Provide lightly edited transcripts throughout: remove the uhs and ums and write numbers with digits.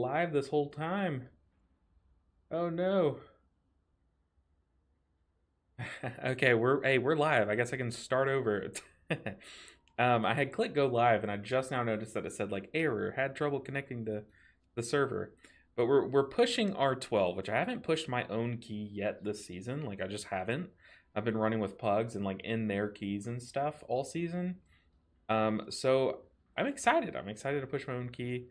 live this whole time. Oh no. Okay, we're live. I guess I can start over. I had clicked go live and I just now noticed that it said like error, had trouble connecting to the server. But we're pushing R12, which I haven't pushed my own key yet this season. Like I just haven't. I've been running with pugs and like in their keys and stuff all season. So I'm excited. I'm excited to push my own key,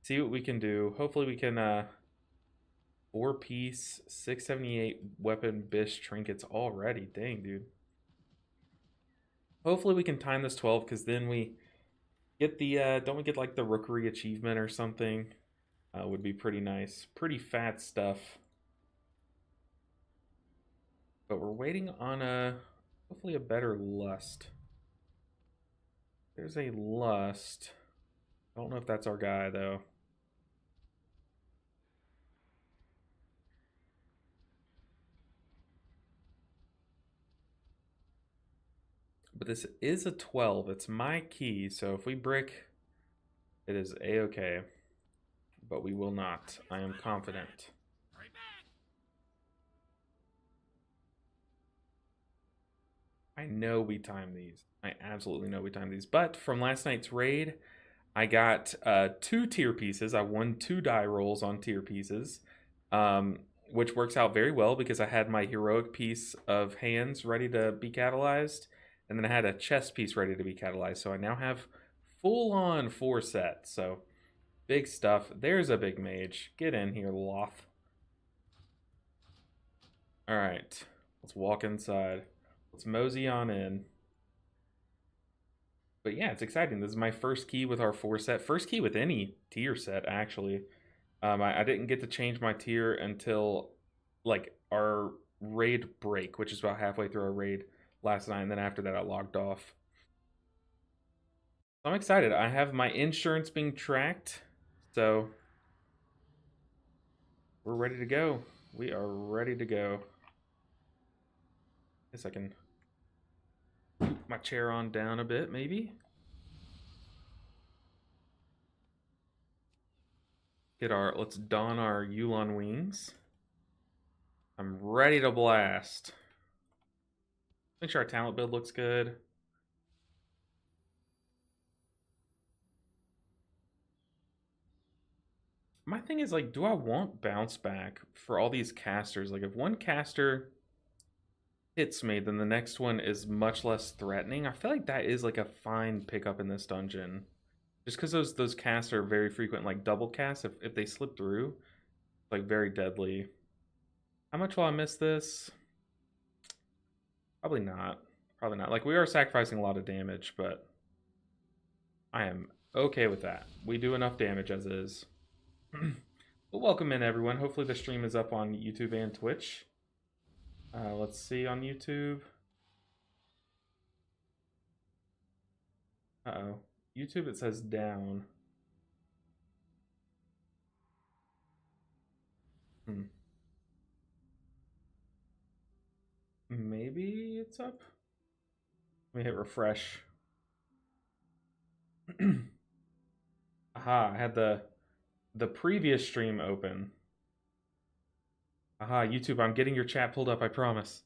see what we can do. Hopefully we can 4-piece 678 weapon bish trinkets already. Dang, dude. Hopefully we can time this 12 because then we get the don't we get like the Rookery achievement or something? Would be pretty nice. Pretty fat stuff. But we're waiting on a hopefully a better lust. There's a lust. I don't know if that's our guy though. But this is a 12. It's my key, so if we brick, it is a-okay. But we will not. I am confident. I know we time these. I absolutely know we time these. But from last night's raid, I got 2 tier pieces. I won 2 die rolls on tier pieces, which works out very well because I had my heroic piece of hands ready to be catalyzed, and then I had a chest piece ready to be catalyzed. So I now have full-on 4 sets. So big stuff. There's a big mage. Get in here, Loth. All right, let's walk inside. Let's mosey on in. But yeah, it's exciting. This is my first key with our 4 set. First key with any tier set, actually. I didn't get to change my tier until like our raid break, which is about halfway through our raid last night. And then after that, I logged off. I'm excited. I have my insurance being tracked. So we're ready to go. We are ready to go. Guess I can put my chair on down a bit, maybe. Let's don our Yulon wings. I'm ready to blast. Make sure our talent build looks good. My thing is like, do I want bounce back for all these casters? Like if one caster hits me, then the next one is much less threatening. I feel like that is like a fine pickup in this dungeon. Just because those casts are very frequent, like double casts, if they slip through, like very deadly. How much will I miss this? Probably not. Probably not. Like we are sacrificing a lot of damage, but I am okay with that. We do enough damage as is. Well, welcome in everyone. Hopefully the stream is up on YouTube and Twitch. Let's see on YouTube. Uh-oh. YouTube, it says down. Maybe it's up. Let me hit refresh. Aha, I had the previous stream open. Aha, YouTube, I'm getting your chat pulled up, I promise.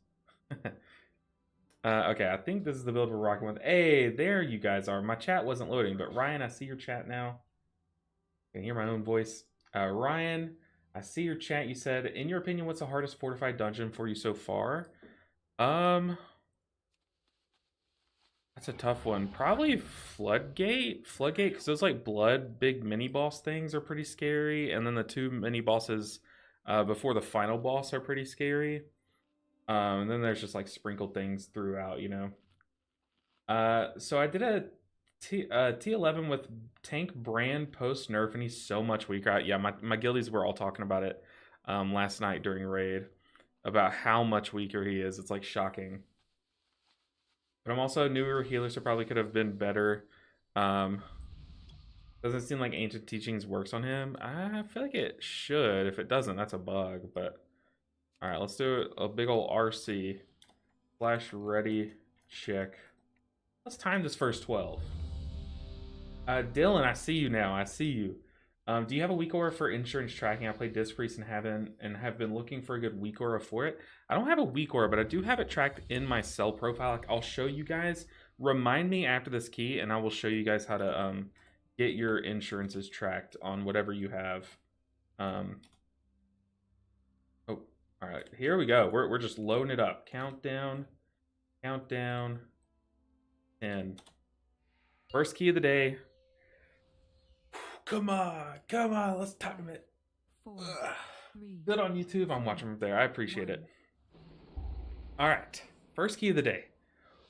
Okay, I think this is the build we're rocking with. Hey, there you guys are. My chat wasn't loading, but Ryan, I see your chat now. I can hear my own voice. Ryan, I see your chat. You said, in your opinion, what's the hardest fortified dungeon for you so far? That's a tough one. Probably Floodgate. Floodgate, because those like blood big mini boss things are pretty scary, and then the 2 mini bosses before the final boss are pretty scary. And then there's just like sprinkled things throughout, you know. So I did a T11 with Tank Brand post nerf, and he's so much weaker. Yeah, my guildies were all talking about it last night during raid about how much weaker he is. It's like shocking. But I'm also a newer healer, so probably could have been better. Doesn't seem like Ancient Teachings works on him. I feel like it should. If it doesn't, that's a bug. But all right, let's do a big old RC. Flash ready, check. Let's time this first 12. Dylan, I see you now. I see you. Do you have a weak aura for insurance tracking? I play Disc Priest and have been looking for a good weak aura for it. I don't have a weak aura, but I do have it tracked in my cell profile. Like, I'll show you guys. Remind me after this key, and I will show you guys how to get your insurances tracked on whatever you have. Oh, all right. Here we go. We're just loading it up. Countdown. 10. First key of the day. Come on, let's time it. 4, 3, Good on YouTube. I'm watching from there. I appreciate it. All right, first key of the day.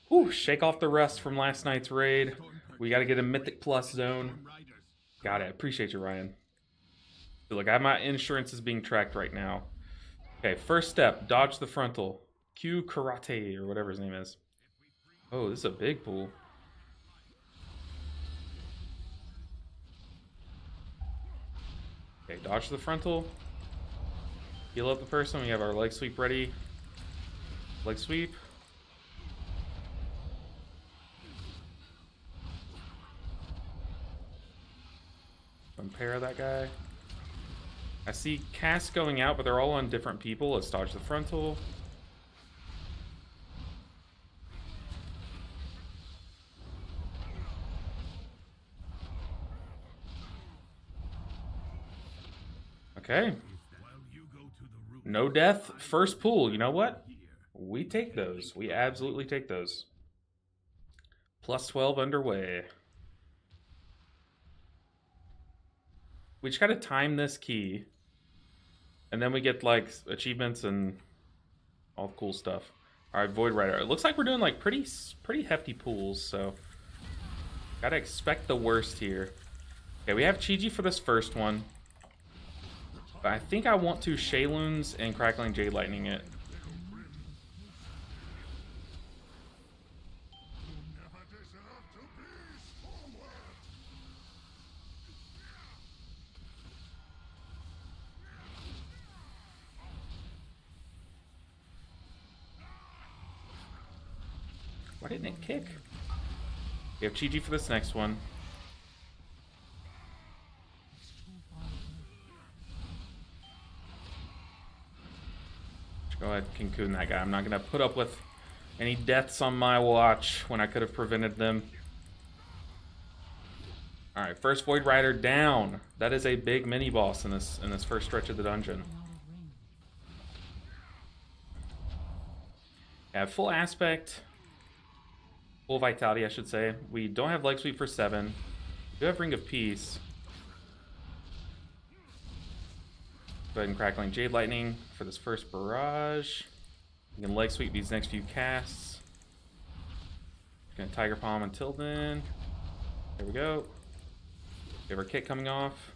Whew, shake off the rust from last night's raid. We got to get a Mythic Plus zone. Got it. Appreciate you, Ryan. So look, I have my insurances being tracked right now. Okay, first step, dodge the frontal. Q Karate, or whatever his name is. Oh, this is a big pool. Okay, dodge the frontal. Heal up the person. We have our leg sweep ready. Leg sweep. Compare that guy. I see casts going out, but they're all on different people. Let's dodge the frontal. Okay. No death, first pool. You know what? We take those. We absolutely take those. Plus 12 underway. We just gotta time this key. And then we get like achievements and all the cool stuff. Alright, Void Rider. It looks like we're doing like pretty hefty pools, so gotta expect the worst here. Okay, we have Chi-Ji for this first one. But I think I want to Shayloons and Crackling Jade Lightning it. Why didn't it kick? We have Chi-Ji for this next one. Go ahead, Cocoon that guy. I'm not going to put up with any deaths on my watch when I could have prevented them. Alright, first Void Rider down. That is a big mini-boss in this first stretch of the dungeon. Have full aspect. Full vitality, I should say. We don't have leg sweep for 7. We do have Ring of Peace. Go ahead and Crackling Jade Lightning for this first barrage. We can leg sweep these next few casts. Gonna Tiger Palm until then. There we go. We have our kit coming off.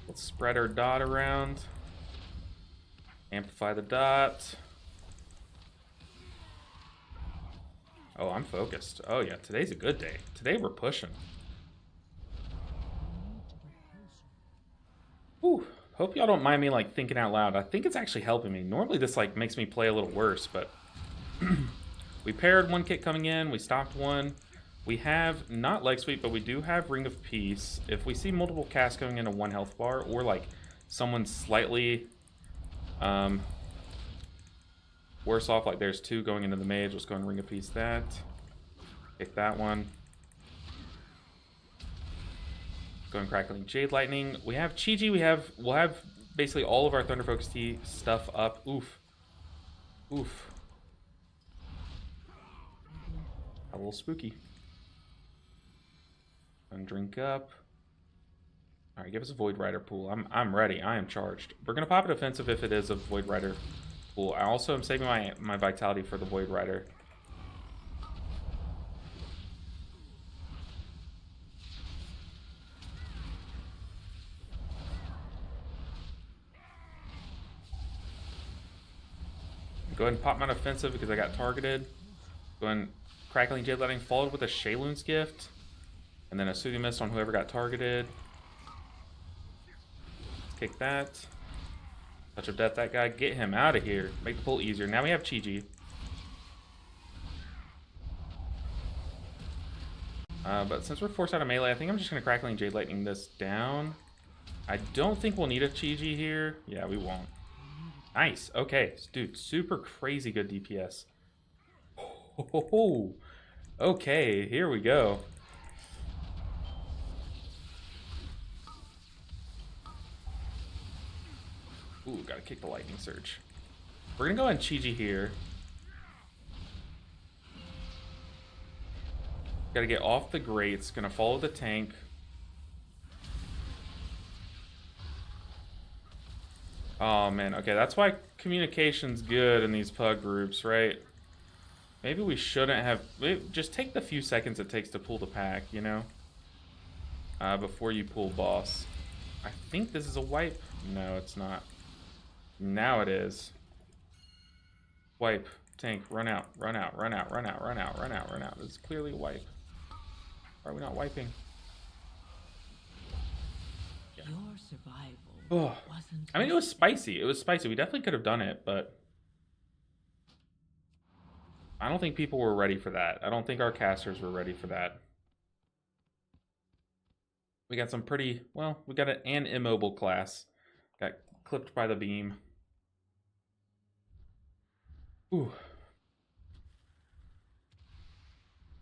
Let's spread our dot around. Amplify the dot. Oh, I'm focused. Oh yeah, today's a good day. Today we're pushing. Ooh, hope y'all don't mind me like thinking out loud. I think it's actually helping me. Normally this like makes me play a little worse, but we paired one kit coming in, we stopped one. We have not leg sweep, but we do have Ring of Peace. If we see multiple casts going into 1 health bar, or like someone slightly worse off, like there's 2 going into the mage, let's go and Ring of Peace that. Pick that one. Go and Crackling Jade Lightning. We have Chi-Ji, we'll have basically all of our Thunder Focus Tea stuff up. Oof. Oof. A little spooky. And drink up. Alright, give us a Void Rider pool. I'm ready. I am charged. We're gonna pop a defensive if it is a Void Rider pool. I also am saving my vitality for the Void Rider. Go ahead and pop my defensive because I got targeted. Go ahead and Crackling Jade Lightning followed with a Shayloon's Gift. And then a Soothing Mist on whoever got targeted. Let's kick that. Touch of Death that guy. Get him out of here. Make the pull easier. Now we have Chi-Ji. But since we're forced out of melee, I think I'm just going to Crackling Jade Lightning this down. I don't think we'll need a Chi-Ji here. Yeah, we won't. Nice. Okay. Dude, super crazy good DPS. Oh, okay, here we go. Ooh, gotta kick the Lightning Surge. We're gonna go and Chi-Ji here. Gotta get off the grates. Gonna follow the tank. Oh, man. Okay, that's why communication's good in these pug groups, right? Maybe we shouldn't have... Just take the few seconds it takes to pull the pack, you know? Before you pull boss. I think this is a wipe. No, it's not. Now it is. Wipe. Tank. Run out. Run out. Run out. Run out. Run out. Run out. Run out. It's clearly a wipe. Why are we not wiping? Your survival Oh. wasn't. I mean, it was spicy. It was spicy. We definitely could have done it, but... I don't think people were ready for that. I don't think our casters were ready for that. We got some pretty... Well, we got an immobile class. Got clipped by the beam. Ooh.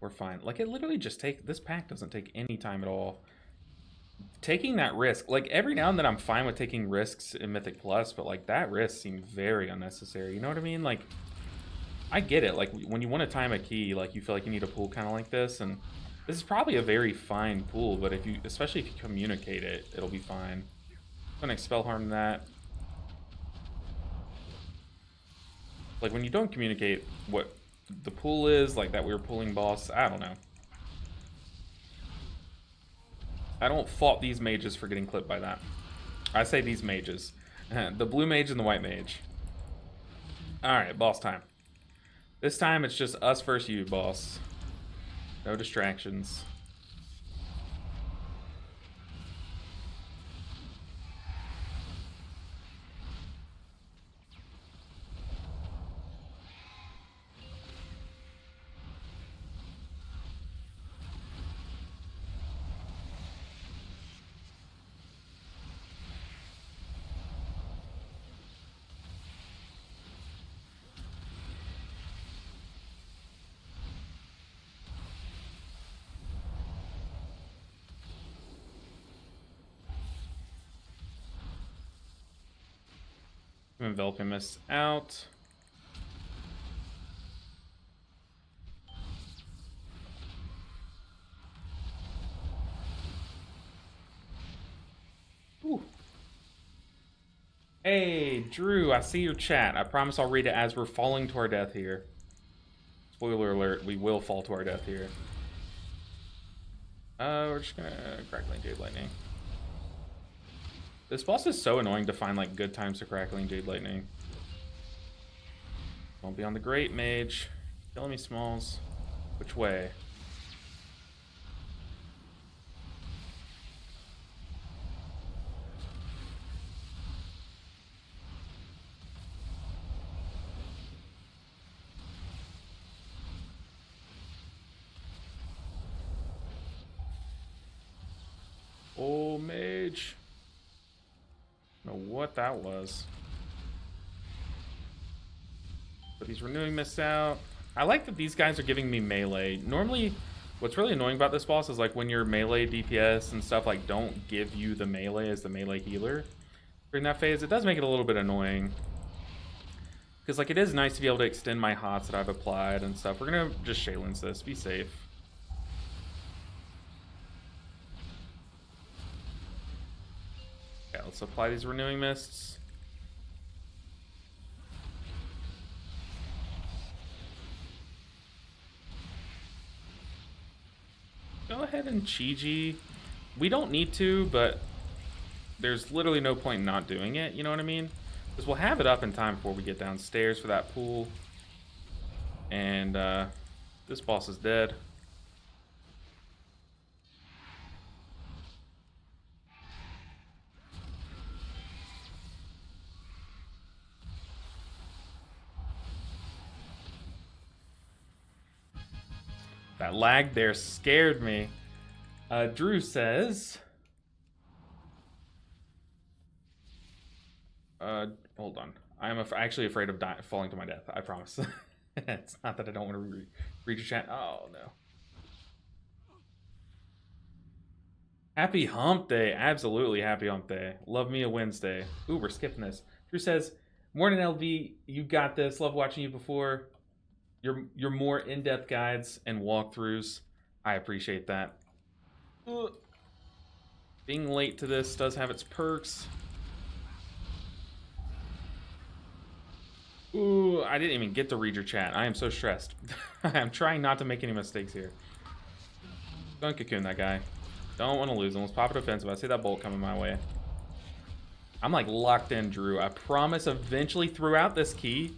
We're fine. Like, it literally just takes... This pack doesn't take any time at all. Taking that risk... Like, every now and then I'm fine with taking risks in Mythic Plus, but, like, that risk seemed very unnecessary. You know what I mean? Like, I get it. Like, when you want to time a key, like, you feel like you need a pool kind of like this, and this is probably a very fine pool, but if you... Especially if you communicate it, it'll be fine. I'm gonna Expel Harm that. Like, when you don't communicate what the pool is, like that we were pulling boss, I don't know. I don't fault these mages for getting clipped by that. I say these mages. The blue mage and the white mage. Alright, boss time. This time it's just us versus you, boss. No distractions. Enveloping Mist out. Ooh. Hey, Drew, I see your chat. I promise I'll read it as we're falling to our death here. Spoiler alert, we will fall to our death here. We're just gonna Crackling Jade Lightning. This boss is so annoying to find, like, good times to Crackling Jade Lightning. Don't be on the Great Mage. Killing me, Smalls. Which way? Oh, Mage. I don't know what that was. But these Renewing Mists out. I like that these guys are giving me melee. Normally, what's really annoying about this boss is, like, when your melee DPS and stuff, like, don't give you the melee as the melee healer during that phase. It does make it a little bit annoying. Because, like, it is nice to be able to extend my hots that I've applied and stuff. We're going to just Shaylins this. Be safe. Yeah, let's apply these Renewing Mists. Go ahead and Chi-Ji. We don't need to, but there's literally no point in not doing it, you know what I mean? Because we'll have it up in time before we get downstairs for that pool. And this boss is dead. That lag there scared me. Drew says... hold on. I'm actually afraid of falling to my death. I promise. It's not that I don't want to read your chat. Oh, no. Happy hump day. Absolutely happy hump day. Love me a Wednesday. Ooh, we're skipping this. Drew says, morning LV, you got this. Love watching you before. Your more in-depth guides and walkthroughs. I appreciate that. Ugh. Being late to this does have its perks. Ooh, I didn't even get to read your chat. I am so stressed. I'm trying not to make any mistakes here. Don't cocoon that guy. Don't want to lose him. Let's pop a defensive. I see that bolt coming my way. I'm like locked in, Drew. I promise eventually throughout this key,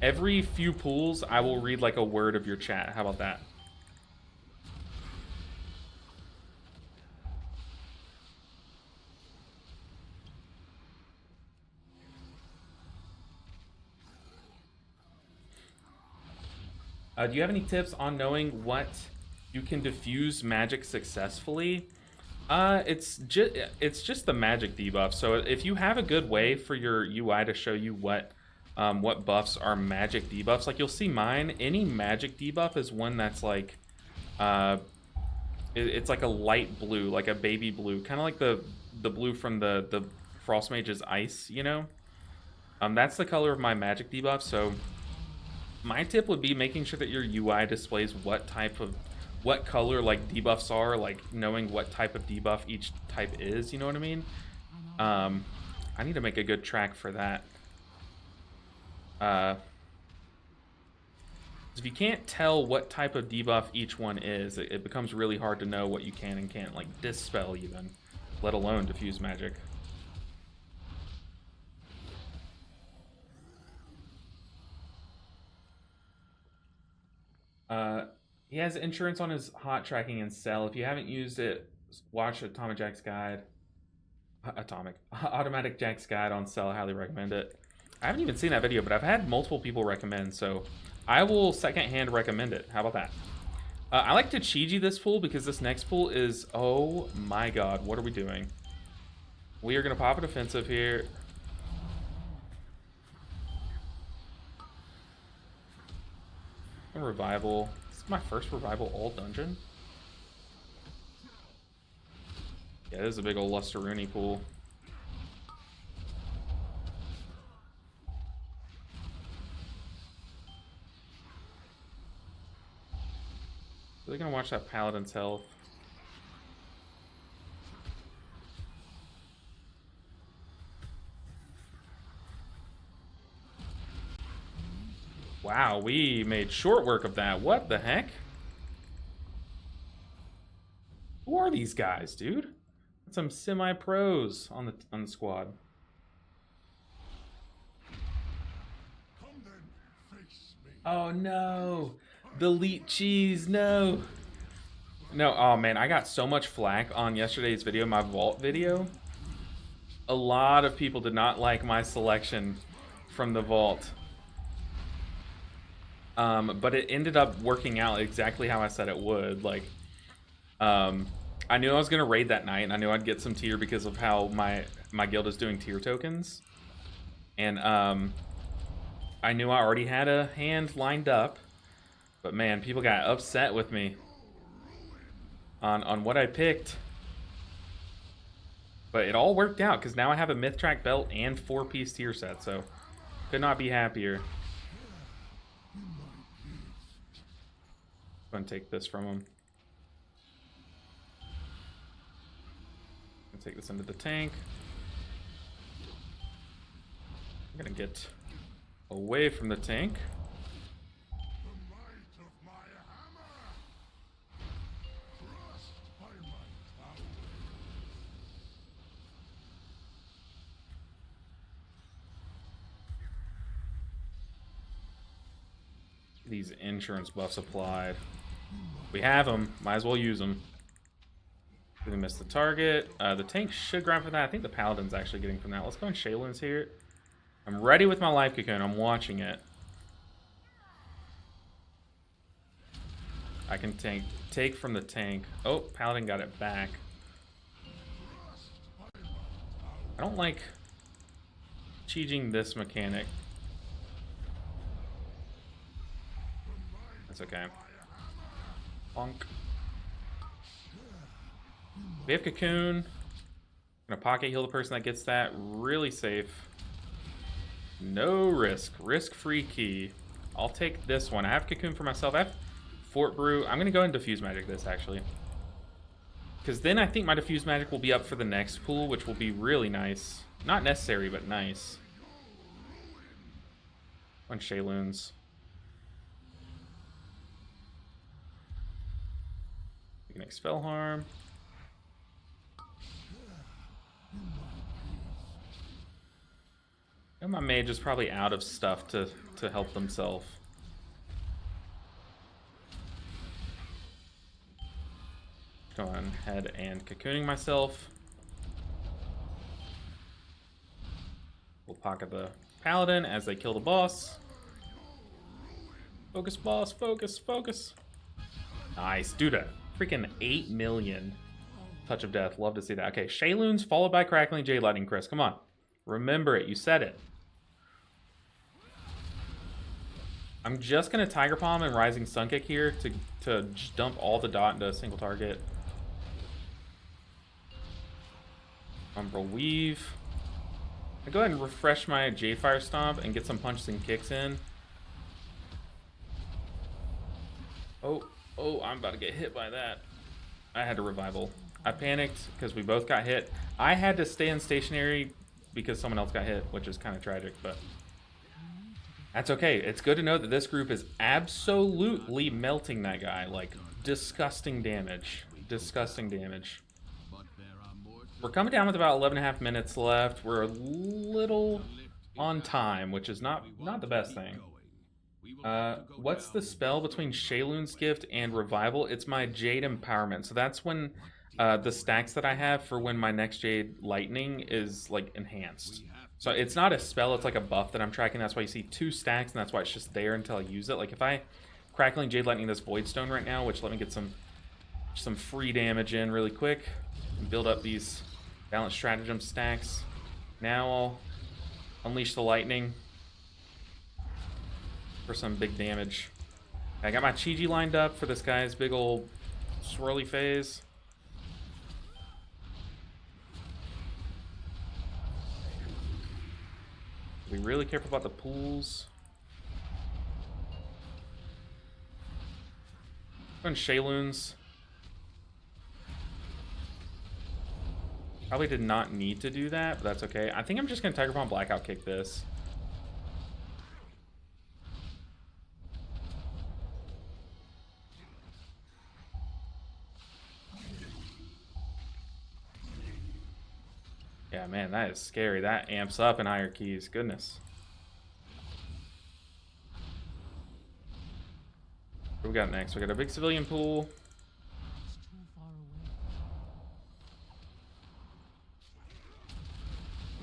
every few pulls, I will read like a word of your chat. How about that? Do you have any tips on knowing what you can diffuse magic successfully? It's just the magic debuff. So if you have a good way for your UI to show you what buffs are magic debuffs, like you'll see mine. Any magic debuff is one that's like, it's like a light blue, like a baby blue, kind of like the blue from the Frost Mage's Ice, you know. That's the color of my magic debuff. So my tip would be making sure that your UI displays what color like debuffs are, like knowing what type of debuff each type is, you know what I mean? I need to make a good track for that. If you can't tell what type of debuff each one is, it becomes really hard to know what you can and can't like dispel even, let alone diffuse magic. He has insurance on his hot tracking and sell. If you haven't used it, watch Automatic Jack's guide on sell. I highly recommend it. I haven't even seen that video, but I've had multiple people recommend, so I will secondhand recommend it. How about that? I like to Chi-Ji this pool because this next pool is, oh my god, what are we doing? We are going to pop a defensive here. A revival. This is my first revival all dungeon. Yeah, this is a big old Lusteruni pool. They're gonna watch that Paladin's health. Wow, we made short work of that. What the heck? Who are these guys, dude? Some semi-pros on the squad. Oh no, the elite cheese, no. No, oh man, I got so much flack on yesterday's video, my vault video. A lot of people did not like my selection from the vault. But it ended up working out exactly how I said it would. Like, I knew I was gonna raid that night, and I knew I'd get some tier because of how my guild is doing tier tokens. And I knew I already had a hand lined up, but man, people got upset with me on what I picked. But it all worked out because now I have a myth track belt and 4-piece tier set, so could not be happier. Go and take this from him. Take this into the tank. I'm gonna get away from the tank. These insurance buffs applied. We have them. Might as well use them. Gonna miss the target. The tank should grind for that. I think the Paladin's actually getting from that. Let's go and Shaylin's here. I'm ready with my life cocoon. I'm watching it. I can take from the tank. Oh, Paladin got it back. I don't like cheating this mechanic. That's okay. Bonk. We have Cocoon. Gonna pocket heal the person that gets that. Really safe. No risk. Risk-free key. I'll take this one. I have Cocoon for myself. I have Fort Brew. I'm gonna go and Diffuse Magic this, actually. Because then I think my Diffuse Magic will be up for the next pool, which will be really nice. Not necessary, but nice. One Shayloons. We can expel harm. And my mage is probably out of stuff to help themselves. Go on ahead and cocooning myself. We'll pocket the Paladin as they kill the boss. Focus, boss, focus, focus. Nice, dude, a freaking 8 million. Touch of Death, love to see that. Okay, Shayloons followed by Crackling Jade Lightning, Chris, come on. Remember it, you said it. I'm just gonna Tiger Palm and Rising Sun Kick here to just dump all the dot into a single target. Umbral Weave. I go ahead and refresh my Jade Fire Stomp and get some punches and kicks in. Oh, I'm about to get hit by that. I had to revival. I panicked because we both got hit. I had to stay in stationary because someone else got hit, which is kind of tragic, but that's okay. It's good to know that this group is absolutely melting that guy. Like, disgusting damage. Disgusting damage. We're coming down with about 11.5 minutes left. We're a little on time, which is not the best thing. What's the spell between Shayloon's Gift and Revival? It's my Jade Empowerment. So that's when the stacks that I have for when my next Jade Lightning is, like, enhanced. So it's not a spell, it's like a buff that I'm tracking. That's why you see 2 stacks, and that's why it's just there until I use it. Like, if I Crackling Jade Lightning this Void Stone right now, which let me get some free damage in really quick and build up these Balanced Stratagem stacks. Now I'll unleash the lightning for some big damage. I got my Chi-Ji lined up for this guy's big old swirly phase. Be really careful about the pools. And Shayloons. Probably did not need to do that, but that's okay. I think I'm just going to Tiger Palm Blackout Kick this. Yeah, man, that is scary. That amps up in higher keys. Goodness. What do we got next? We got a big civilian pool.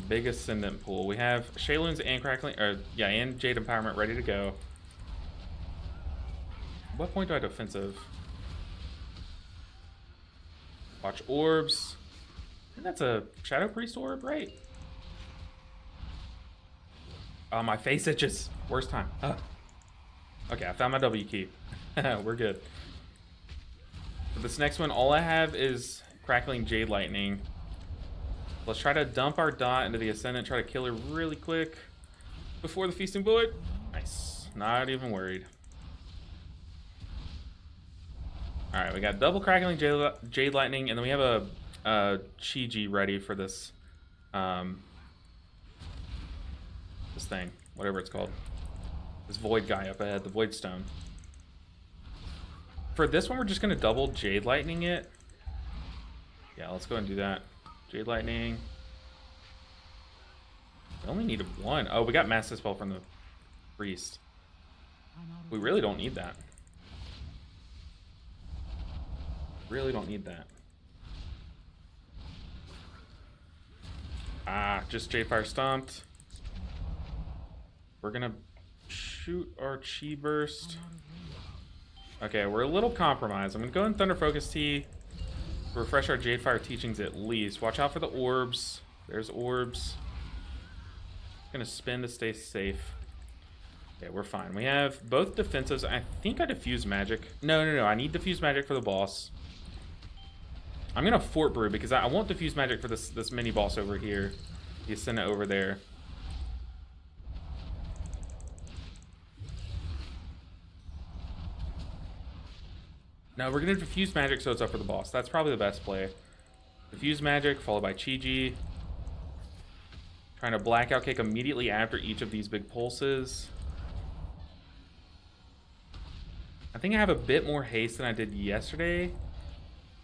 Big Ascendant pool. We have Shayloons and Crackling, and Jade Empowerment ready to go. What point do I defensive? Watch orbs. I think that's a Shadow Priest orb, right? Oh, my face itches. Worst time. Okay, I found my W key. We're good. For this next one, all I have is Crackling Jade Lightning. Let's try to dump our dot into the Ascendant, try to kill her really quick before the Feasting Void. Nice. Not even worried. Alright, we got double Crackling Jade Lightning, and then we have a Chi-Ji ready for this this thing, whatever it's called. This Void guy up ahead, the Void Stone. For this one, we're just going to double Jade Lightning it. Yeah, let's go ahead and do that. Jade Lightning. We only need 1. Oh, we got Mass Dispel from the Priest. We really don't need that. Really don't need that. Ah, just Jade Fire Stomped. We're gonna shoot our Chi Burst. Okay, we're a little compromised. I'm gonna go in Thunder Focus Tea. Refresh our Jade Fire teachings at least. Watch out for the orbs. There's orbs. Gonna spin to stay safe. Okay, we're fine. We have both defensives. I think I diffuse magic. No. I need diffuse magic for the boss. I'm gonna Fort Brew because I won't diffuse magic for this mini boss over here. You send it over there. No, we're gonna diffuse magic so it's up for the boss. That's probably the best play. Diffuse magic followed by Chi-Ji. Trying to blackout kick immediately after each of these big pulses. I think I have a bit more haste than I did yesterday.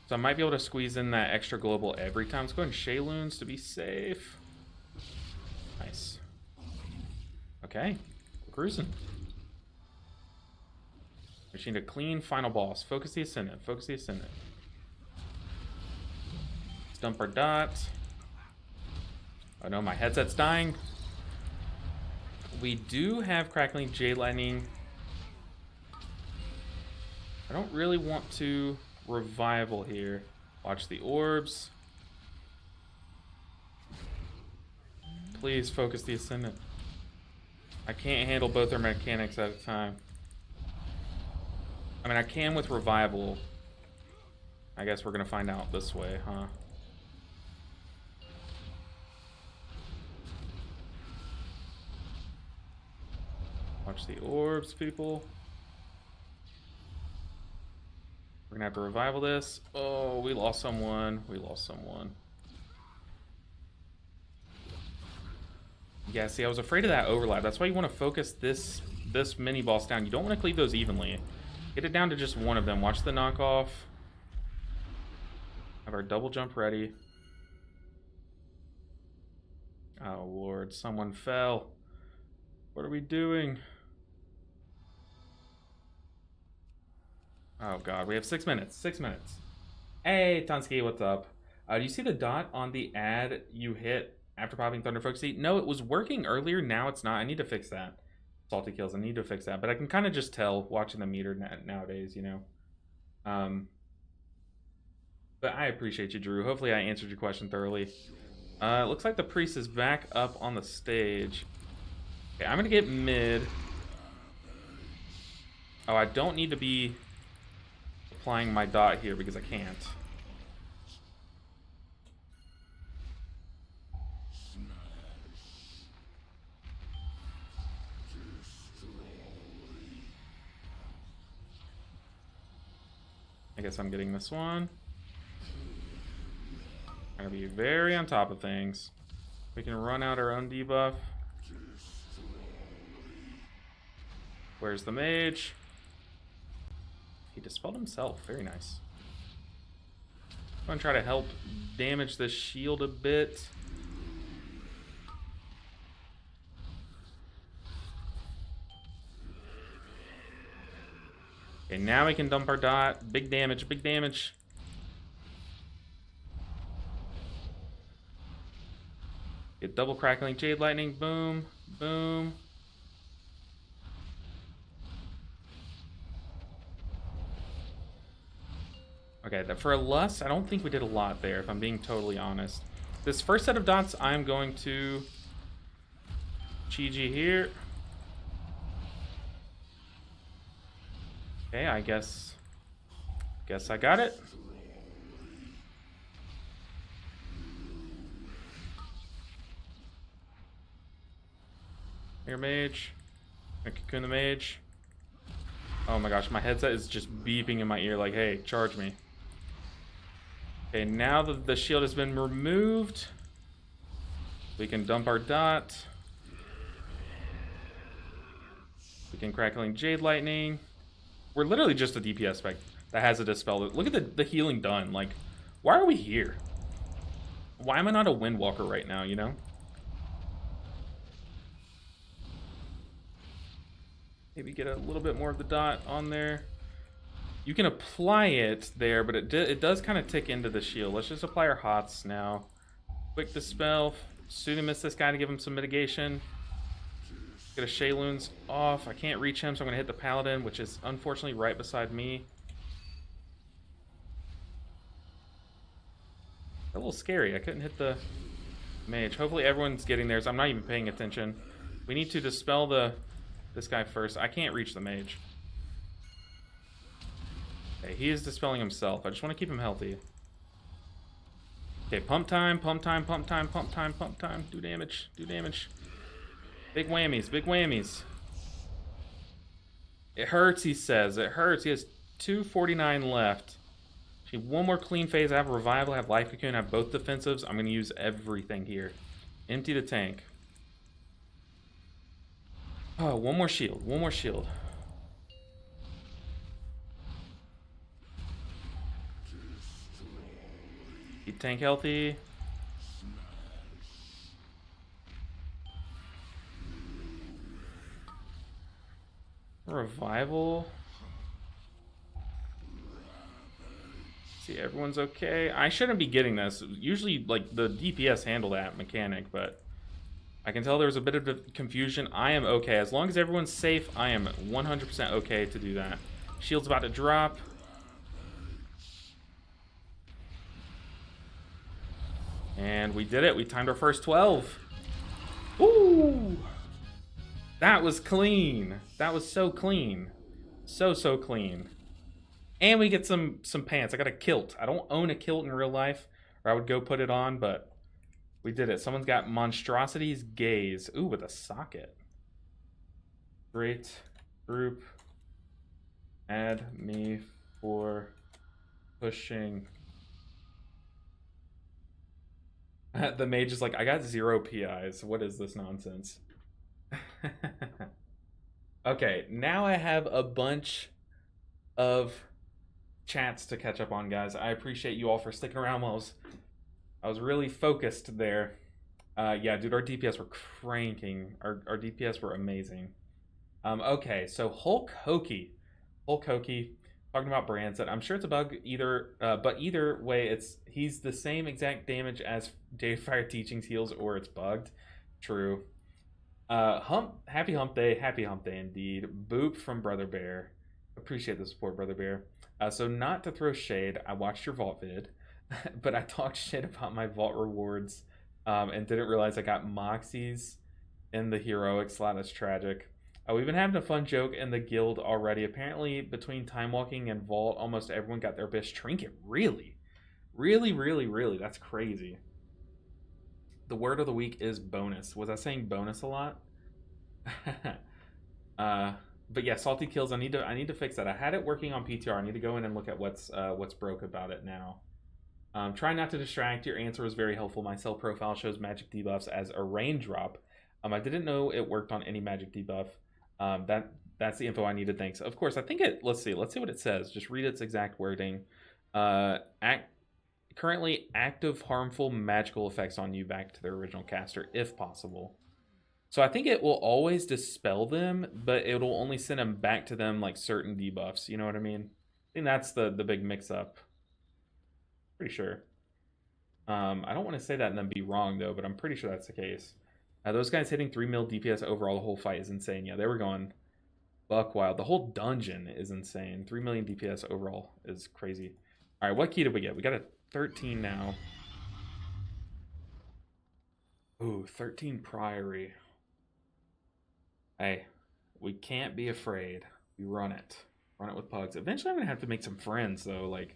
So I might be able to squeeze in that extra global every time. Let's go ahead and Shayloons to be safe. Nice. Okay. We're cruising. We just need a clean final boss. Focus the Ascendant. Focus the Ascendant. Let's dump our dot. Oh no, my headset's dying. We do have Crackling Jade Lightning. I don't really want to revival here. Watch the orbs. Please focus the Ascendant. I can't handle both their mechanics at a time. I mean, I can with revival. I guess we're gonna find out this way, huh? Watch the orbs, people. We're gonna have to revival this. Oh, we lost someone. We lost someone. Yeah, see, I was afraid of that overlap. That's why you want to focus this mini boss down. You don't want to cleave those evenly. Get it down to just one of them. Watch the knockoff. Have our double jump ready. Oh, Lord. Someone fell. What are we doing? Oh, God. We have 6 minutes. 6 minutes. Hey, Tansky, what's up? Do you see the dot on the ad you hit after popping Thunder Focus? No, it was working earlier. Now it's not. I need to fix that. Salty Kills. I need to fix that. But I can kind of just tell watching the meter nowadays, you know. But I appreciate you, Drew. Hopefully I answered your question thoroughly. Looks like the priest is back up on the stage. Okay, I'm going to get mid. Oh, I don't need to be applying my dot here because I can't. I guess I'm getting this one. I'm gonna be very on top of things. We can run out our own debuff. Where's the mage? He dispelled himself. Very nice. I'm gonna try to help damage this shield a bit. Okay, now we can dump our dot. Big damage, big damage. Get double crackling Jade Lightning. Boom, boom. Okay, for a Lust, I don't think we did a lot there, if I'm being totally honest. This first set of dots, I'm going to Chi-Ji here. Okay, I guess I got it. Here, mage. I cocoon the mage. Oh my gosh, my headset is just beeping in my ear like, hey, charge me. Okay, now that the shield has been removed, we can dump our dot. We can crackling Jade Lightning. We're literally just a DPS spec that has a dispel. Look at the healing done. Like, why are we here? Why am I not a Windwalker right now, you know? Maybe get a little bit more of the dot on there. You can apply it there, but it does kind of tick into the shield. Let's just apply our hots now. Quick dispel. Pseudo miss this guy to give him some mitigation. Get a Shayloon's off. I can't reach him, so I'm going to hit the Paladin, which is unfortunately right beside me. A little scary. I couldn't hit the mage. Hopefully everyone's getting theirs. I'm not even paying attention. We need to dispel this guy first. I can't reach the mage. Okay, he is dispelling himself. I just want to keep him healthy. Okay, pump time, pump time, pump time, pump time, pump time. Do damage, do damage. Big whammies, big whammies. It hurts, he says. It hurts. He has 249 left. One more clean phase. I have revival, I have life cocoon, I have both defensives. I'm going to use everything here. Empty the tank. Oh, one more shield. One more shield. Keep tank healthy. Revival. See, everyone's okay. I shouldn't be getting this. Usually, like, the DPS handle that mechanic, but I can tell there's a bit of confusion. I am okay. As long as everyone's safe, I am 100% okay to do that. Shield's about to drop. And we did it. We timed our first 12. Ooh! That was clean. That was so clean. So clean. And we get some pants. I got a kilt. I don't own a kilt in real life, or I would go put it on, but we did it. Someone's got Monstrosity's Gaze. Ooh, with a socket. Great. Group. Add me for pushing. The mage is like, I got 0 PIs. What is this nonsense? Okay, now I have a bunch of chats to catch up on, guys. I appreciate you all for sticking around while I was really focused there. Yeah, dude, our DPS were cranking. Our DPS were amazing. Okay, so Hulk Hokey, talking about brands that I'm sure it's a bug either, but either way, he's the same exact damage as Dayfire Teachings heals, or it's bugged. True. Happy hump day indeed. Boop from Brother Bear. Appreciate the support, Brother Bear. So not to throw shade, I watched your vault vid, but I talked shit about my vault rewards, and didn't realize I got Moxies in the heroic slot. That's tragic. We've been having a fun joke in the guild already. Apparently, between time walking and vault, almost everyone got their best trinket. Really? Really? That's crazy. The word of the week is bonus. Was I saying bonus a lot? But yeah, salty kills. I need to fix that. I had it working on PTR. I need to go in and look at what's broke about it now. Try not to distract. Your answer was very helpful. My cell profile shows magic debuffs as a raindrop. I didn't know it worked on any magic debuff. That's the info I needed. Thanks. Of course, I think it. Let's see what it says. Just read its exact wording. Currently active harmful magical effects on you back to their original caster if possible. So I think it will always dispel them, but it'll only send them back to them like certain debuffs. You know what I mean? I think that's the big mix-up. Pretty sure. I don't want to say that and then be wrong though, but I'm pretty sure that's the case. Those guys hitting 3 mil DPS overall the whole fight is insane. Yeah, they were going buck wild. The whole dungeon is insane. 3 million DPS overall is crazy. All right, what key did we get? We got a 13 now. Ooh, 13 Priory. Hey, we can't be afraid. We run it. Run it with pugs. Eventually I'm going to have to make some friends, though. Like,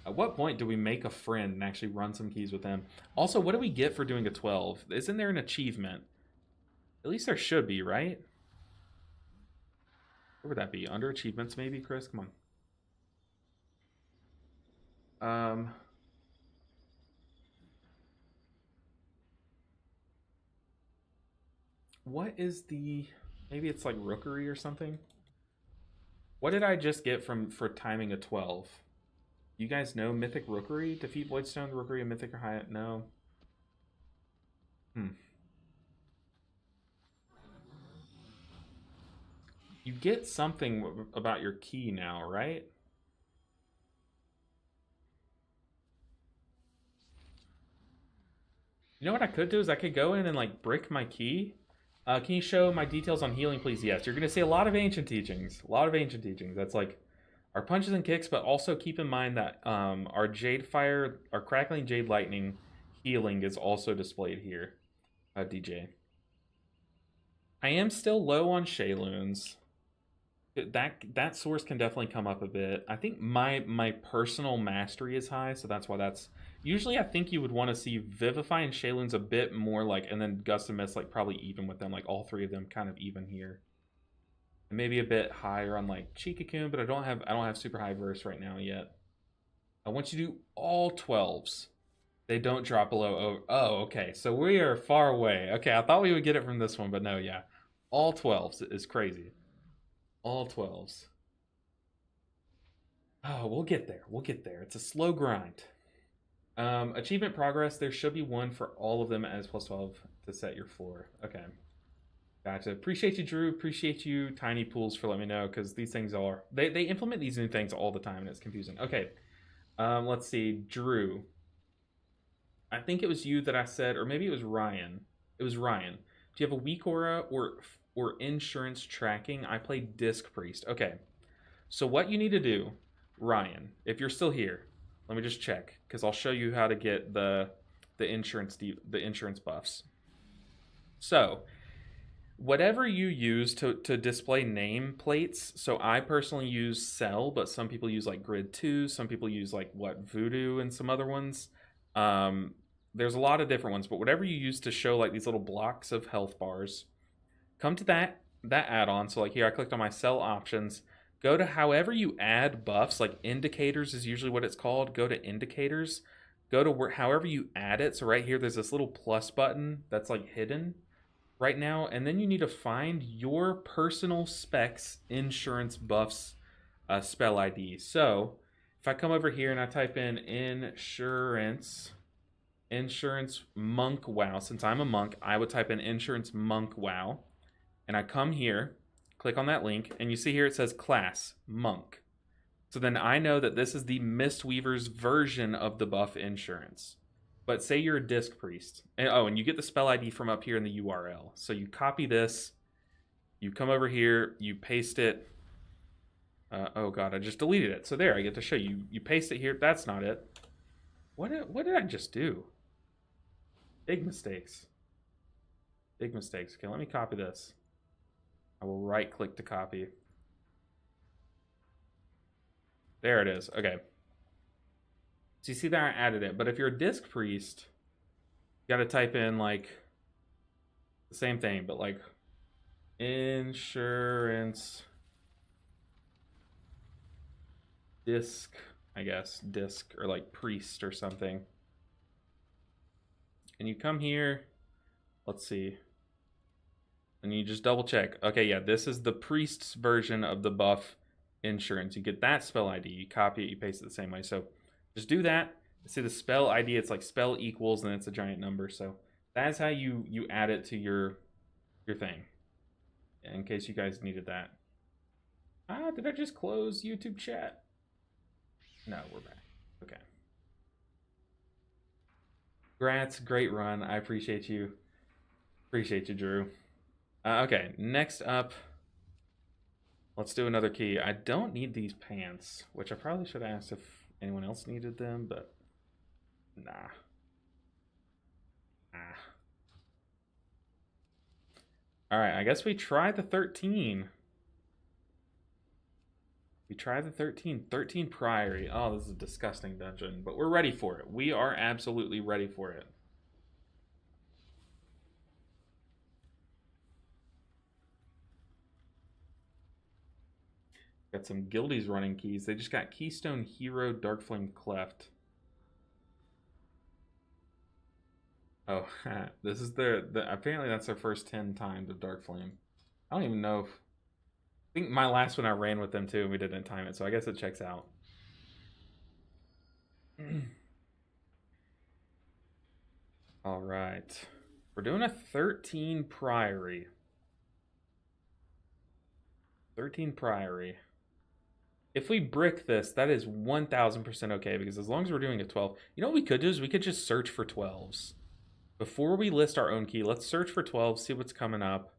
at what point do we make a friend and actually run some keys with them? Also, what do we get for doing a 12? Isn't there an achievement? At least there should be, right? What would that be? Under achievements, maybe, Chris? Come on. What is the... Maybe it's like Rookery or something? What did I just get for timing a 12? You guys know Mythic Rookery? Defeat Voidstone, Rookery, and Mythic or higher? No. You get something about your key now, right? You know what I could do is I could go in and like brick my key Can you show my details on healing, please? Yes. You're going to see a lot of ancient teachings. A lot of ancient teachings. That's like our punches and kicks, but also keep in mind that our Jade Fire, our Crackling Jade Lightning healing is also displayed here, DJ. I am still low on Shayloons. That source can definitely come up a bit. I think my personal mastery is high, so that's why that's usually I think you would want to see Vivify and Shayloons a bit more like, and then Gust of Mist like probably even with them, like all three of them kind of even here. And maybe a bit higher on like Chikakun, but I don't have super high verse right now yet. I want you to do all 12s. They don't drop below. Oh, okay. So we are far away. Okay, I thought we would get it from this one, but no, yeah. All 12s is crazy. All 12s. Oh, we'll get there. We'll get there. It's a slow grind. Achievement progress. There should be one for all of them as plus 12 to set your floor. Okay. Gotcha. Appreciate you, Drew. Appreciate you, Tiny Pools, for letting me know, because these things are... They implement these new things all the time, and it's confusing. Okay. Let's see. Drew. I think it was you that I said, or maybe it was Ryan. It was Ryan. Do you have a weak aura or insurance tracking? I play Disc Priest. Okay. So what you need to do, Ryan, if you're still here, let me just check, because I'll show you how to get the insurance buffs. So whatever you use to display name plates, so I personally use Cell, but some people use like Grid 2, some people use like Voodoo and some other ones. There's a lot of different ones, but whatever you use to show like these little blocks of health bars, come to that add-on. So like here I clicked on my Cell options, go to however you add buffs, like indicators is usually what it's called. Go to indicators, go to however you add it. So right here there's this little plus button that's like hidden right now, and then you need to find your personal specs insurance buffs spell ID. So if I come over here and I type in insurance monk wow, since I'm a monk, I would type in insurance monk wow, and I come here, click on that link, and you see here it says class monk. So then I know that this is the Mistweaver's version of the buff insurance. But say you're a Disc Priest. And you get the spell ID from up here in the URL. So you copy this, you come over here, you paste it. Oh god, I just deleted it. So there, I get to show you. You paste it here. That's not it. What did I just do? Big mistakes. Big mistakes. Okay, let me copy this. I will right click to copy. There it is. Okay. So you see there I added it. But if you're a Disc Priest, you got to type in like the same thing, but like insurance disc, I guess, disc, or like priest or something. And you come here, let's see, and you just double check. Okay, yeah, this is the priest's version of the buff insurance. You get that spell ID, you copy it, you paste it the same way. So just do that. See the spell ID, it's like spell equals, and it's a giant number. So that's how you add it to your thing, in case you guys needed that. Did I just close YouTube chat? No, we're back. Okay. Congrats, great run. I appreciate you. Appreciate you, Drew. Okay, next up, let's do another key. I don't need these pants, which I probably should ask if anyone else needed them, but nah. All right, I guess we try the 13. We try the 13. 13 Priory. Oh, this is a disgusting dungeon, but we're ready for it. We are absolutely ready for it. Got some guildies running keys. They just got Keystone Hero, Darkflame Cleft. Oh, this is apparently that's their first 10 times of Darkflame. I don't even know if... I think my last one I ran with them too, and we didn't time it, so I guess it checks out. All right. We're doing a 13 Priory. 13 Priory. If we brick this, that is 1000% okay, because as long as we're doing a 12... You know what we could do is we could just search for 12s before we list our own key, let's search for 12, see what's coming up.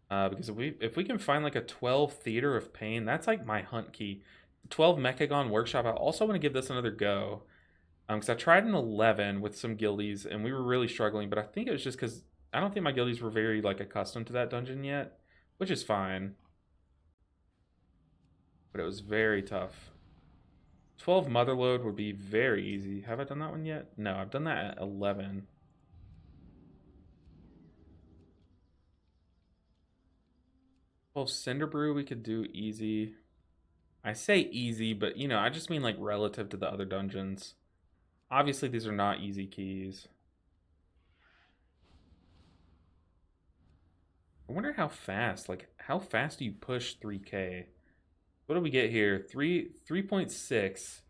Because if we can find like a 12 Theater of Pain, that's like my hunt key. 12 Mechagon Workshop. I also want to give this another go. Because I tried an 11 with some guildies and we were really struggling, but I think it was just because I don't think my guildies were very like accustomed to that dungeon yet, which is fine. But it was very tough. 12 Motherload would be very easy. Have I done that one yet? No, I've done that at 11. 12 Cinder Brew we could do easy. I say easy, but you know, I just mean like relative to the other dungeons. Obviously, these are not easy keys. I wonder how fast, like, how fast do you push 3K? What do we get here? 3.6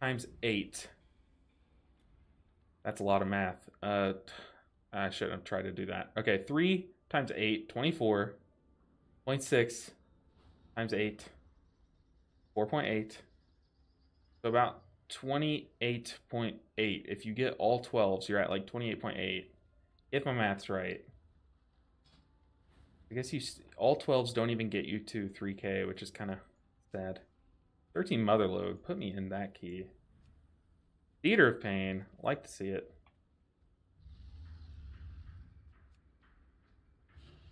times 8. That's a lot of math. I shouldn't have tried to do that. Okay, 3 times 8, 24.6 times 8, 4.8. So about 28.8. If you get all 12s, you're at like 28.8. If my math's right. I guess all 12s don't even get you to 3K, which is kind of sad. 13 Motherload. Put me in that key. Theater of Pain. Like to see it.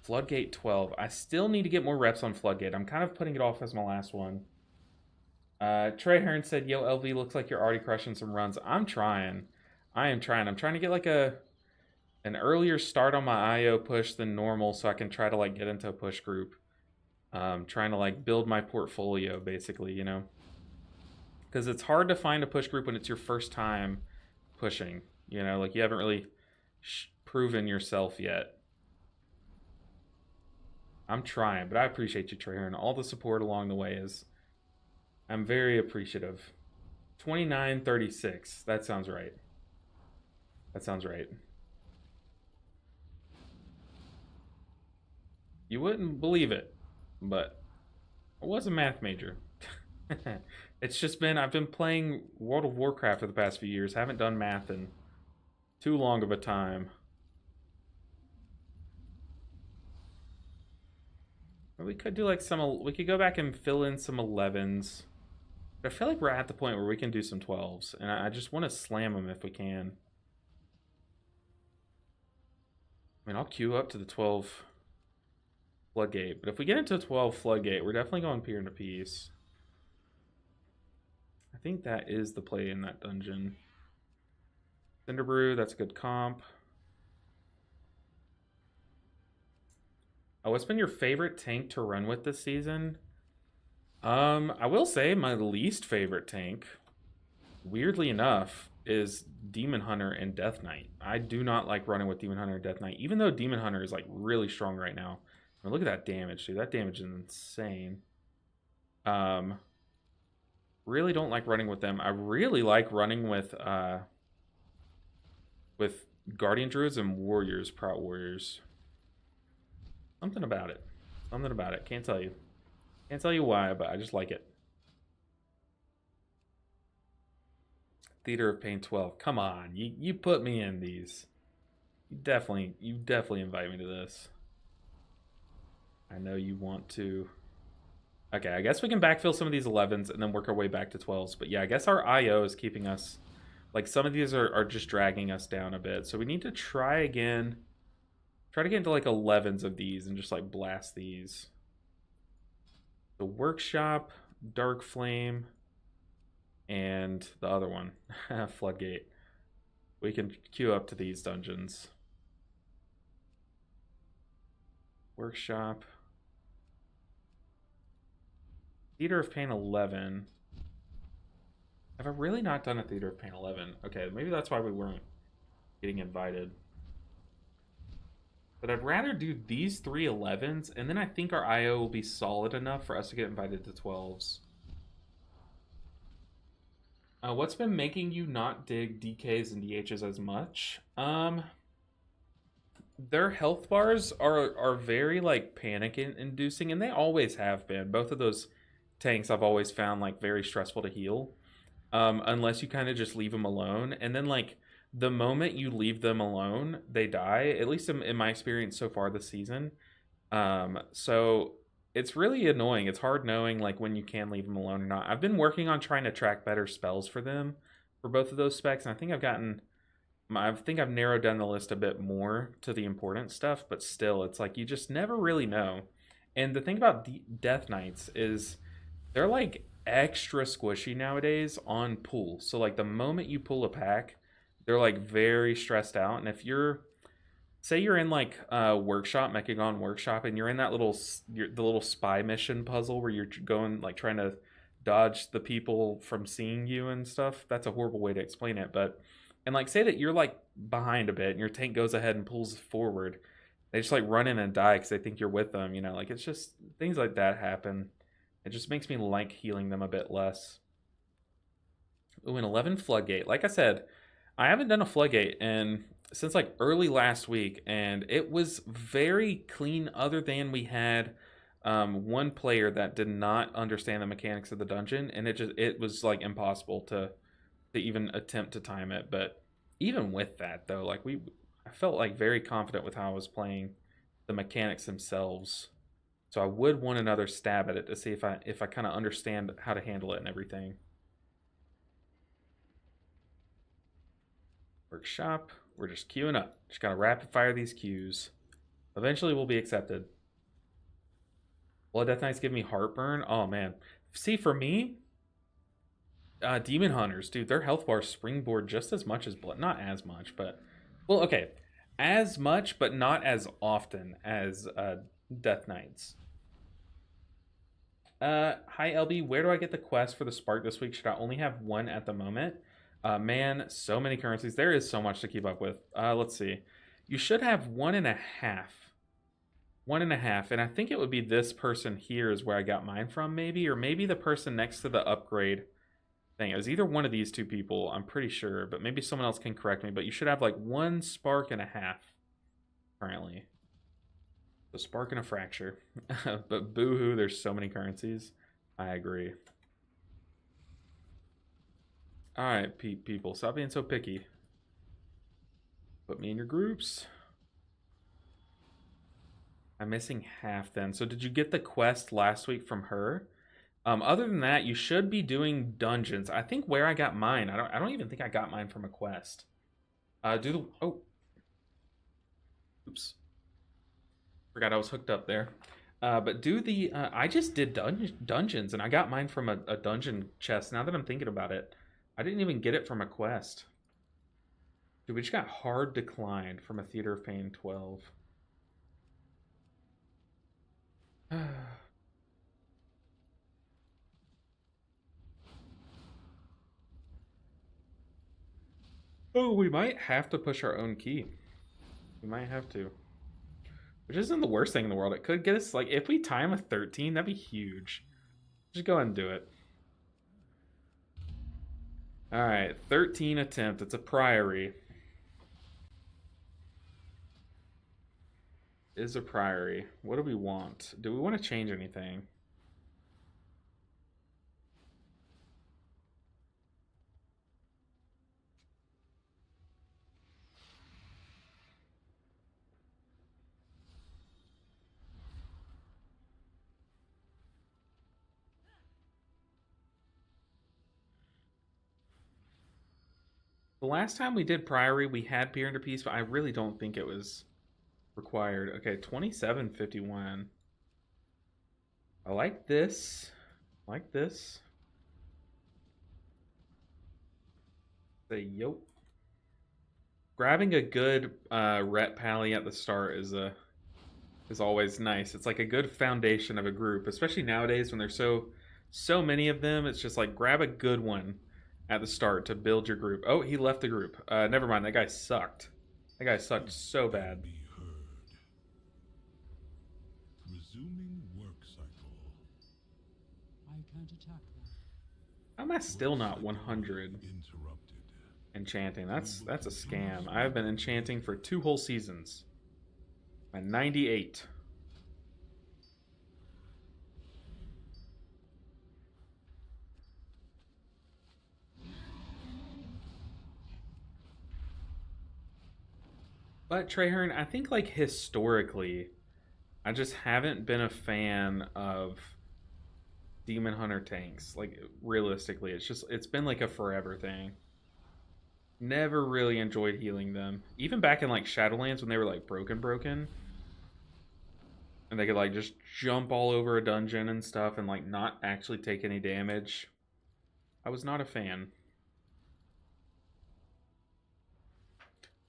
Floodgate 12. I still need to get more reps on Floodgate. I'm kind of putting it off as my last one. Trey Hearn said, yo, LV, looks like you're already crushing some runs. I'm trying. I am trying. I'm trying to get like an earlier start on my IO push than normal so I can try to like get into a push group. Trying to like build my portfolio basically, you know. Because it's hard to find a push group when it's your first time pushing. You know, like you haven't really proven yourself yet. I'm trying, but I appreciate you, Trey Hearn. All the support along the way is... I'm very appreciative. 29.36. That sounds right. That sounds right. You wouldn't believe it, but I was a math major. It's just been, I've been playing World of Warcraft for the past few years. Haven't done math in too long of a time. But we could do like we could go back and fill in some 11s. But I feel like we're at the point where we can do some 12s. And I just want to slam them if we can. I mean, I'll queue up to the 12 Floodgate. But if we get into 12 Floodgate, we're definitely going Peer into Peace. I think that is the play in that dungeon. Cinderbrew, that's a good comp. Oh, what's been your favorite tank to run with this season? I will say my least favorite tank, weirdly enough, is Demon Hunter and Death Knight. I do not like running with Demon Hunter and Death Knight, even though Demon Hunter is like really strong right now. I mean, look at that damage, dude. That damage is insane. Really don't like running with them. I really like running with Guardian Druids and Warriors, Prout Warriors. Something about it. Something about it. Can't tell you. Can't tell you why, but I just like it. Theater of Pain 12. Come on. You put me in these. You definitely invite me to this. I know you want to. Okay, I guess we can backfill some of these 11s and then work our way back to 12s. But yeah, I guess our IO is keeping us... Like, some of these are just dragging us down a bit. So we need to try again. Try to get into, like, 11s of these and just, like, blast these. The Workshop, Dark Flame, and the other one, Floodgate. We can queue up to these dungeons. Workshop. Theater of Pain 11. Have I really not done a Theater of Pain 11? Okay, maybe that's why we weren't getting invited. But I'd rather do these 3 11s, and then I think our IO will be solid enough for us to get invited to 12s. What's been making you not dig DKs and DHs as much? Their health bars are very, like, panic-inducing, and they always have been. Both of those tanks I've always found, like, very stressful to heal. Unless you kind of just leave them alone. And then, like, the moment you leave them alone, they die. At least in my experience so far this season. So it's really annoying. It's hard knowing like when you can leave them alone or not. I've been working on trying to track better spells for them for both of those specs, and I think I've narrowed down the list a bit more to the important stuff, but still, it's like you just never really know. And the thing about Death Knights is they're like extra squishy nowadays on pull. So like the moment you pull a pack, they're like very stressed out. And if you're say you're in like workshop, Mechagon workshop, and you're in that the little spy mission puzzle where you're going like trying to dodge the people from seeing you and stuff. That's a horrible way to explain it, but and like say that you're like behind a bit and your tank goes ahead and pulls forward. They just like run in and die because they think you're with them. You know, like it's just things like that happen. It just makes me like healing them a bit less. Ooh, an 11 Floodgate. Like I said, I haven't done a Floodgate since like early last week, and it was very clean. Other than we had one player that did not understand the mechanics of the dungeon, and it was like impossible to even attempt to time it. But even with that, though, like I felt like very confident with how I was playing the mechanics themselves. So I would want another stab at it to see if I kind of understand how to handle it and everything. Workshop. We're just queuing up. Just gotta rapid fire these queues. Eventually we'll be accepted. Blood Death Knights give me heartburn. Oh man. See, for me, Demon Hunters, dude, their health bar springboard just as much as Blood. Not as much, but well, okay, as much, but not as often as Death Knights. Hi LB, where do I get the quest for the Spark this week? Should I only have one at the moment? Man, so many currencies. There is so much to keep up with. Let's see. You should have 1.5. 1.5, and I think it would be this person here is where I got mine from, maybe, or maybe the person next to the upgrade thing. It was either one of these two people, I'm pretty sure, but maybe someone else can correct me. But you should have like 1.5 currently. So spark and a fracture. But boo-hoo, there's so many currencies. I agree. Alright, people, stop being so picky. Put me in your groups. I'm missing half then. So did you get the quest last week from her? Other than that, you should be doing dungeons. I think where I got mine, I don't even think I got mine from a quest. Oops. Forgot I was hooked up there. But do the I just did dungeons and I got mine from a dungeon chest. Now that I'm thinking about it, I didn't even get it from a quest. Dude, we just got hard declined from a Theater of Pain 12. Oh, we might have to push our own key. We might have to. Which isn't the worst thing in the world. It could get us, like, if we time a 13, that'd be huge. Just go ahead and do it. Alright, 13 attempt. It's a priory. Is a priory. What do we want? Do we want to change anything? The last time we did Priory, we had Peer into Peace, but I really don't think it was required. Okay, 2751. I like this. I like this. Say yo. Grabbing a good rep pally at the start is always nice. It's like a good foundation of a group, especially nowadays when there's so many of them. It's just like grab a good one at the start to build your group. Oh, he left the group. Never mind. That guy sucked. That guy sucked so bad. Resuming work cycle. I can't attack that. How am I still not 100 enchanting? That's a scam. I've been enchanting for 2 whole seasons. I'm 98. But Treyhern, I think like historically, I just haven't been a fan of Demon Hunter tanks. Like realistically, it's been like a forever thing. Never really enjoyed healing them. Even back in like Shadowlands when they were like broken, and they could like just jump all over a dungeon and stuff and like not actually take any damage. I was not a fan.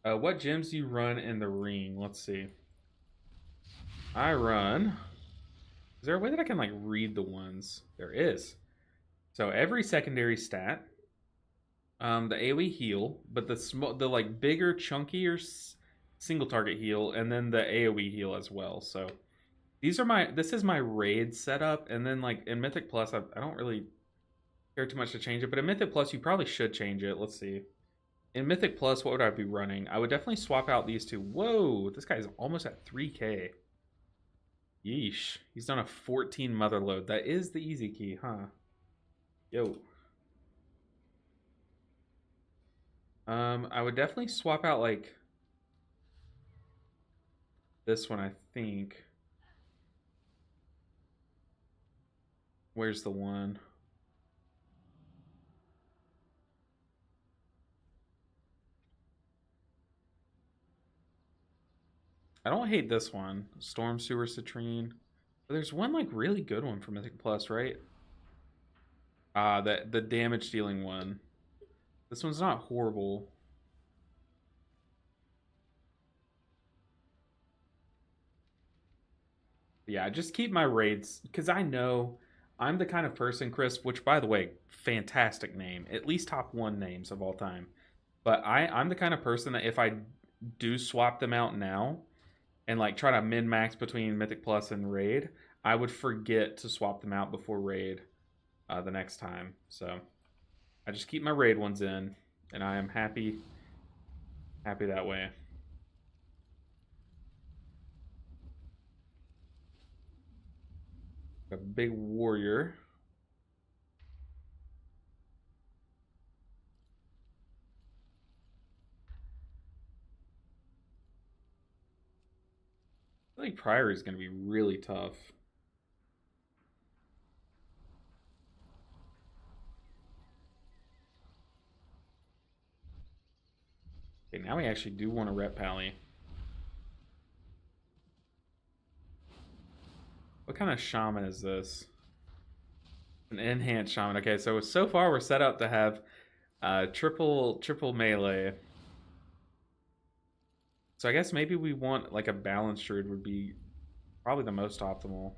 What gems do you run in the ring? Let's see. I run. Is there a way that I can like read the ones? There is. So every secondary stat, the AoE heal, but the like bigger, chunkier single target heal, and then the AoE heal as well. So this is my raid setup, and then like in Mythic Plus, I don't really care too much to change it, but in Mythic Plus, you probably should change it. Let's see. In Mythic Plus, what would I be running? I would definitely swap out these two. Whoa, this guy's almost at 3K. Yeesh. He's done a 14 mother load. That is the easy key, huh? Yo. I would definitely swap out like this one, I think. Where's the one? I don't hate this one. Storm Sewer Citrine. But there's one like really good one for Mythic Plus, right? The damage dealing one. This one's not horrible. Yeah, just keep my raids because I know I'm the kind of person, Chris, which by the way, fantastic name. At least top one names of all time. But I'm the kind of person that if I do swap them out now and like try to min max between Mythic Plus and Raid, I would forget to swap them out before Raid the next time. So I just keep my Raid ones in, and I am happy that way. A big warrior. I think Priory is going to be really tough. Okay, now we actually do want to rep Pally. What kind of shaman is this? An enhanced shaman. Okay, so far we're set up to have triple melee. So I guess maybe we want like a balanced druid would be probably the most optimal.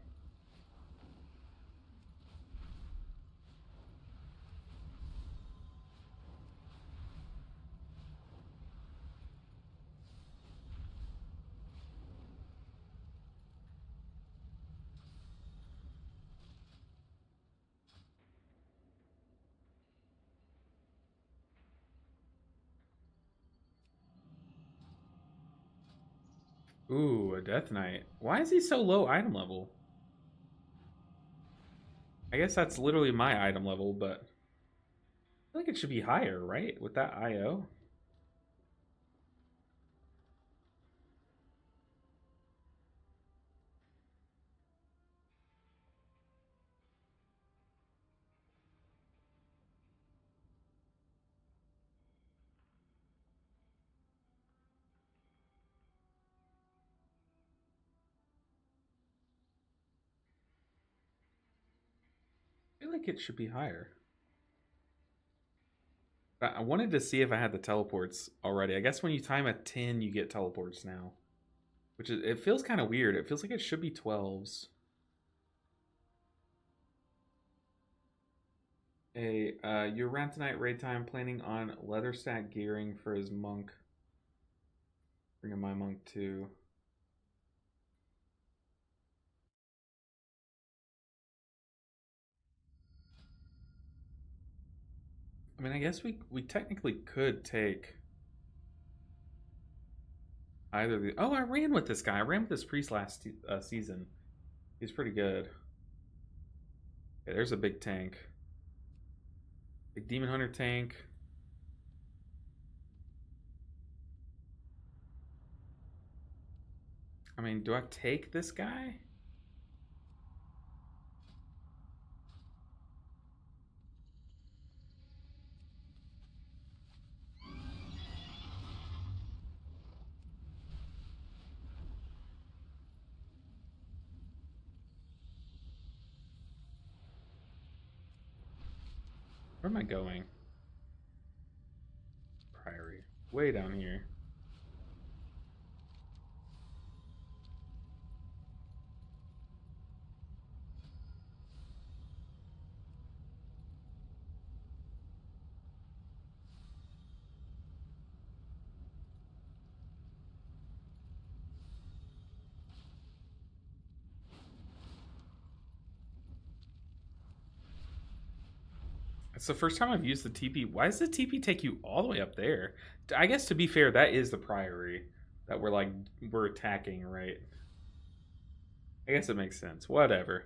Ooh, a Death Knight. Why is he so low item level? I guess that's literally my item level, but I feel like it should be higher, right? With that IO. I feel like it should be higher. I wanted to see if I had the teleports already. I guess when you time at 10, you get teleports now. Which is, it feels kind of weird. It feels like it should be 12s. Hey, you're around tonight, raid time, planning on leather stack gearing for his monk. Bringing my monk too. I mean, I guess we technically could take either the. Oh, I ran with this guy. I ran with this priest last season. He's pretty good. Okay, there's a big tank. Big demon hunter tank. I mean, do I take this guy? Where am I going? Priory. Way down here. It's the first time I've used the TP. Why does the TP take you all the way up there? I guess to be fair, that is the Priory that we're attacking, right? I guess it makes sense. Whatever.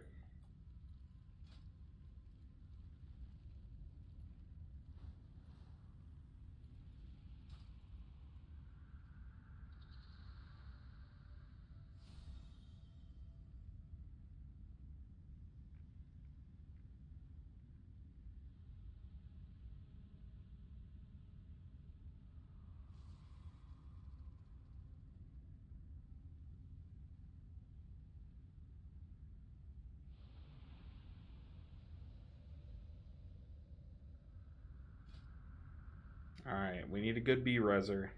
Alright, we need a good B-Reser.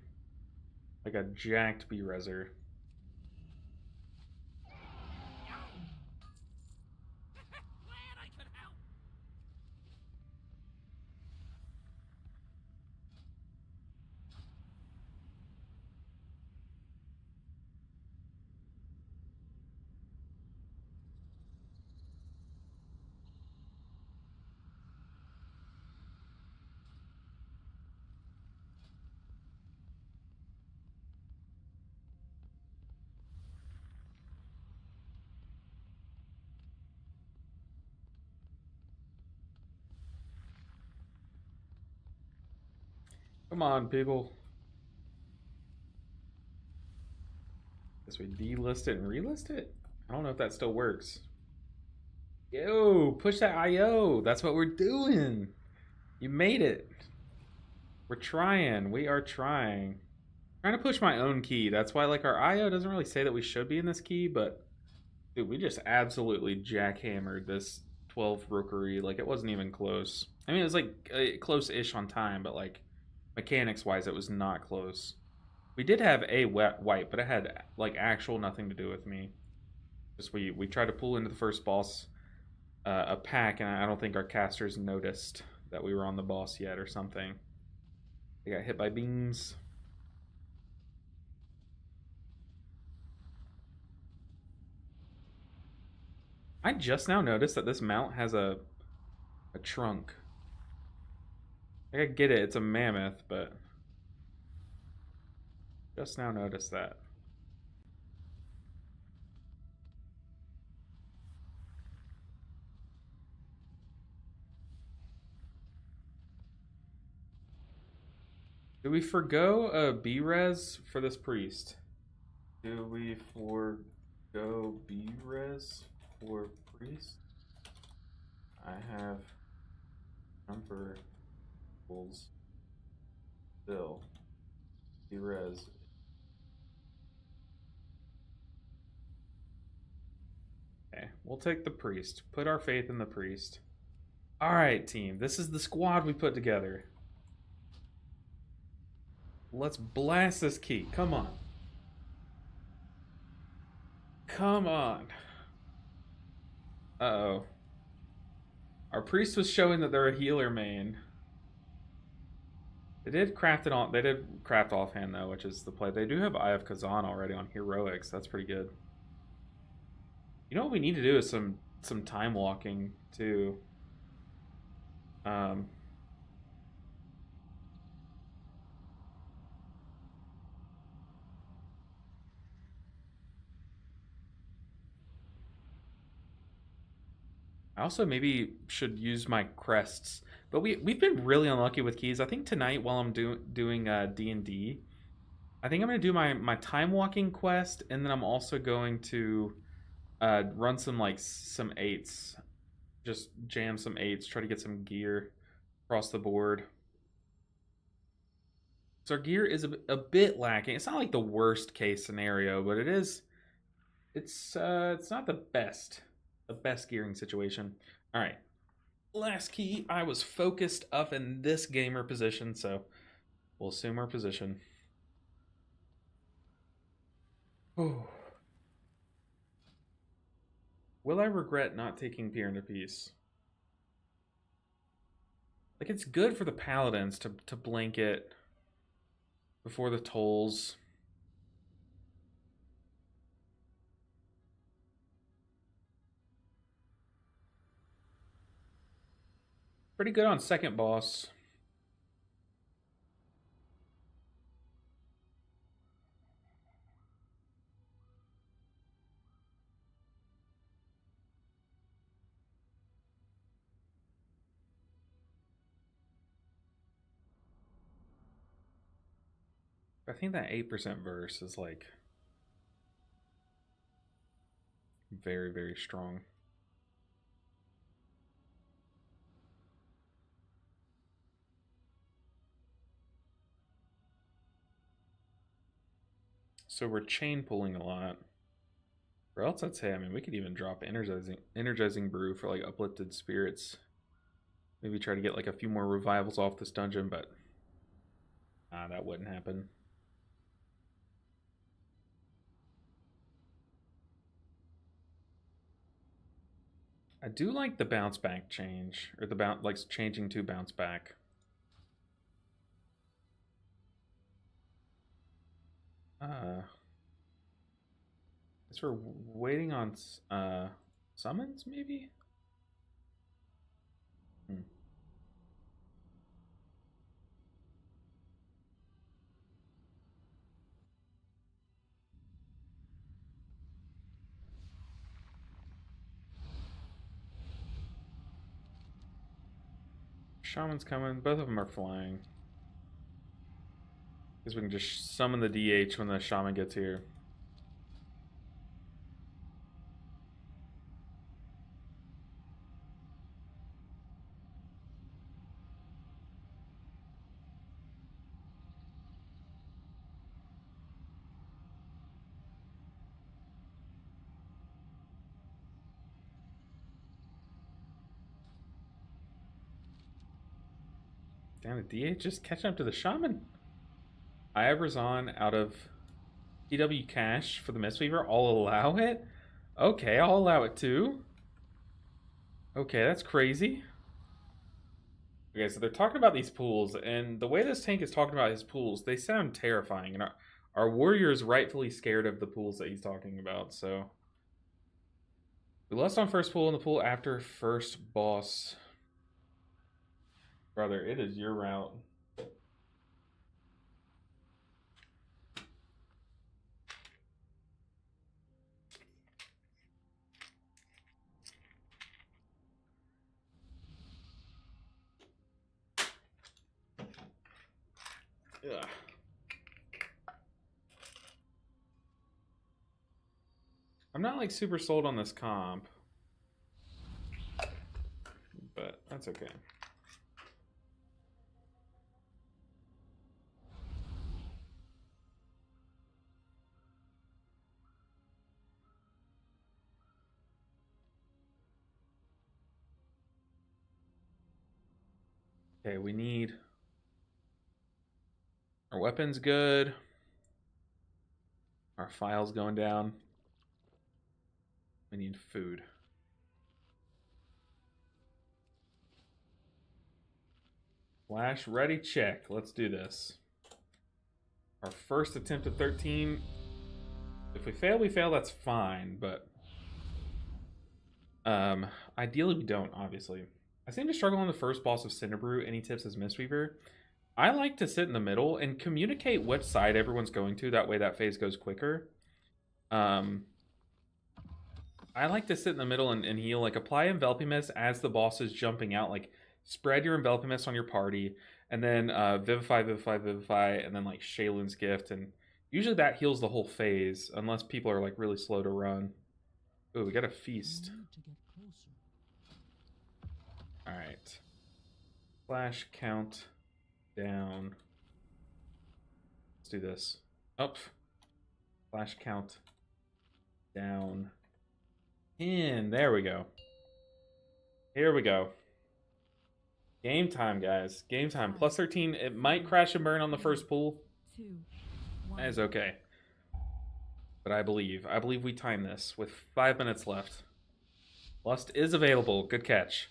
Like a jacked B-Reser. Come on, people. Guess we delist it and relist it? I don't know if that still works. Yo, push that IO. That's what we're doing. You made it. We're trying. We are trying. Trying to push my own key. That's why, like, our IO doesn't really say that we should be in this key, but dude, we just absolutely jackhammered this 12 Rookery. Like, it wasn't even close. I mean, it was like close-ish on time, but like mechanics-wise, it was not close. We did have a wet wipe, but it had like actual nothing to do with me. Just we tried to pull into the first boss a pack, and I don't think our casters noticed that we were on the boss yet or something. They got hit by beams. I just now noticed that this mount has a trunk. I get it, it's a mammoth, but just now noticed that. Do we forgo a B-res for this priest? Do we forgo B-res for priest? I have number equals still B-res. Okay, we'll take the priest. Put our faith in the priest. Alright, team. This is the squad we put together. Let's blast this key. Come on. Come on. Uh-oh. Our priest was showing that they're a healer main. They did craft it on. They did craft offhand though, which is the play. They do have Eye of Kazan already on heroics. That's pretty good. You know what we need to do is some time walking too. I also maybe should use my crests, but we've been really unlucky with keys. I think tonight while I'm doing D&D, I think I'm gonna do my time walking quest, and then I'm also going to run some like some eights, just jam some eights, try to get some gear across the board. So our gear is a bit lacking. It's not like the worst case scenario, but it is. It's not the best gearing situation. All right, last key. I was focused up in this gamer position, so we'll assume our position. Oh. Will I regret not taking Peer into Peace? Like, it's good for the paladins to blanket before the tolls. Pretty good on second boss. I think that 8% verse is like very, very strong. So we're chain pulling a lot. Or else I'd say, I mean, we could even drop energizing brew for like uplifted spirits. Maybe try to get like a few more revivals off this dungeon, but that wouldn't happen. I do like the bounce back change, or the bounce, like changing to bounce back. Guess we're waiting on summons, maybe? Hmm. Shaman's coming. Both of them are flying. Guess we can just summon the DH when the shaman gets here. Damn it, DH just catching up to the shaman. I have Razan out of TW cash for the Mistweaver. I'll allow it. Okay, I'll allow it too. Okay, that's crazy. Okay, so they're talking about these pools, and the way this tank is talking about his pools, they sound terrifying. And our warrior is rightfully scared of the pools that he's talking about, so. We lost on first pool in the pool after first boss. Brother, it is your route. Ugh. I'm not like super sold on this comp, but that's okay. Okay, we need our weapons good. Our file's going down. We need food. Flash ready, check. Let's do this. Our first attempt at 13. If we fail, we fail, that's fine, but ideally we don't, obviously. I seem to struggle on the first boss of Cinderbrew. Any tips as Mistweaver? I like to sit in the middle and communicate which side everyone's going to. That way that phase goes quicker. I like to sit in the middle and heal. Like, apply Enveloping Mist as the boss is jumping out. Like, spread your Enveloping Mist on your party. And then Vivify, Vivify, Vivify. And then, like, Shaylun's Gift. And Usually that heals the whole phase, unless people are like really slow to run. Ooh, we got a feast. I need to get closer. Alright. Flash count down. Let's do this. Up. Flash count down. In. There we go. Here we go. Game time, guys. Game time. Plus 13. It might crash and burn on the first pull. 2, That is okay. But I believe we time this with 5 minutes left. Lust is available. Good catch.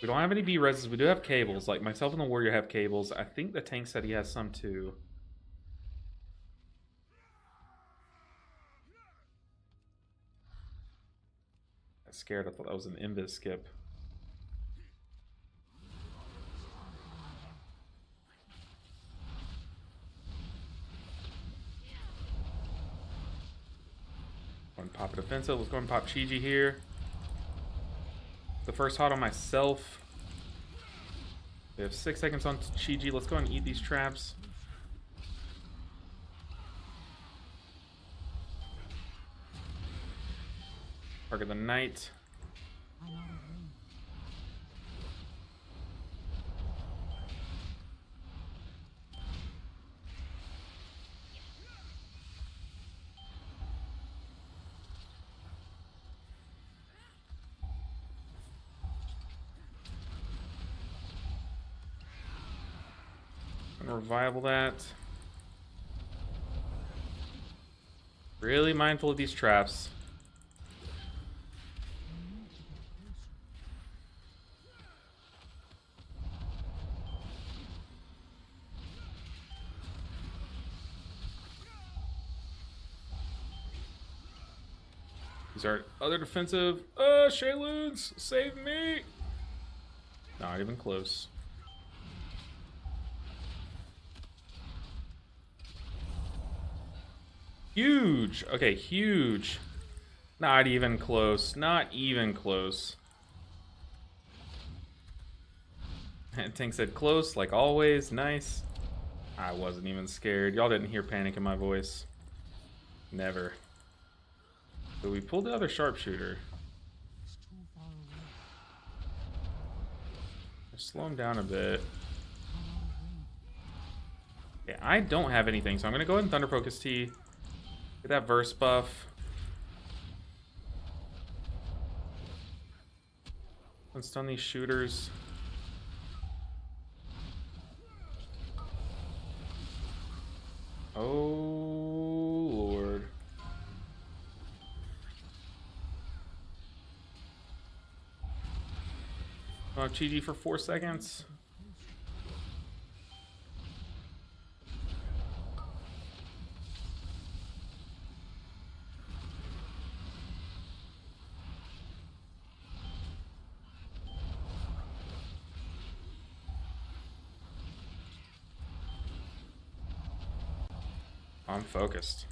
We don't have any B-reses. We do have cables. Like, myself and the warrior have cables. I think the tank said he has some too. I got scared. I thought that was an invis skip. Go and pop a defensive. Let's go and pop Chi-Ji here. The first hot on myself. We have 6 seconds on Chi-Ji. Let's go and eat these traps. Target the knight. I'm out of range. Gonna revival that. Really mindful of these traps. These are other defensive. Shayloons, save me! Not even close. Huge. Okay, huge. Not even close. Not even close. Tank said close, like always. Nice. I wasn't even scared. Y'all didn't hear panic in my voice. Never. So we pulled the other sharpshooter. It's too far away. Slow him down a bit. I'm out of range. Yeah, I don't have anything, so I'm gonna go ahead and Thunder Focus T. Get that verse buff. Let's stun these shooters. Oh, Lord. Oh, Chi-Ji for 4 seconds. I'm focused.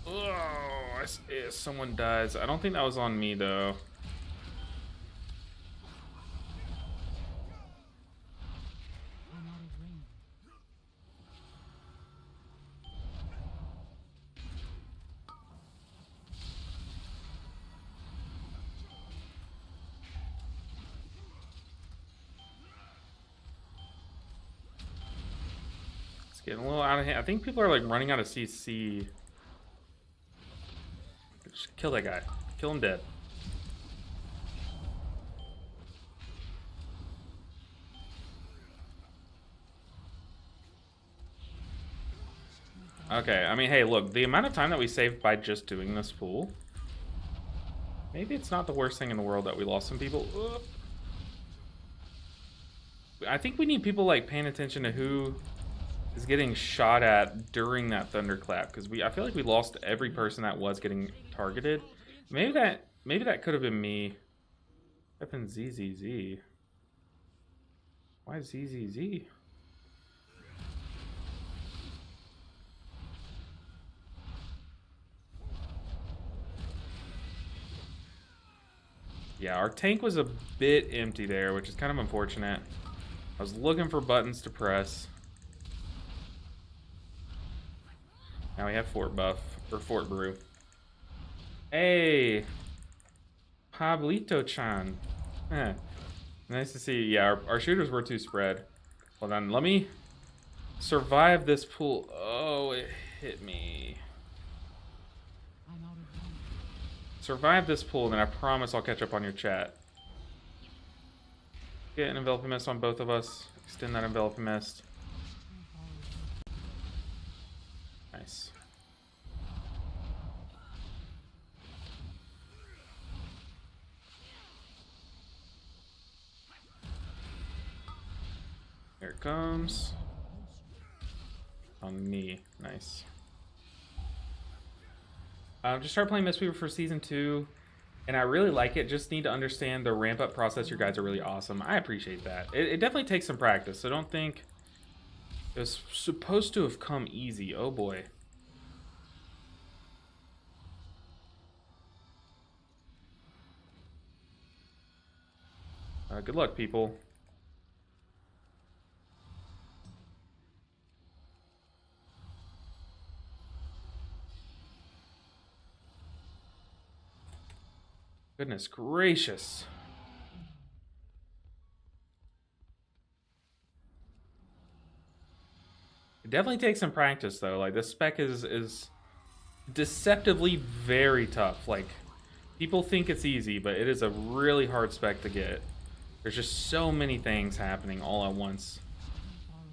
Oh, someone dies. I don't think that was on me, though. I'm out of range. It's getting a little out of hand. I think people are like running out of CC. Just kill that guy. Kill him dead. Okay, I mean, hey, look, the amount of time that we saved by just doing this pool, maybe it's not the worst thing in the world that we lost some people. Ugh. I think we need people like paying attention to who is getting shot at during that thunderclap, because I feel like we lost every person that was getting targeted. Maybe that could have been me. What happened ZZZ? Why ZZZ? Yeah, our tank was a bit empty there, which is kind of unfortunate. I was looking for buttons to press. Now we have Fort Buff, or Fort Brew. Hey! Pablito-chan. Eh. Nice to see. Yeah, our shooters were too spread. Hold on, let me survive this pool. Oh, it hit me. I'm out of range. Survive this pool, and then I promise I'll catch up on your chat. Get an enveloping mist on both of us. Extend that enveloping mist. Too far away. Nice. Here it comes. On me. Nice. Just started playing Mistweaver for Season 2, and I really like it. Just need to understand the ramp-up process. Your guys are really awesome. I appreciate that. It definitely takes some practice, so don't think it was supposed to have come easy. Oh, boy. Good luck, people. Goodness gracious. It definitely takes some practice, though. Like, this spec is deceptively very tough. Like, people think it's easy, but it is a really hard spec to get. There's just so many things happening all at once. Too far away.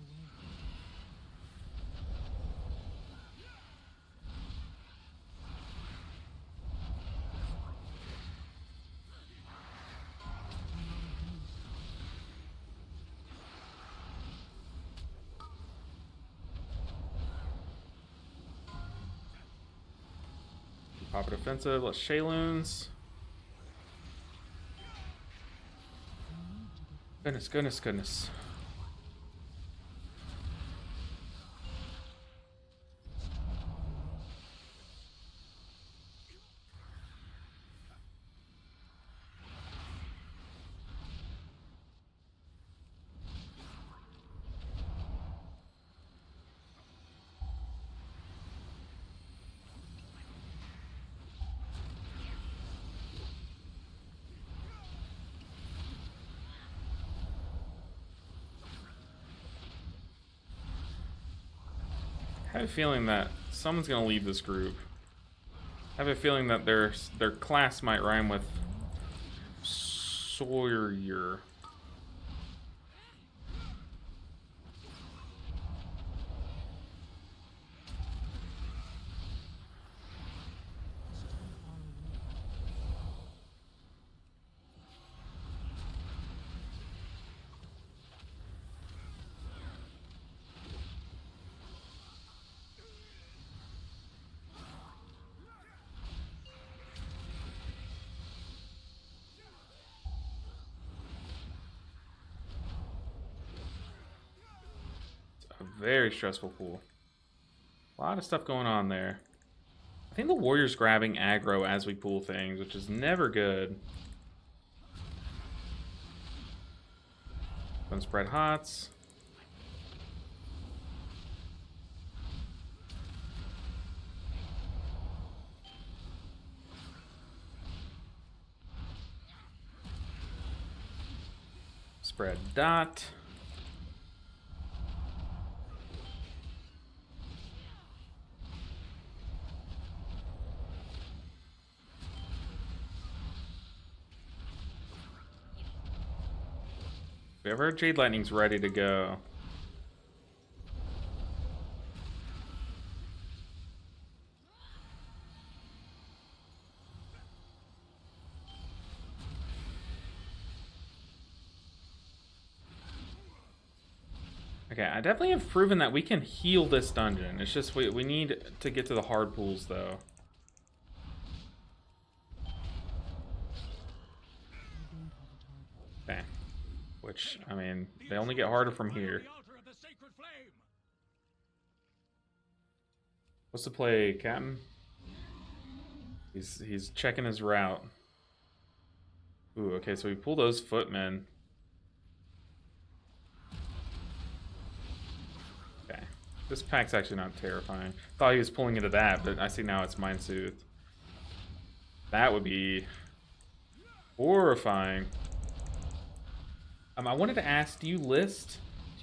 Pop it offensive. Let's Shayloons. Goodness, goodness, goodness. I have a feeling that someone's gonna leave this group. I have a feeling that their class might rhyme with Sawyer. A very stressful pool. A lot of stuff going on there. I think the Warrior's grabbing aggro as we pull things, which is never good. Don't spread hots. Spread dot. We have our Jade Lightning's ready to go. Okay, I definitely have proven that we can heal this dungeon. It's just we need to get to the hard pools, though. Okay. Which, I mean, they only get harder from here. What's the play, Captain? He's checking his route. Ooh, okay, so we pull those footmen. Okay. This pack's actually not terrifying. Thought he was pulling into that, but I see now it's Mind Soothe. That would be horrifying. I wanted to ask, do you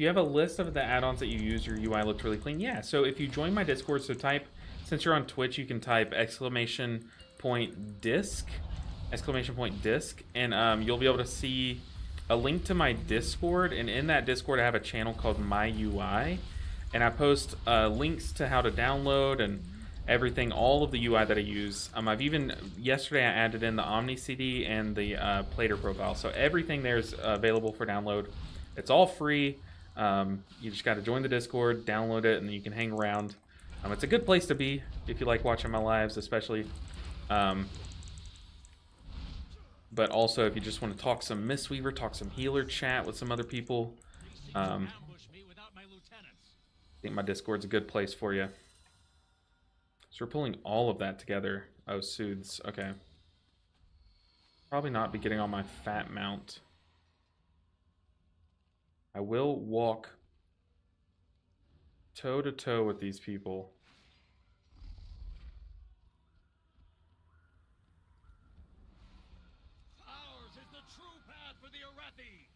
have a list of the add-ons that you use? Your UI looked really clean. Yeah, so if you join my Discord, so type, since you're on Twitch, you can type !disc, and you'll be able to see a link to my Discord, and in that Discord I have a channel called My UI, and I post links to how to download and everything, all of the UI that I use. I've even, yesterday I added in the Omni CD and the Plater profile, so everything there's available for download. It's all free. You just got to join the Discord, download it, and then you can hang around. It's a good place to be if you like watching my lives, especially. But also if you just want to talk some Mistweaver, talk some healer chat with some other people. I think my Discord's a good place for you. So we're pulling all of that together. Oh, soothes. Okay. Probably not be getting on my fat mount. I will walk toe to toe with these people. Ours is the true path for the Arathi.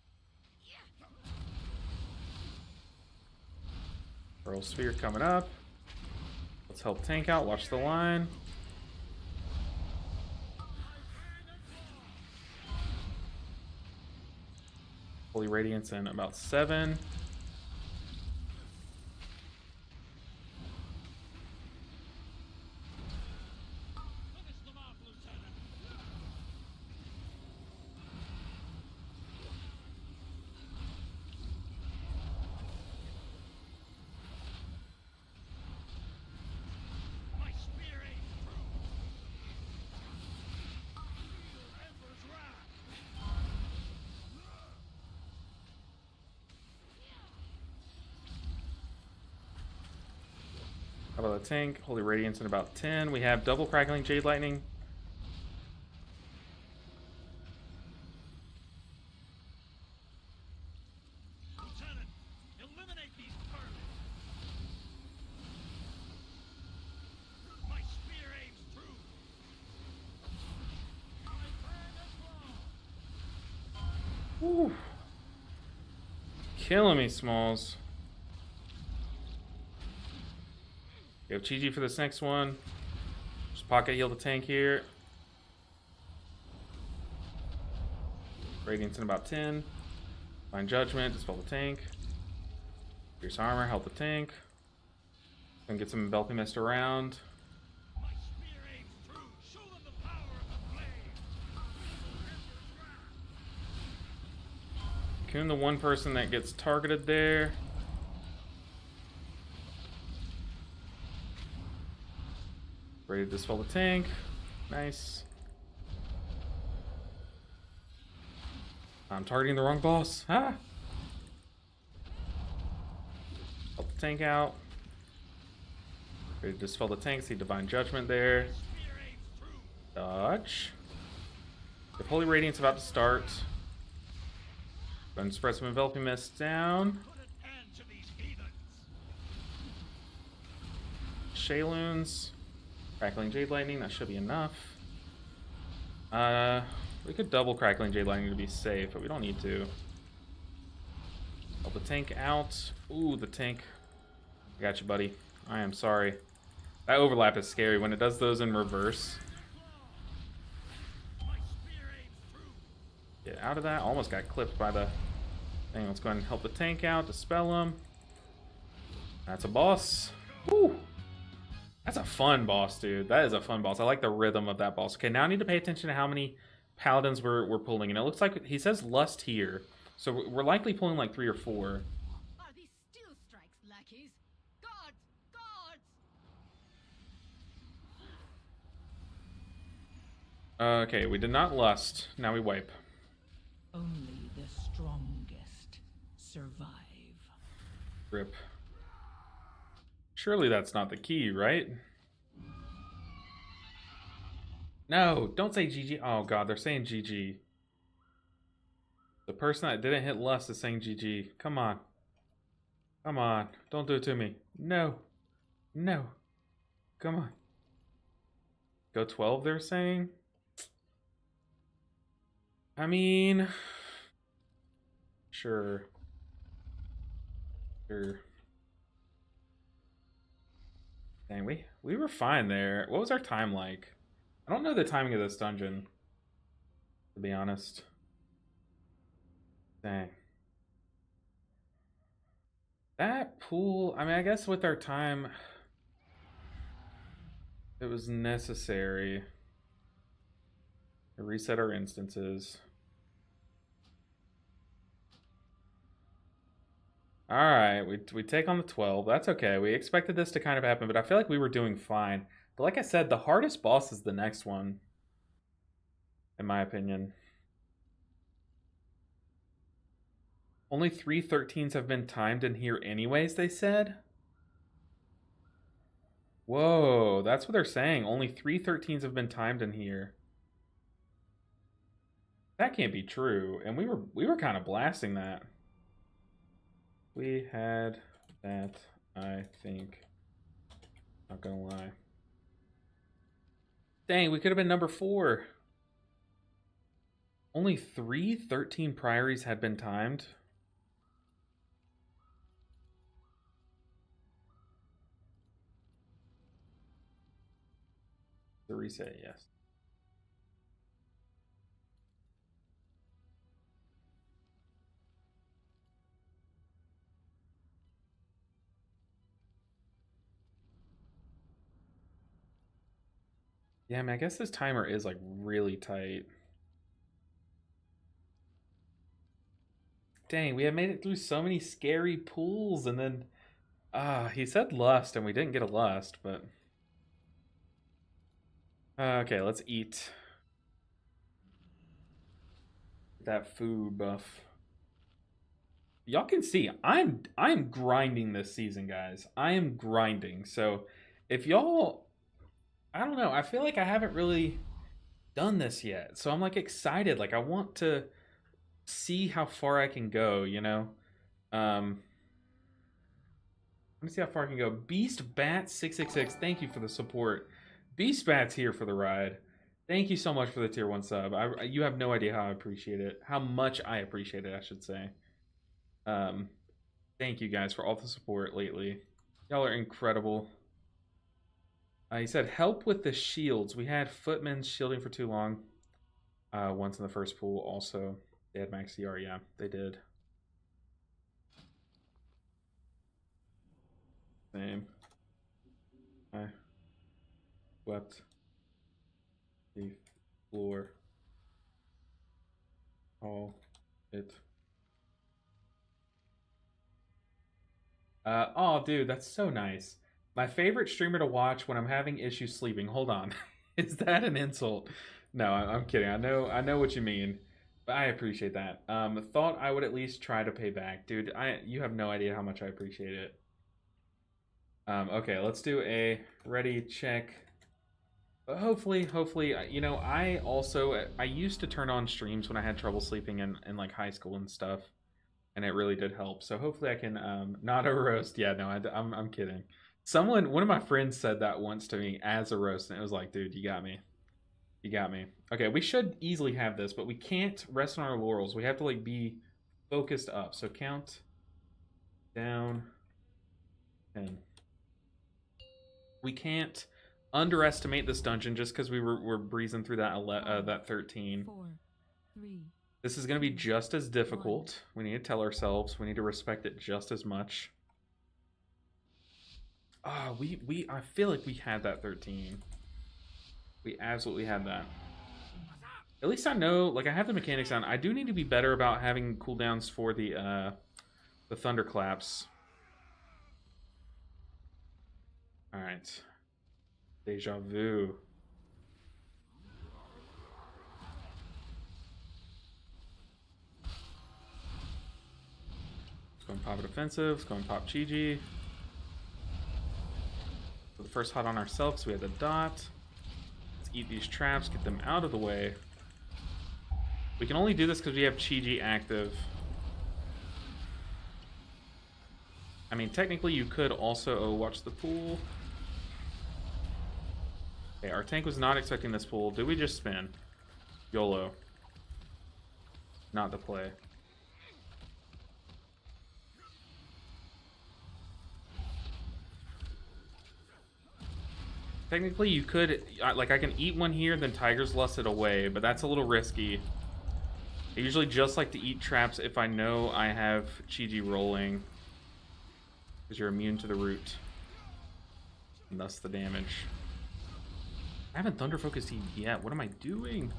Pearl Sphere coming up. Let's help tank out. Watch the line. Holy Radiance in about 7. Finish them off, Lieutenant. My spear aims true. Feel Emperor's wrath. How about the tank? Holy Radiance in about 10. We have double crackling Jade Lightning. Lieutenant, eliminate these vermin. My spear aims true. My burn is low. Woo. Killing me, Smalls. We have Chi-Ji for this next one. Just pocket heal the tank here. Radiance in about 10. Divine Judgment, dispel the tank. Fierce Armor, help the tank. Then get some Enveloping Mist around. My spear aims true. Show them the power of the flame. Coon the one person that gets targeted there. Ready to dispel the tank. Nice. I'm targeting the wrong boss. Ah! Help the tank out. Ready to dispel the tank. See Divine Judgment there. Spear aims true. Dodge. The Holy Radiance about to start. Go ahead and spread some Enveloping Mist down. Put an end to these heathens. Shayloons. Crackling Jade Lightning, that should be enough. We could double Crackling Jade Lightning to be safe, but we don't need to. Help the tank out. Ooh, the tank. I got you, buddy. I am sorry. That overlap is scary when it does those in reverse. My spear aims true. Get out of that. Almost got clipped by the thing. Let's go ahead and help the tank out, dispel him. That's a boss. Woo! That's a fun boss, dude. That is a fun boss. I like the rhythm of that boss. Okay, now I need to pay attention to how many paladins we're pulling. And it looks like he says Lust here. So we're likely pulling like 3 or 4. Are these steel strikes, lackeys? Guards! Guards! Okay, we did not Lust. Now we wipe. Only the strongest survive. Rip. Surely that's not the key, right? No, don't say GG. Oh god, they're saying GG. The person that didn't hit Lust is saying GG. Come on. Come on. Don't do it to me. No. No. Come on. Go 12, they're saying? I mean... Sure. Sure. Dang, we were fine there. What was our time like? I don't know the timing of this dungeon, to be honest. Dang. That pool, I mean, I guess with our time, it was necessary to reset our instances. All right, we take on the 12. That's okay. We expected this to kind of happen, but I feel like we were doing fine. But like I said, the hardest boss is the next one, in my opinion. Only 3 13s have been timed in here anyways, they said. Whoa, that's what they're saying. Only 3 13s have been timed in here. That can't be true. And we were kind of blasting that. We had that, I think. Not gonna lie. Dang, we could have been number 4. Only 3 13 priories had been timed. The reset, yes. Yeah, I mean, I guess this timer is like really tight. Dang, we have made it through so many scary pools, and then he said lust and we didn't get a lust, but okay, let's eat that food buff. Y'all can see I'm grinding this season, guys. I am grinding. So if y'all, I don't know, I feel like I haven't really done this yet. So I'm like excited. Like I want to see how far I can go, you know? Let me see how far I can go. Beast Bat 666, thank you for the support. Beast Bat's here for the ride. Thank you so much for the tier 1 sub. You have no idea how I appreciate it. How much I appreciate it, I should say. Thank you guys for all the support lately. Y'all are incredible. He said, help with the shields. We had footmen shielding for too long. Once in the first pool also. They had max CR, yeah, they did. Same. I swept the floor. All it. Oh, dude, that's so nice. My favorite streamer to watch when I'm having issues sleeping. Hold on. Is that an insult? No, I'm kidding. I know what you mean. But I appreciate that. Thought I would at least try to pay back. Dude, you have no idea how much I appreciate it. Okay, let's do a ready check. But hopefully, you know, I used to turn on streams when I had trouble sleeping in like high school and stuff. And it really did help. So hopefully I can not a roast. Yeah, no, I'm kidding. One of my friends said that once to me as a roast, and it was like, dude, you got me. You got me. Okay, we should easily have this, but we can't rest on our laurels. We have to like be focused up. So count down 10. We can't underestimate this dungeon just because we're breezing through that 13. 4, 3. This is going to be just as difficult. We need to tell ourselves. We need to respect it just as much. Ah, I feel like we had that 13. We absolutely had that. At least I know, like I have the mechanics down. I do need to be better about having cooldowns for the thunderclaps. All right. Deja vu. Let's go and pop a defensive. Let's go and pop Chi-Ji. So the first hot on ourselves, we had the dot. Let's eat these traps, get them out of the way. We can only do this because we have Chi-Ji active. I mean, technically you could also... Oh, watch the pool. Okay, our tank was not expecting this pool. Did we just spin? YOLO. Not the play. Technically, you could... Like, I can eat one here, then Tiger's Lust it away, but that's a little risky. I usually just like to eat traps if I know I have Chi-Ji rolling. Because you're immune to the root. And thus the damage. I haven't Thunder Focused yet. What am I doing?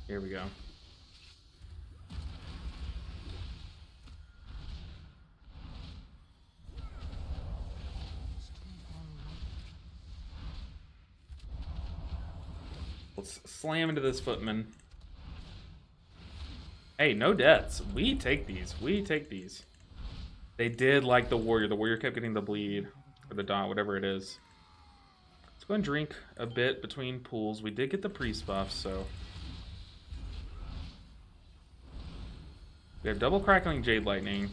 Here we go. Let's slam into this footman. Hey, no deaths. We take these. We take these. They did like the warrior. The warrior kept getting the bleed. Or the dot, whatever it is. Let's go and drink a bit between pools. We did get the priest buff, so... We have double crackling Jade Lightning.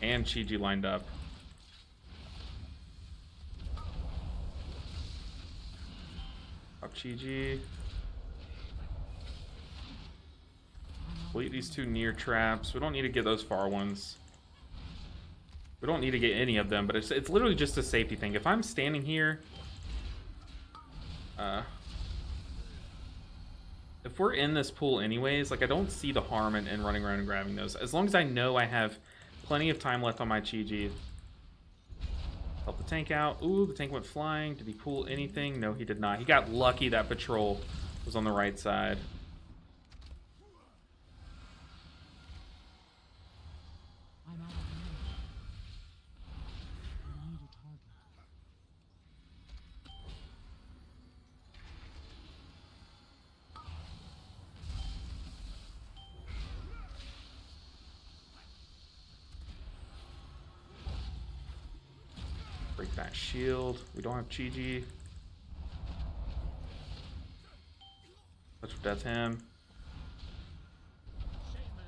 And Chi-Ji lined up. Pop Chi-Ji. Delete these two near traps. We don't need to get those far ones. We don't need to get any of them, but it's literally just a safety thing. If I'm standing here... if we're in this pool anyways, like, I don't see the harm in running around and grabbing those. As long as I know I have plenty of time left on my Chi-Ji. Help the tank out. Ooh, the tank went flying. Did he pull anything? No, he did not. He got lucky that patrol was on the right side. I'm out of ammo. I need a target. Break that shield. We don't have Chi-Ji. Let's death him. Shame, ma'am.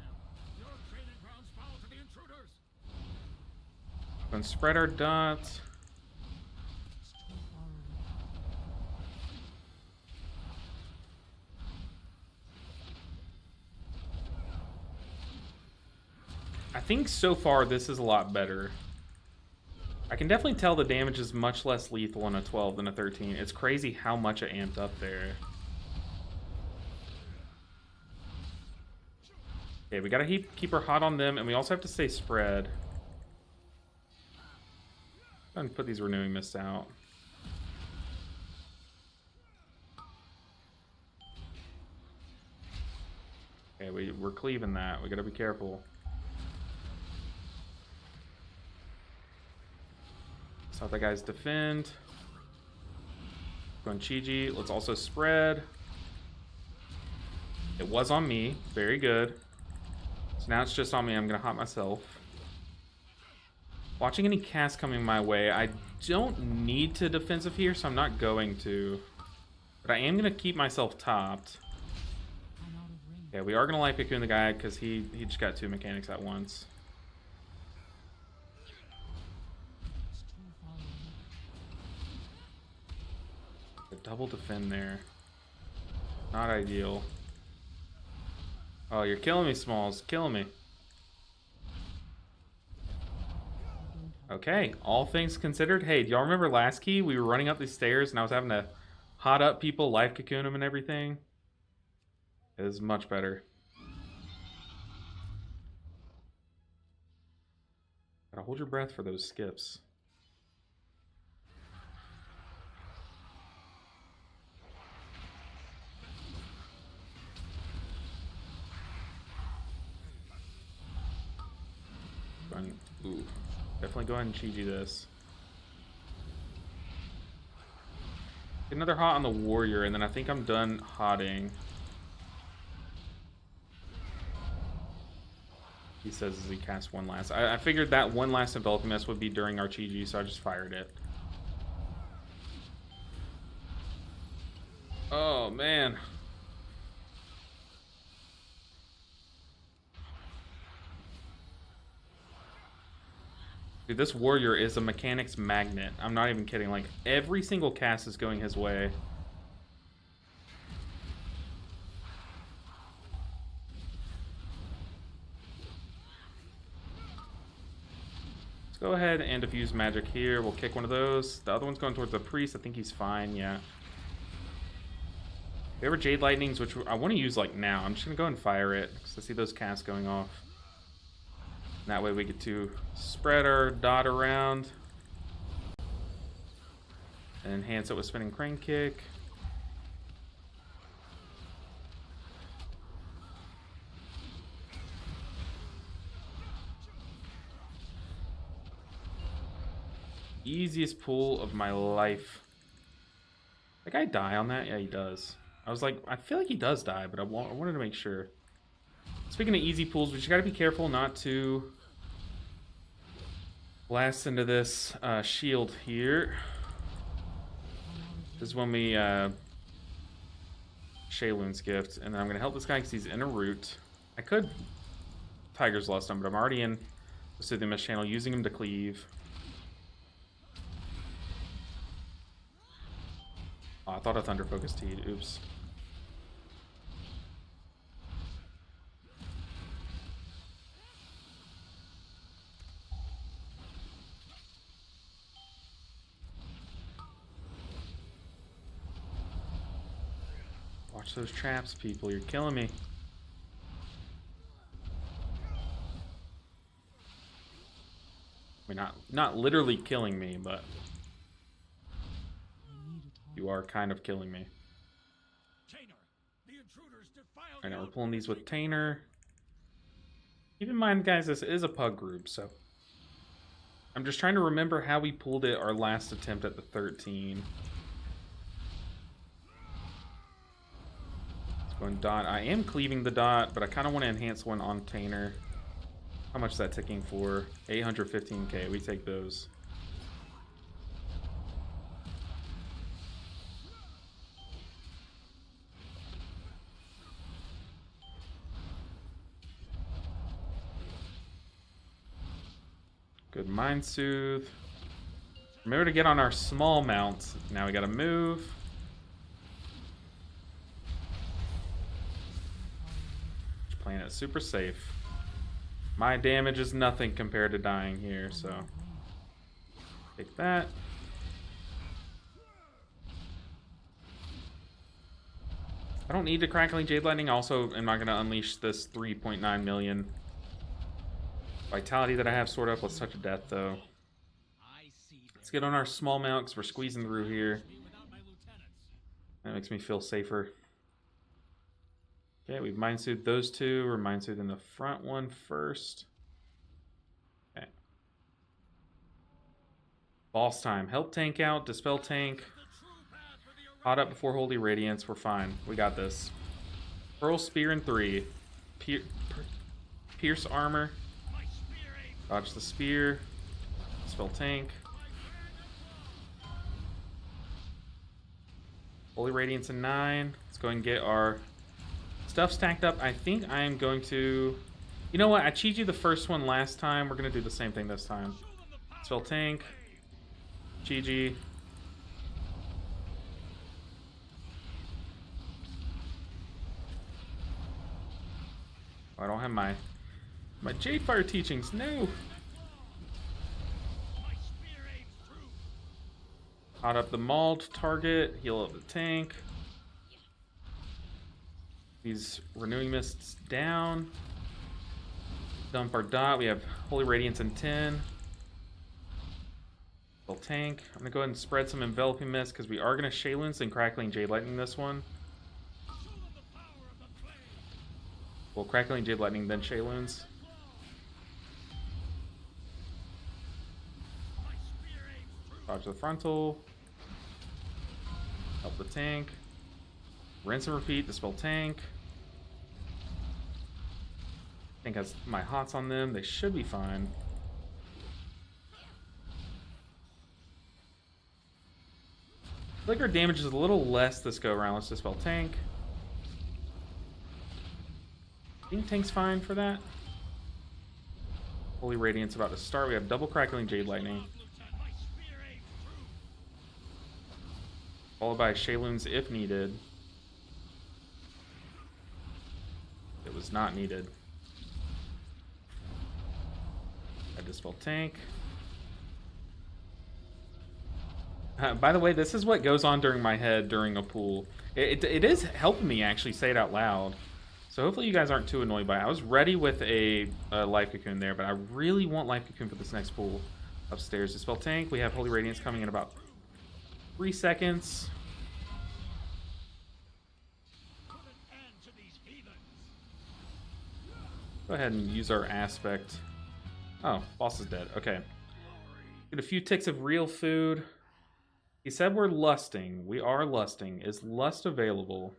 Your training grounds foul to the intruders. Then spread our dots. I think so far this is a lot better. I can definitely tell the damage is much less lethal on a 12 than a 13. It's crazy how much I amped up there. Okay, we gotta keep her hot on them, and we also have to stay spread. Go ahead and put these renewing mists out. Okay, we're cleaving that. We gotta be careful. Stop that guy's defend. Going Chi-Ji. Let's also spread. It was on me. Very good. So now it's just on me. I'm going to hop myself. Watching any cast coming my way. I don't need to defensive here, so I'm not going to. But I am going to keep myself topped. I'm out of range. Yeah, we are going to light Cocoon the guy because he just got two mechanics at once. It's too far away. A double defend there. Not ideal. Oh, you're killing me, Smalls. Killing me. Okay, all things considered. Hey, do y'all remember last key? We were running up these stairs and I was having to hot up people, life cocoon them and everything. It was much better. Gotta hold your breath for those skips. Ooh, definitely go ahead and Chi-Ji this. Get another hot on the warrior, and then I think I'm done hotting. He says as he casts one last. I figured that one last enveloping mess would be during our Chi-Ji, so I just fired it. Oh man. Dude, this warrior is a mechanics magnet. I'm not even kidding. Like, every single cast is going his way. Let's go ahead and diffuse magic here. We'll kick one of those. The other one's going towards the priest. I think he's fine, yeah. There were Jade Lightnings, which I want to use, like, now. I'm just going to go and fire it, because I see those casts going off. And that way we get to spread our dot around. And enhance it with Spinning Crane Kick. Easiest pull of my life. That guy die on that? Yeah, he does. I was like, I feel like he does die, but I wanted to make sure. Speaking of easy pulls, we just gotta be careful not to blast into this shield here. This is when we Shayloon's Gift, and then I'm gonna help this guy because he's in a root. I could Tiger's Lust him, but I'm already in the Soothing Mist channel, using him to cleave. Oh, I thought a Thunder Focus T'd. Oops. Watch those traps, people. You're killing me. I mean, not literally killing me, but you are kind of killing me. I know we're pulling these with Tainer. Keep in mind, guys, this is a pug group, so I'm just trying to remember how we pulled it our last attempt at the 13. Let's go and dot. I am cleaving the dot, but I kind of want to enhance one on Tainer. How much is that ticking for? 815k. We take those. Good Mind Soothe. Remember to get on our small mount. Now we gotta move. Just playing it super safe. My damage is nothing compared to dying here, so take that. I don't need the Crackling Jade Lightning. Also, am not gonna unleash this 3.9 million vitality that I have stored up. Let's touch a death though. Let's get on our small mount because we're squeezing through here. That makes me feel safer. Okay, we've Mind Soothed those two. We're Mind Soothed in the front one first. Okay. Boss time. Help tank out. Dispel tank. Hot up before Holy Radiance. We're fine. We got this. Pearl Spear in 3. Pierce Armor. Dodge the spear. Spell tank. Holy Radiance in 9. Let's go and get our stuff stacked up. I think I am going to... You know what? I cheated you the first one last time. We're going to do the same thing this time. Spell tank. GG. Oh, I don't have my Jadefire teachings. No. Hot up the mauled target. Heal up the tank. These Renewing Mists down. Dump our dot. We have Holy Radiance in 10. Still tank. I'm going to go ahead and spread some Enveloping Mist because we are going to Shayloon's and Crackling Jade Lightning this one. Well, Crackling Jade Lightning, then Shayloon's. Dodge the frontal. Help the tank. Rinse and repeat, dispel tank. Tank has my hots on them. They should be fine. I feel like our damage is a little less this go around. Let's dispel tank. I think tank's fine for that. Holy Radiance about to start. We have double Crackling Jade Lightning, Lieutenant, my spear aims true. followed by Shayloons if needed. It was not needed. I Dispel Tank. By the way, this is what goes on during my head during a pool. It is helping me actually say it out loud. So hopefully you guys aren't too annoyed by it. I was ready with a Life Cocoon there, but I really want Life Cocoon for this next pool. Upstairs, Dispel Tank. We have Holy Radiance coming in about 3 seconds. Put an end to these heathens. Go ahead and use our Aspect. Oh, boss is dead. Okay. Get a few ticks of real food. He said we're lusting. We are lusting. Is lust available?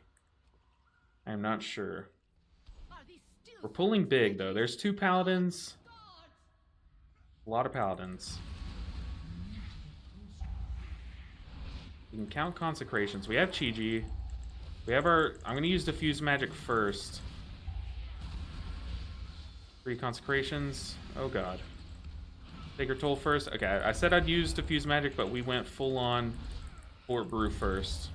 I'm not sure. Are these still We're pulling big, though. There's 2 paladins. gods? A lot of paladins. We can count consecrations. We have Chi-Ji. We have our... I'm going to use Diffuse Magic first. 3 consecrations. Oh, God. Sacred Toll first. Okay, I said I'd use Diffuse Magic, but we went full-on Fort Brew first.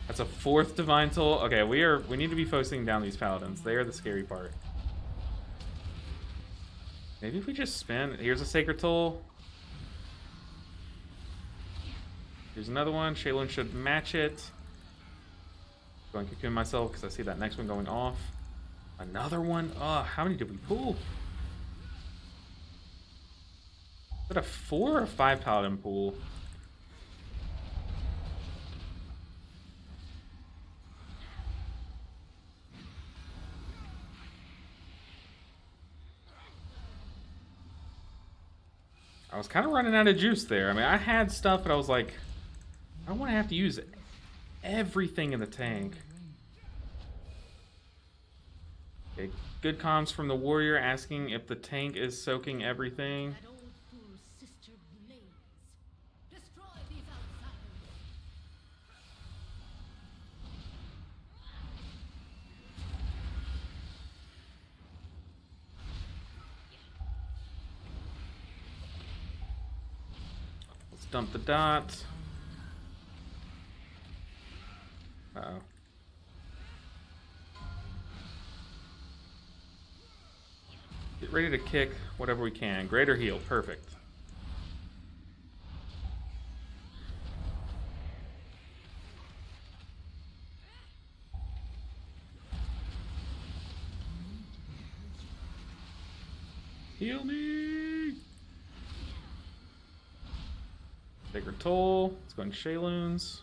That's a 4th Divine Toll. Okay, we need to be focusing down these paladins. They are the scary part. Maybe if we just spin. Here's a Sacred Toll. Here's another one. Shayloon should match it. Going Cocoon myself because I see that next one going off. Another one. Oh, how many did we pull? Is that a 4 or 5 paladin pool? I was kind of running out of juice there. I mean, I had stuff, but I was like, I don't want to have to use everything in the tank. Okay, good comms from the warrior asking if the tank is soaking everything. That old fool's sister Blaze. Destroy these outsiders. Let's dump the dot. Uh-oh. Get ready to kick whatever we can. Greater heal. Perfect. Heal me! Sacred Toll. Let's go into Shayloons.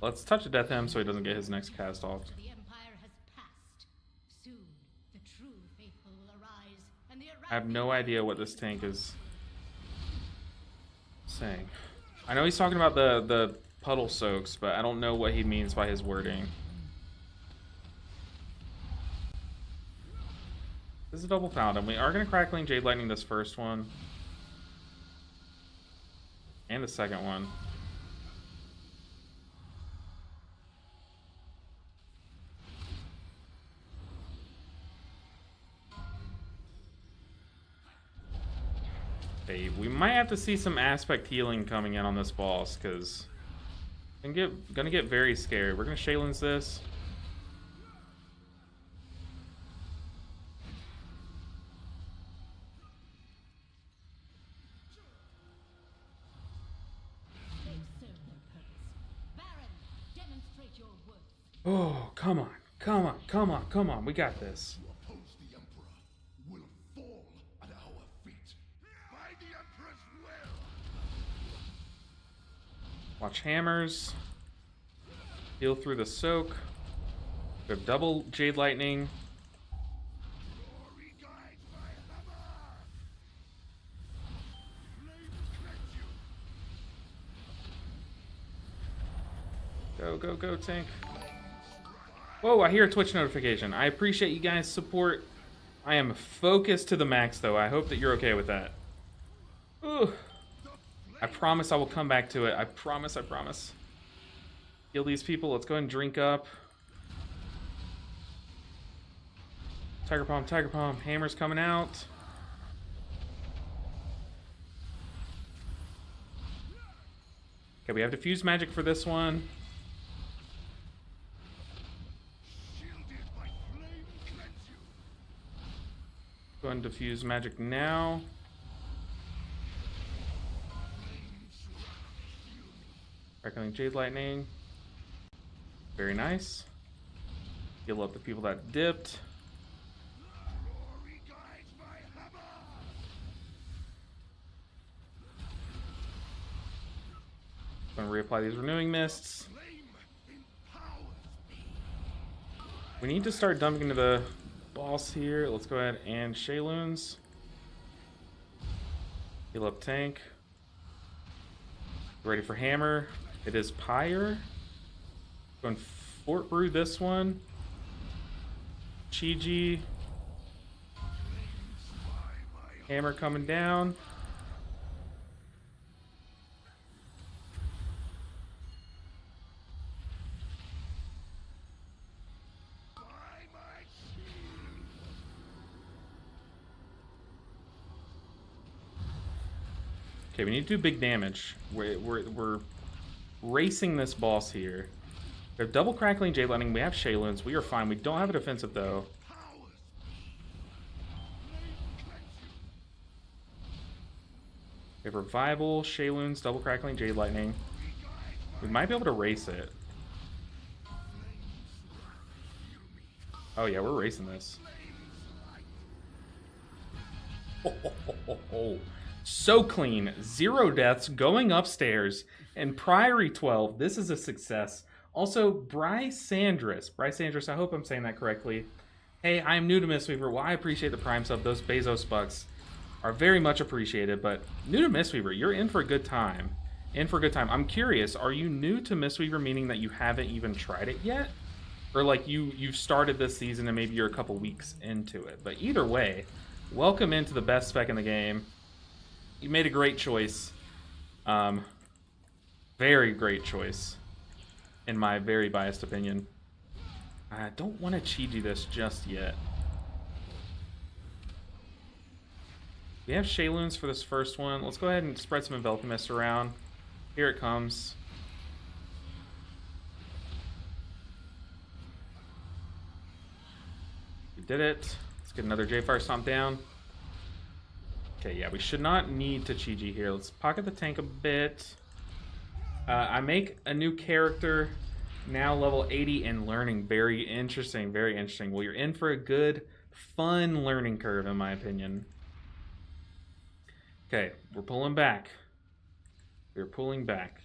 Let's touch a Death Hymn so he doesn't get his next cast off. The Empire has passed. Soon, the true faithful will arise, and the I have no idea what this tank is saying. I know he's talking about the puddle soaks, but I don't know what he means by his wording. This is a double paladin. We are going to Crackling Jade Lightning this first one. And the second one. Okay, we might have to see some aspect healing coming in on this boss, because I'm gonna get very scared. We're gonna Shayloons this. They serve their purpose. Baron, demonstrate your worth. Oh, come on, come on, come on, come on. We got this. Who oppose the Emperor will fall at our feet. By the Emperor's will! Watch hammers. Heal through the soak. We have double Jade Lightning. Glory guides my hammer! Flames catch you! Go, go, go, tank. Whoa, I hear a Twitch notification. I appreciate you guys' support. I am focused to the max, though. I hope that you're okay with that. Ooh. I promise I will come back to it. I promise, I promise. Heal these people. Let's go ahead and drink up. Tiger Palm, Tiger Palm. Hammer's coming out. Okay, we have diffuse magic for this one. Shielded by flame cleanse you. Go ahead and diffuse magic now. Crackling Jade Lightning. Very nice. Heal up the people that dipped. Glory guides my hammer. Going to reapply these renewing mists. Flame empowers me. We need to start dumping into the boss here. Let's go ahead and Shayloons. Heal up tank. Ready for hammer. It is Pyre. Going Fort Brew this one. Chi-Ji. Hammer coming down. By my shield. Okay, we need to do big damage. We're racing this boss here. We have double Crackling Jade Lightning. We have Shayloons. We are fine. We don't have a defensive, though. Powers me. Flame cleanse you. We have Revival, Shayloons, double Crackling Jade Lightning. We might be able to race it. Oh yeah, we're racing this. Oh. So clean. 0 deaths, going upstairs, and Priory 12. This is a success. Also, Brysandris, I hope I'm saying that correctly. Hey, I'm new to Mistweaver. Well, I appreciate the Prime sub. Those Bezos bucks are very much appreciated, but new to Mistweaver, you're in for a good time. I'm curious, are you new to Mistweaver, meaning that you haven't even tried it yet? Or like you've started this season and maybe you're a couple weeks into it? But either way, welcome into the best spec in the game. You made a great choice. Very great choice, in my very biased opinion. I don't want to Chi-Ji this just yet. We have Shayloons for this first one. Let's go ahead and spread some Enveloping Mist around. Here it comes. We did it. Let's get another J-Fire Stomp down. Okay, yeah, we should not need to Chi-Ji here. Let's pocket the tank a bit. I make a new character, now level 80 and learning. Very interesting, very interesting. Well, you're in for a good, fun learning curve, in my opinion. Okay, we're pulling back. We're pulling back.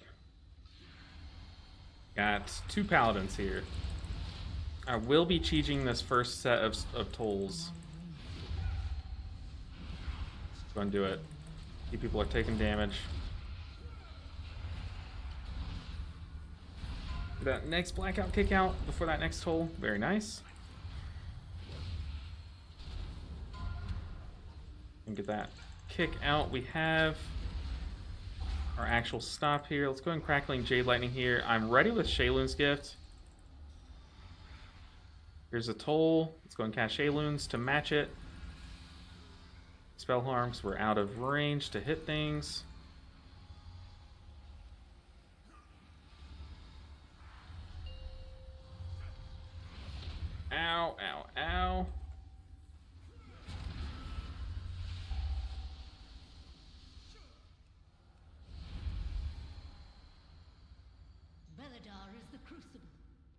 Got 2 paladins here. I will be Chi-Jing this first set of tolls. Go and do it. You people are taking damage. That next blackout kick out before that next toll. Very nice. And get that kick out. We have our actual stop here. Let's go ahead and Crackling Jade Lightning here. I'm ready with Shayloon's Gift. Here's a toll. Let's go and cast Shayloons to match it. Spell Harms, we're out of range to hit things. Ow, ow, ow. Beledar is the crucible.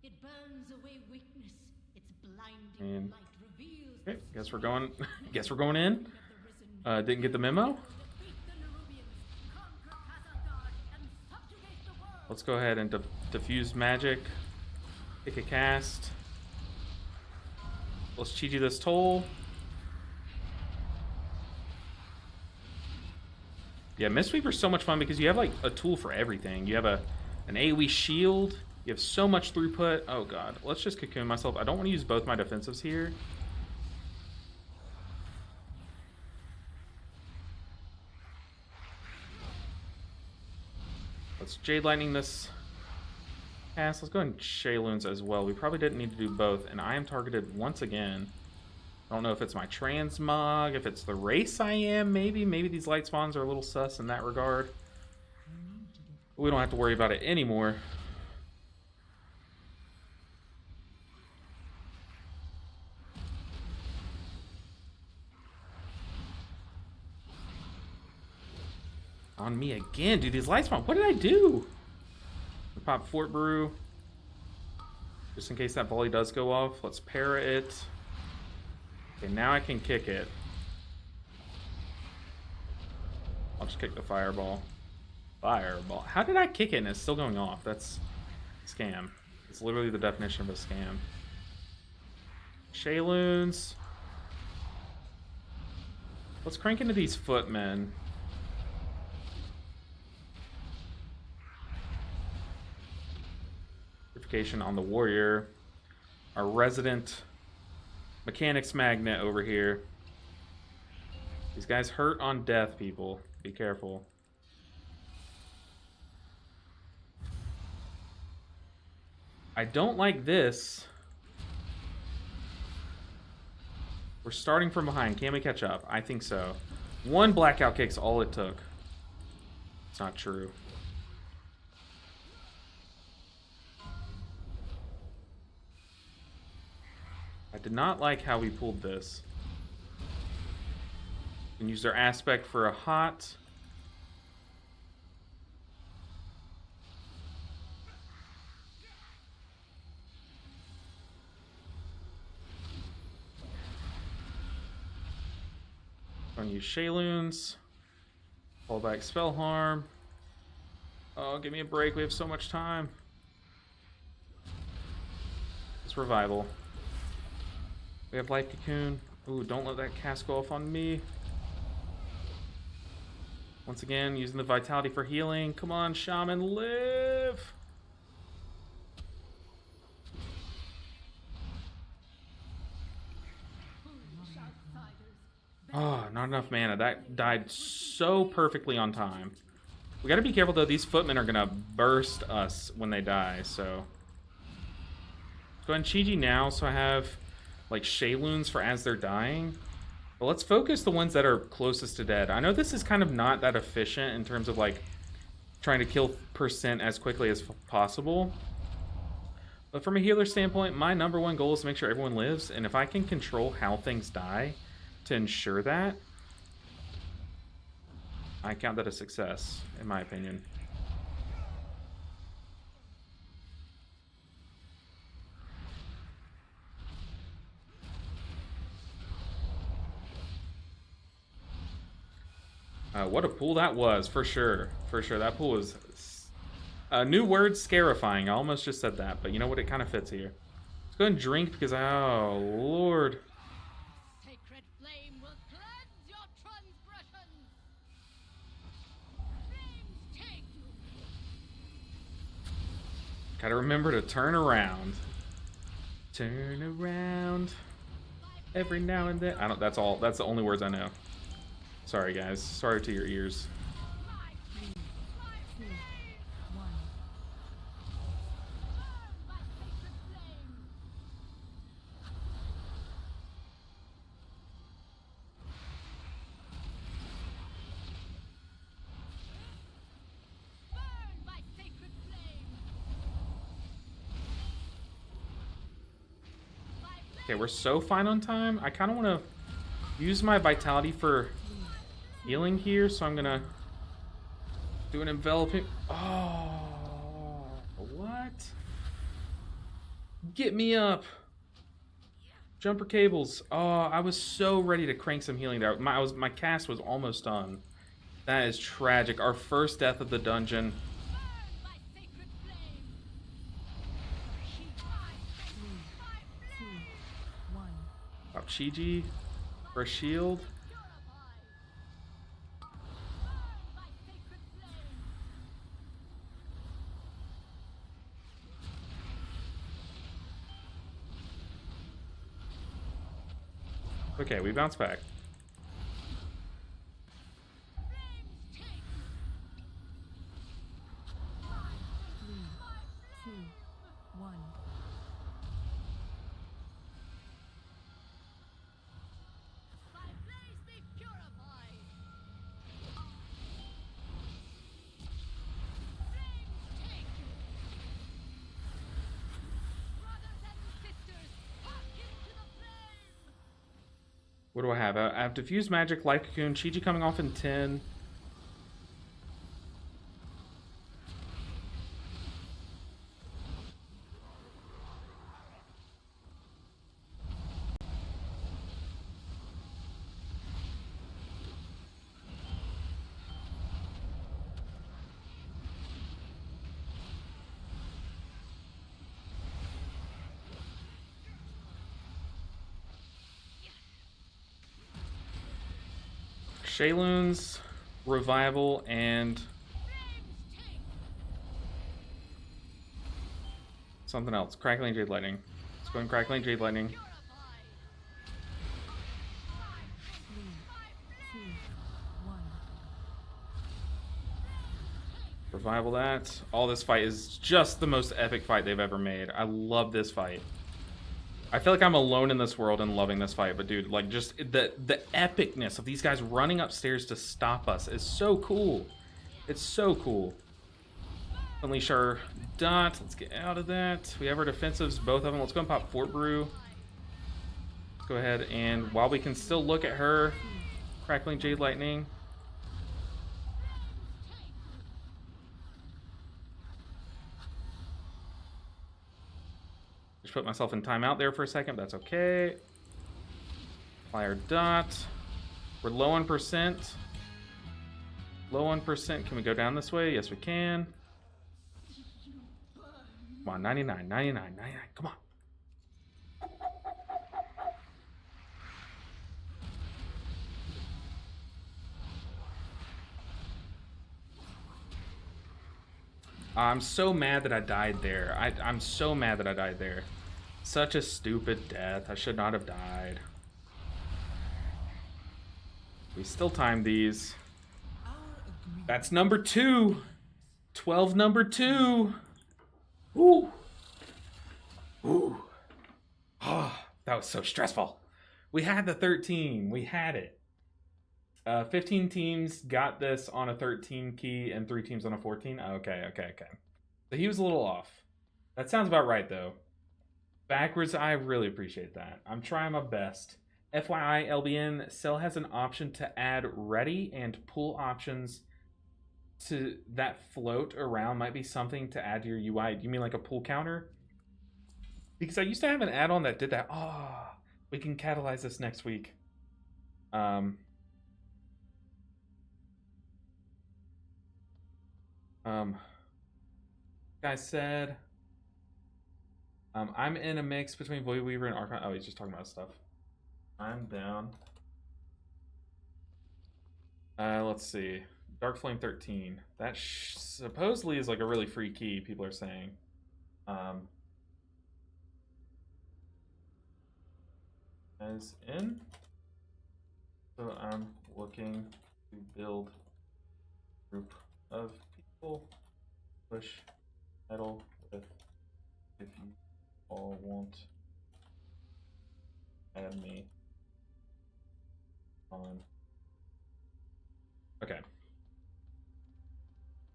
It burns away weakness. Its blinding And- light reveals Okay, the guess we're going. Guess we're going in. of the risen. Didn't get the memo. Defeat the Nerubians, conquer Khazar-dûr, and subjugate the world. Let's go ahead and diffuse magic. Pick a cast. Let's Chi-Ji this toll. Yeah, Mistweaver's so much fun because you have like a tool for everything. You have an AoE shield. You have so much throughput. Oh god, let's just cocoon myself. I don't want to use both my defensives here. let's Jade Lightning this cast. Let's go ahead and Shayloons as well. We probably didn't need to do both, and I am targeted once again. I don't know if it's my transmog, if it's the race I am, maybe. Maybe these light spawns are a little sus in that regard. We don't have to worry about it anymore. On me again, dude. These light spawns, what did I do? Pop Fort Brew. Just in case that volley does go off. Let's para it. Okay, now I can kick it. I'll just kick the fireball. Fireball. How did I kick it and it's still going off? That's a scam. It's literally the definition of a scam. Shayloons. Let's crank into these footmen. Purification on the warrior. Our resident mechanics magnet over here. These guys hurt on death, people. Be careful. I don't like this. We're starting from behind. Can we catch up? I think so. One blackout kick's all it took. It's not true. I did not like how we pulled this. And use their aspect for a hot. Gonna use Shayloons. Fall back spell harm. Oh, give me a break. We have so much time. It's revival. We have Life Cocoon. Ooh, don't let that cast go off on me. Once again, using the Vitality for healing. Come on, Shaman, live! Oh, not enough mana. That died so perfectly on time. We gotta be careful, though. These footmen are gonna burst us when they die, so... Let's go ahead and Chi-Ji now, so I have... like Shayloons for as they're dying. But let's focus the ones that are closest to dead. I know this is kind of not that efficient in terms of like trying to kill percent as quickly as possible. But from a healer standpoint, my number one goal is to make sure everyone lives. And if I can control how things die to ensure that, I count that a success, in my opinion. What a pool that was, for sure. For sure, that pool was... a new word, scarifying. I almost just said that, but you know what? It kind of fits here. Let's go ahead and drink because, oh, Lord. Sacred flame will cleanse your transgressions. Flames take you. Gotta remember to turn around. Turn around. Every now and then. I don't, that's all, that's the only words I know. Sorry, guys. Sorry to your ears. Okay, we're so fine on time. I kind of want to use my vitality for healing here, so I'm gonna do an enveloping. Oh, what? Get me up. Jumper cables. Oh, I was so ready to crank some healing there. My cast was almost done. That is tragic. Our first death of the dungeon. Oh, Chi-Ji for a shield. Okay, we bounce back. What do I have? I have Diffuse Magic, Life Cocoon, Chi-Chi coming off in 10. Shayloon's Revival and something else. Crackling Jade Lightning. Let's go in Crackling Jade Lightning. Revival that. All this fight is just the most epic fight they've ever made. I love this fight. I feel like I'm alone in this world and loving this fight, but dude, like, just the epicness of these guys running upstairs to stop us is so cool. It's so cool. Unleash our dot. Let's get out of that. We have our defensives, both of them. Let's go and pop Fort Brew. Let's go ahead and, while we can still look at her, Crackling Jade Lightning. Just put myself in timeout there for a second. That's okay. Apply our dot. We're low on percent. Low on percent. Can we go down this way? Yes, we can. Come on, 99, 99, 99. Come on. I'm so mad that I died there. I'm so mad that I died there. Such a stupid death. I should not have died. We still timed these. That's number 2. 12 number 2. Ooh. Ooh. Oh, that was so stressful. We had the 13. We had it. 15 teams got this on a 13 key and 3 teams on a 14. Okay. So he was a little off. That sounds about right, though. Backwards, I really appreciate that. I'm trying my best. FYI, LBN, Cell has an option to add ready and pull options to that float around. Might be something to add to your UI. Do you mean like a pull counter? Because I used to have an add-on that did that. Oh, we can catalyze this next week. Guy said, I'm in a mix between Void Weaver and Archon. Oh, he's just talking about stuff. I'm down. Let's see. Dark Flame 13. That supposedly is like a really free key, people are saying. As in. So I'm looking to build a group of people. Push metal with, if you all want, add me on. Okay.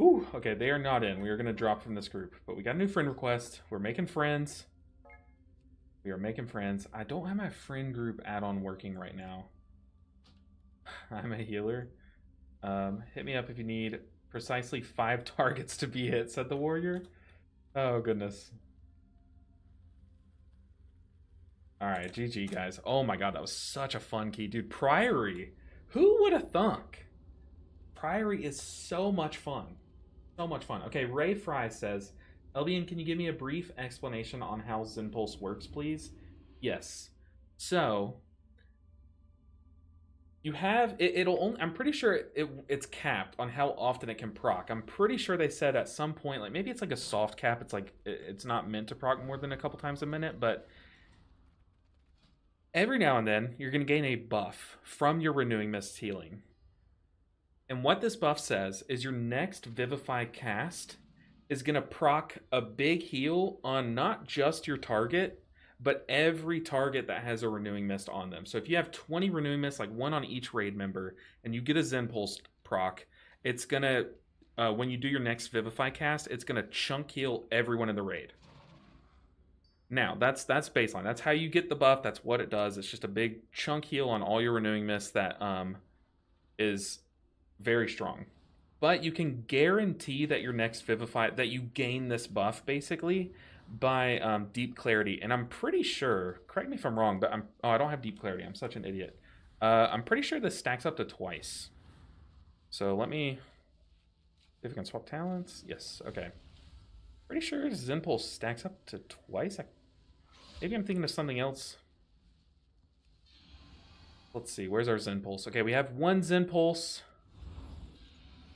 Ooh, okay, they are not in. We are going to drop from this group. But we got a new friend request. We're making friends. We are making friends. I don't have my friend group add-on working right now. I'm a healer. Hit me up if you need precisely 5 targets to be hit, said the warrior. Oh, goodness. Alright, GG, guys. Oh my god, that was such a fun key. Dude, Priory. Who would have thunk? Priory is so much fun. So much fun. Okay, Ray Fry says, LBN, can you give me a brief explanation on how Zen Pulse works, please? Yes. So, you have, it'll only, I'm pretty sure it's capped on how often it can proc. I'm pretty sure they said at some point, like maybe it's like a soft cap. It's like, it's not meant to proc more than a couple times a minute, but every now and then you're going to gain a buff from your Renewing Mist healing. And what this buff says is your next Vivify cast is going to proc a big heal on not just your target, but every target that has a Renewing Mist on them. So if you have 20 Renewing Mists, like 1 on each raid member, and you get a Zen Pulse proc, it's going to, when you do your next Vivify cast, it's going to chunk heal everyone in the raid. Now, that's baseline. That's how you get the buff. That's what it does. It's just a big chunk heal on all your renewing mist that is very strong. But you can guarantee that your next Vivify, that you gain this buff basically by Deep Clarity. And I'm pretty sure, correct me if I'm wrong, but I don't have Deep Clarity. I'm such an idiot. I'm pretty sure this stacks up to twice. So let me, if we can swap talents. Yes, okay. Pretty sure Zen Pulse stacks up to twice. Maybe I'm thinking of something else. Let's see, where's our Zen Pulse? Okay, we have one Zen Pulse.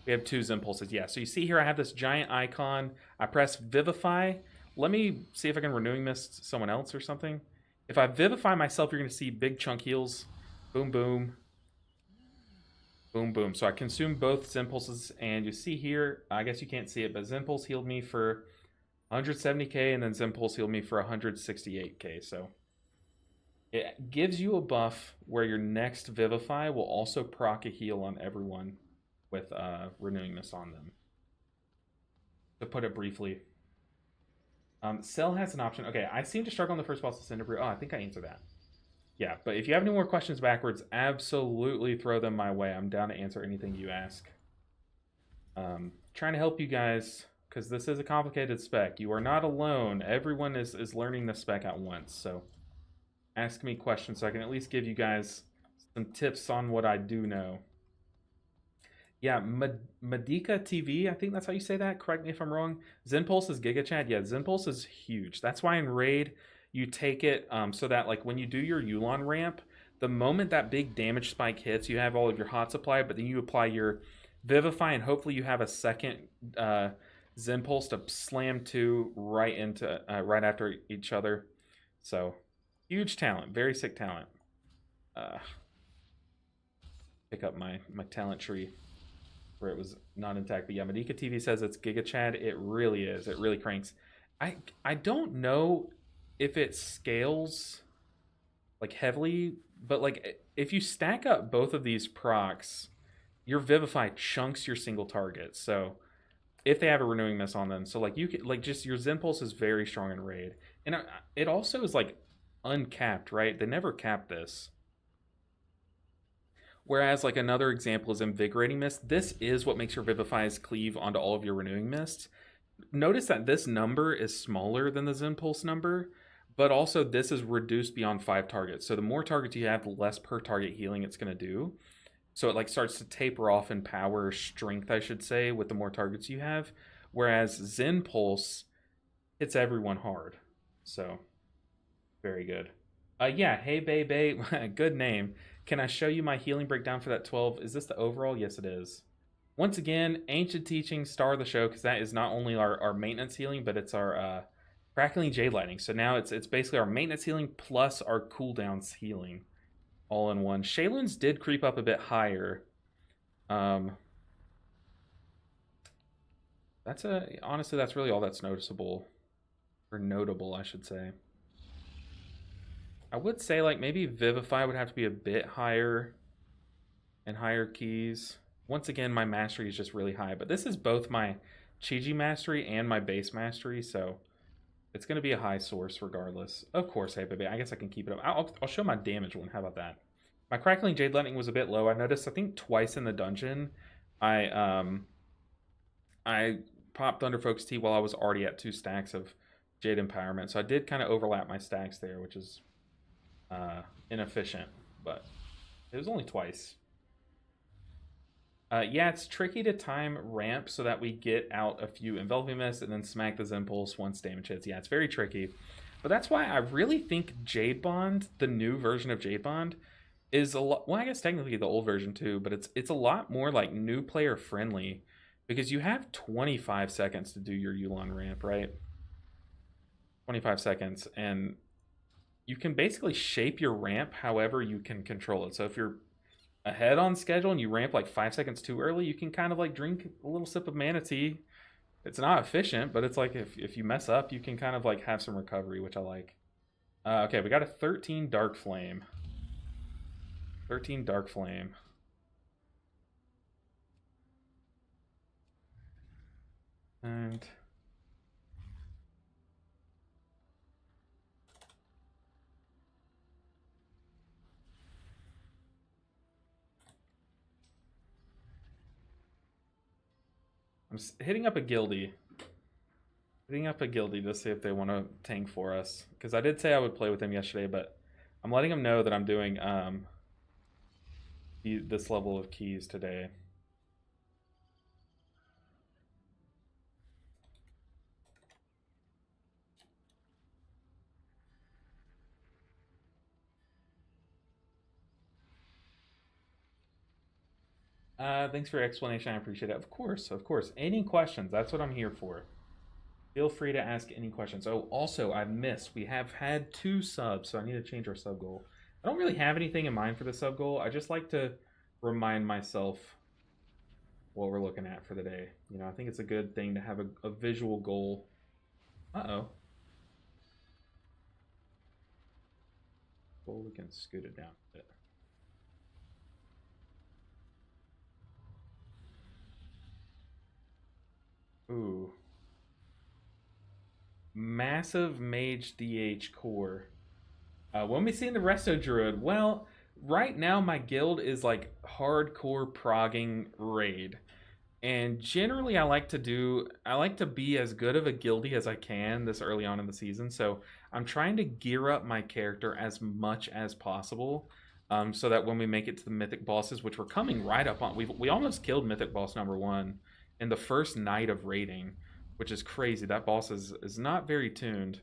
We have two Zen Pulses. Yeah, so you see here I have this giant icon. I press Vivify. Let me see if I can Renewing Mist someone else or something. If I Vivify myself, you're going to see big chunk heals. Boom, boom. Boom, boom. So I consume both Zen Pulses, and you see here, I guess you can't see it, but Zen Pulse healed me for 170k, and then Zen Pulse healed me for 168k. So it gives you a buff where your next Vivify will also proc a heal on everyone with Renewing Mist on them. To put it briefly. Cell has an option. Okay, I seem to struggle on the first boss of Cinderbrew. Oh, I think I answered that. Yeah, but if you have any more questions backwards, absolutely throw them my way. I'm down to answer anything you ask. Trying to help you guys, because this is a complicated spec. You are not alone. Everyone is learning the spec at once. So ask me questions so I can at least give you guys some tips on what I do know. Yeah, Madika TV, I think that's how you say that. Correct me if I'm wrong. Zen Pulse is Giga Chad. Yeah, Zen Pulse is huge. That's why in Raid, you take it so that like when you do your Yulon ramp, the moment that big damage spike hits, you have all of your hot supply, but then you apply your Vivify, and hopefully you have a second Zen Pulse to slam two right into right after each other. So huge talent, very sick talent. Pick up my talent tree where it was not intact. But yeah, Madika TV says it's Giga Chad. It really is. It really cranks. I don't know if it scales like heavily, but like if you stack up both of these procs, your Vivify chunks your single target. So if they have a Renewing Mist on them, so like you can like just your Zen Pulse is very strong in Raid, and it also is like uncapped, right? They never cap this. Whereas, like, another example is Invigorating Mist. This is what makes your Vivifies cleave onto all of your Renewing Mists. Notice that this number is smaller than the Zen Pulse number, but also this is reduced beyond 5 targets. So the more targets you have, the less per target healing it's going to do. So it, like, starts to taper off in power, strength, I should say, with the more targets you have. Whereas Zen Pulse hits everyone hard. So, very good. Yeah, hey, babe, good name. Can I show you my healing breakdown for that 12? Is this the overall? Yes, it is. Once again, Ancient Teaching, star of the show, because that is not only our maintenance healing, but it's our Crackling Jade Lightning. So now it's basically our maintenance healing plus our cooldowns healing all in one. Shaylin's did creep up a bit higher. Honestly, that's really all that's noticeable. Or notable, I should say. I would say like maybe Vivify would have to be a bit higher and higher keys. Once again, my mastery is just really high, but this is both my Chi-Ji mastery and my base mastery, so it's going to be a high source regardless. Of course, hey baby, I guess I can keep it up. I'll show my damage one. How about that? My Crackling Jade Lightning was a bit low. I noticed I think twice in the dungeon I popped Thunder Focus Tea while I was already at 2 stacks of Jade Empowerment, so I did kind of overlap my stacks there, which is inefficient, but it was only twice. Yeah, it's tricky to time ramp so that we get out a few Enveloping Mist and then smack the Zen Pulse once damage hits. Yeah, it's very tricky. But that's why I really think Jade Bond, the new version of Jade Bond, is a lot. Well, I guess technically the old version too, but it's a lot more like new player friendly because you have 25 seconds to do your Yulon ramp, right? 25 seconds, and you can basically shape your ramp however you can control it. So if you're ahead on schedule and you ramp like 5 seconds too early, you can kind of like drink a little sip of Mana Tea. It's not efficient, but it's like if you mess up, you can kind of like have some recovery, which I like. Okay, we got a 13 Dark Flame. 13 Dark Flame. And hitting up a guildie. Hitting up a guildie to see if they want to tank for us. Because I did say I would play with them yesterday, but I'm letting them know that I'm doing this level of keys today. Thanks for your explanation. I appreciate it. Of course, of course. Any questions? That's what I'm here for. Feel free to ask any questions. Oh, also, I missed. We have had 2 subs, so I need to change our sub goal. I don't really have anything in mind for the sub goal. I just like to remind myself what we're looking at for the day. You know, I think it's a good thing to have a visual goal. Uh-oh. Well, we can scoot it down a bit. Ooh. Massive Mage DH core. When we see the Resto Druid, well, right now my guild is like hardcore progging raid. And generally I like to be as good of a guildie as I can this early on in the season. So I'm trying to gear up my character as much as possible. So that when we make it to the Mythic bosses, which we're coming right up on, we almost killed Mythic boss number 1 in the first night of raiding, which is crazy. That boss is not very tuned.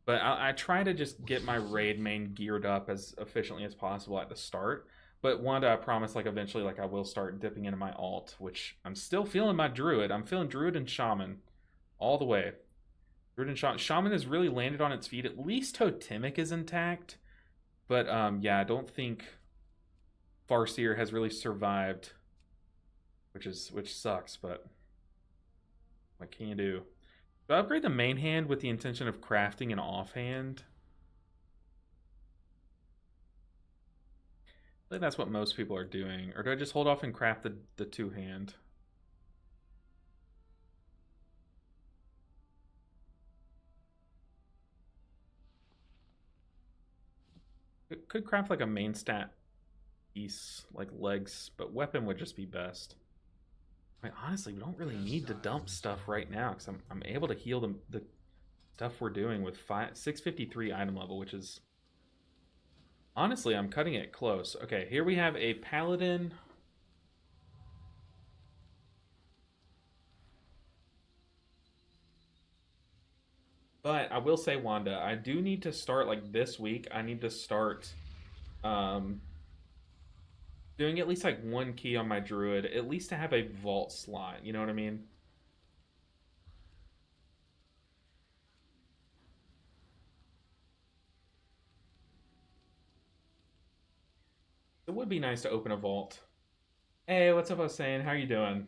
But I try to just get my raid main geared up as efficiently as possible at the start. But Wanda, I promise, like eventually, like I will start dipping into my alt, which I'm still feeling my druid. I'm feeling druid and shaman all the way. Druid and shaman. Shaman has really landed on its feet. At least totemic is intact. But yeah, I don't think Farseer has really survived, which sucks. But what can you do? So I upgrade the main hand with the intention of crafting an offhand. I think that's what most people are doing. Or do I just hold off and craft the 2-hand? It could craft like a main stat piece, like legs, but weapon would just be best. I mean, honestly, we don't really need to dump stuff right now because I'm able to heal the stuff we're doing with 653 item level, which is... Honestly, I'm cutting it close. Okay, here we have a paladin. But I will say, Wanda, I do need to start, like, this week. I need to start doing at least, like, 1 key on my druid, at least to have a vault slot. You know what I mean? It would be nice to open a vault. Hey, what's up, I was saying? How are you doing?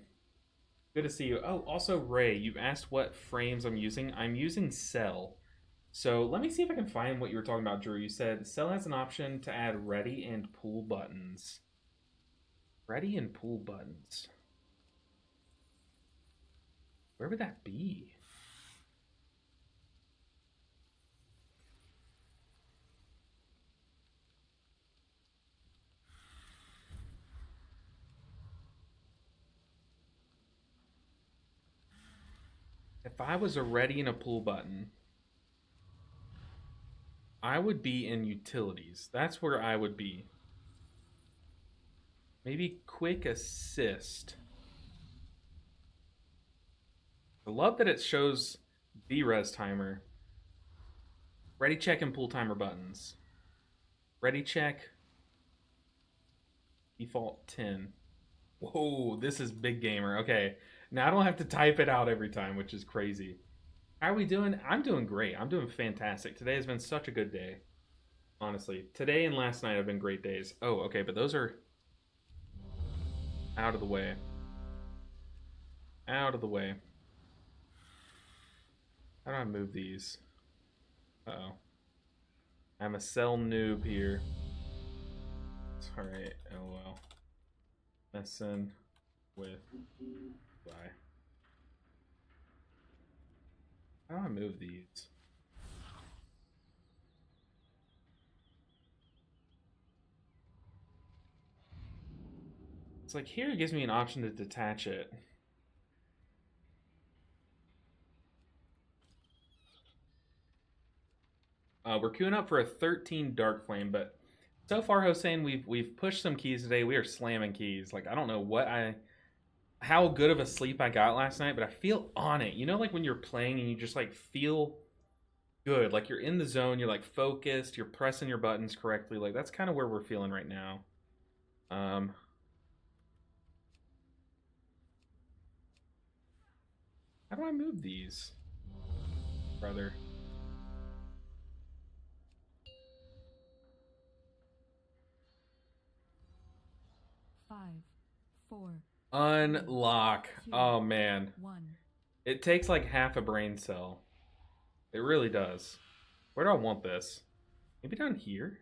Good to see you. Oh, also, Ray, you asked what frames I'm using. I'm using Cell. So let me see if I can find what you were talking about, Drew. You said Cell has an option to add ready and pull buttons. Ready and pull buttons. Where would that be? If I was a ready and a pull button, I would be in utilities. That's where I would be. Maybe quick assist. I love that it shows B-res timer. Ready check and pull timer buttons. Ready check. Default 10. Whoa, this is big gamer. Okay, now I don't have to type it out every time, which is crazy. How are we doing? I'm doing great. I'm doing fantastic. Today has been such a good day. Honestly, today and last night have been great days. Oh, okay, but those are out of the way. Out of the way. How do I move these? Uh-oh. I'm a cell noob here. Alright, lol. Messing with... Bye. How do I move these? It's like here it gives me an option to detach it. We're queuing up for a 13 Dark Flame, but so far, Hossein, we've pushed some keys today. We are slamming keys. Like I don't know how good of a sleep I got last night, but I feel on it. You know, like when you're playing and you just like feel good, like you're in the zone, you're like focused, you're pressing your buttons correctly. Like that's kind of where we're feeling right now. How do I move these, brother? Five, four, Unlock. Oh man, one. it takes like half a brain cell. It really does. Where do I want this? Maybe down here?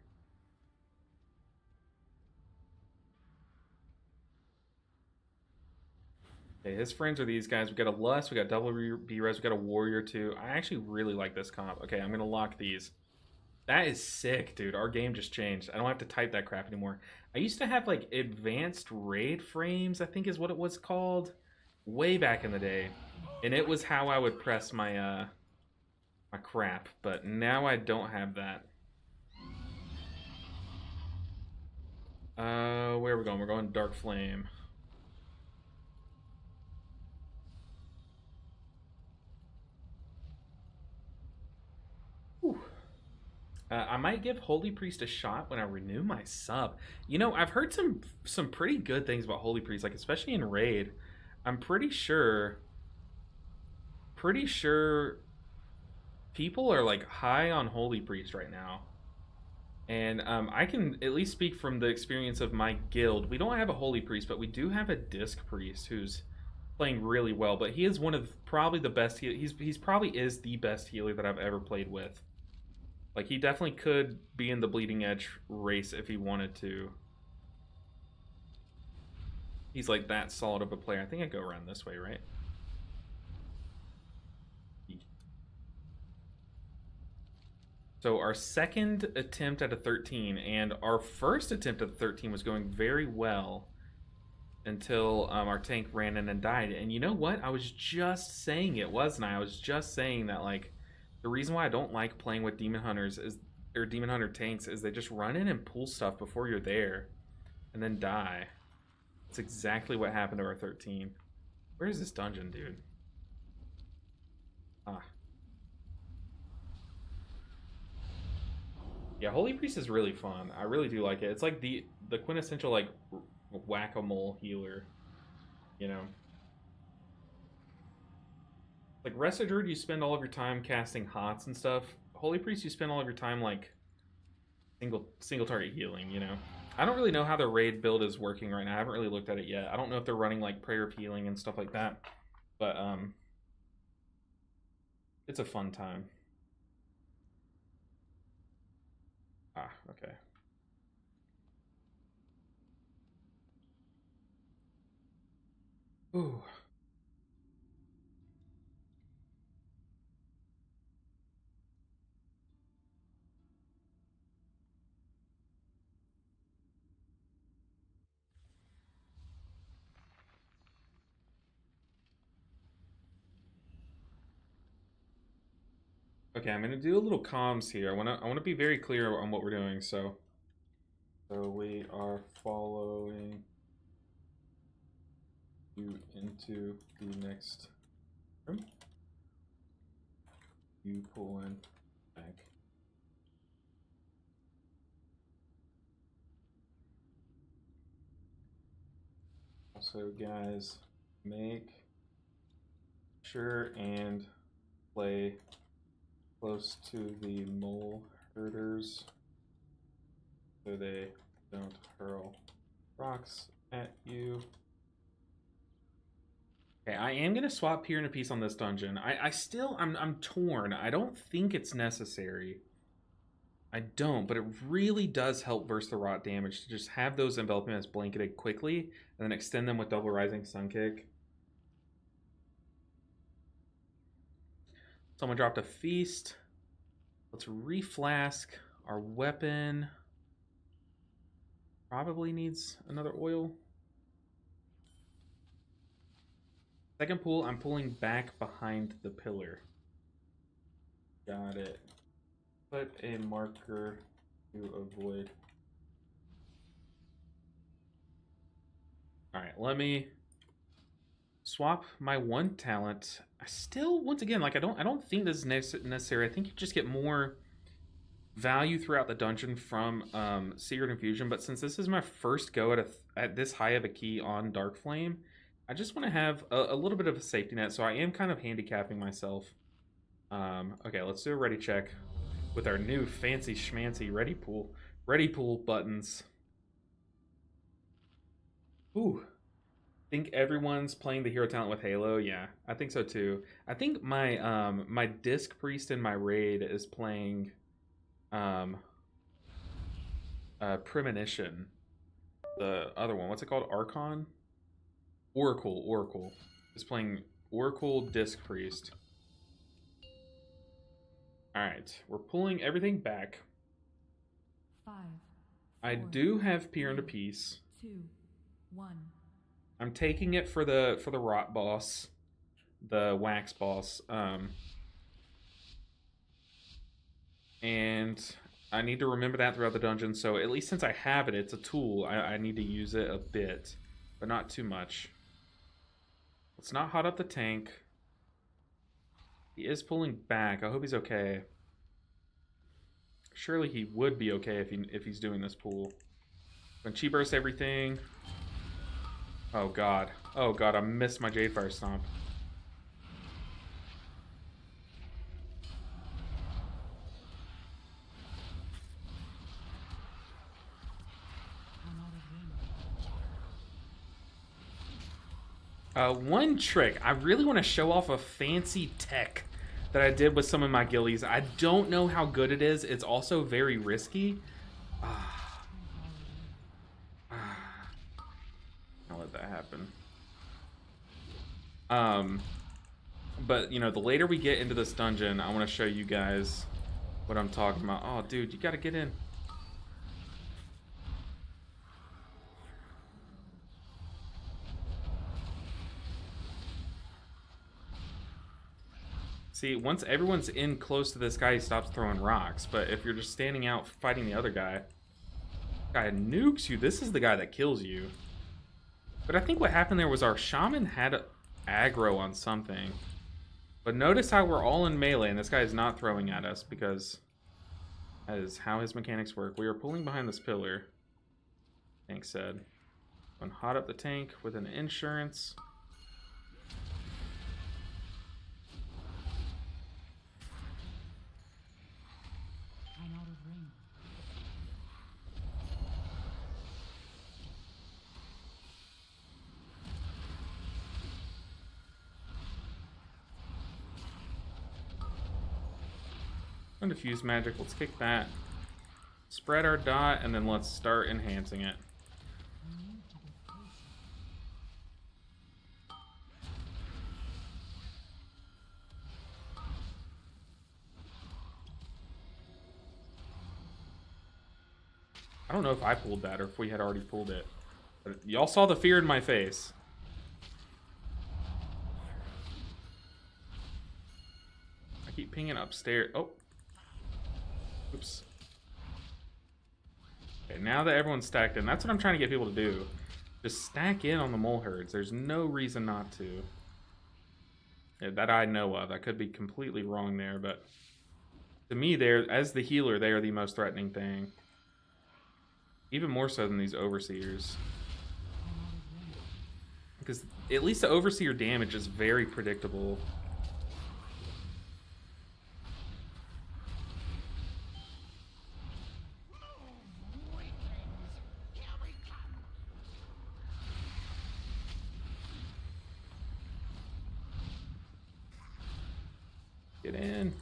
Okay, his friends are these guys. We got a Lust, we got Double B-Res, we got a Warrior too. I actually really like this comp. Okay, I'm gonna lock these. That is sick, dude. Our game just changed. I don't have to type that crap anymore. I used to have like advanced raid frames, I think is what it was called, way back in the day. And it was how I would press my my crap, but now I don't have that. Where are we going? We're going Dark Flame. I might give Holy Priest a shot when I renew my sub. You know, I've heard some pretty good things about Holy Priest, like especially in raid. I'm pretty sure people are like high on Holy Priest right now. And I can at least speak from the experience of my guild. We don't have a Holy Priest, but we do have a Disc Priest who's playing really well. But he is one of probably the best. He's probably is the best healer that I've ever played with. Like, he definitely could be in the Bleeding Edge race if he wanted to. He's like that solid of a player. I think I go around this way, right? So our second attempt at a 13, and our first attempt at a 13 was going very well until our tank ran in and died. And you know what? I was just saying it, wasn't I? I was just saying that, like, the reason why I don't like playing with Demon Hunters or Demon Hunter tanks is they just run in and pull stuff before you're there and then die. That's exactly what happened to our 13. Where is this dungeon, dude? Ah. Yeah, Holy Priest is really fun. I really do like it. It's like the quintessential like whack-a-mole healer, you know? Like Resto Druid, you spend all of your time casting hots and stuff. Holy Priest, you spend all of your time like single target healing, you know. I don't really know how the raid build is working right now. I haven't really looked at it yet. I don't know if they're running like prayer of healing and stuff like that. But it's a fun time. Ah, okay. Ooh. Okay, I'm gonna do a little comms here. I wanna be very clear on what we're doing. So we are following you into the next room. You pull in back. Also, guys, make sure and play close to the mole herders so they don't hurl rocks at you. Okay, I am gonna swap Peer in a Piece on this dungeon. I'm torn. I don't think it's necessary. I don't, but it really does help burst the rot damage to just have those enveloping as blanketed quickly and then extend them with double rising sun kick. Someone dropped a feast. Let's reflask. Our weapon probably needs another oil. Second pool, I'm pulling back behind the pillar. Got it. Put a marker to avoid. All right, let me swap my one talent. I still, once again, like I don't think this is necessary. I think you just get more value throughout the dungeon from Secret Infusion. But since this is my first go at this high of a key on Dark Flame, I just want to have a little bit of a safety net. So I am kind of handicapping myself. Okay, let's do a ready check with our new fancy schmancy ready pool buttons. Ooh. Think everyone's playing the hero talent with Halo. Yeah, I think so too. I think my my disc priest in my raid is playing Premonition. The other one, what's it called? Archon? Oracle is playing Oracle disc priest. All right, we're pulling everything back. 5. I 4, do have Peer into Peace. 2, 1. I'm taking it for the rot boss, the wax boss. And I need to remember that throughout the dungeon. So at least since I have it, it's a tool. I need to use it a bit, but not too much. Let's not hot up the tank. He is pulling back. I hope he's okay. Surely he would be okay if he's doing this pull. When Chi burst everything. Oh god. Oh god, I missed my Jadefire Stomp. One trick. I really want to show off a fancy tech that I did with some of my ghillies. I don't know how good it is. It's also very risky. I'll let that happen. But, you know, the later we get into this dungeon, I want to show you guys what I'm talking about. Oh, dude, you got to get in. See, once everyone's in close to this guy, he stops throwing rocks. But if you're just standing out fighting the other guy nukes you. This is the guy that kills you. But I think what happened there was our shaman had aggro on something. But notice how we're all in melee and this guy is not throwing at us because that is how his mechanics work. We are pulling behind this pillar. Tank said. Going hot up the tank with an insurance. I'm out of range. Undifused magic, let's kick that. Spread our dot, and then let's start enhancing it. I don't know if I pulled that or if we had already pulled it. But y'all saw the fear in my face. I keep pinging upstairs. Oh. Oops. Okay, now that everyone's stacked in, that's what I'm trying to get people to do. Just stack in on the mole herds. There's no reason not to. Yeah, that I know of. I could be completely wrong there, but to me, as the healer, they are the most threatening thing. Even more so than these overseers. Because at least the overseer damage is very predictable. Get in.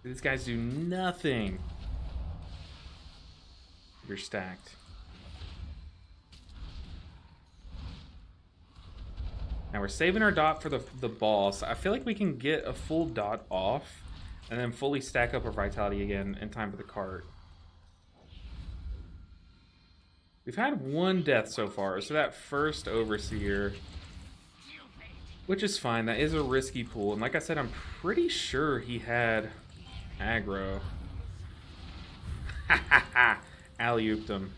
These guys do nothing. You're stacked. Now we're saving our dot for the boss. I feel like we can get a full dot off and then fully stack up our vitality again in time for the cart. We've had one death so far, so that first Overseer, which is fine. That is a risky pool, and like I said, I'm pretty sure he had aggro. Ha ha ha! Alley-ooped him.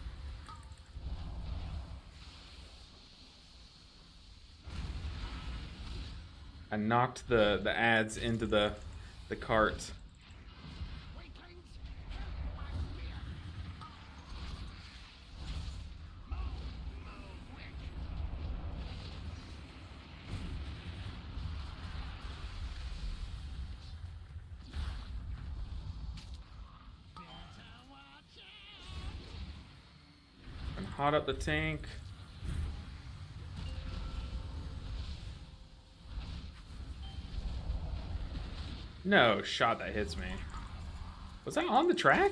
I knocked the ads into the cart. And hot up the tank. No shot that hits me. Was that on the track?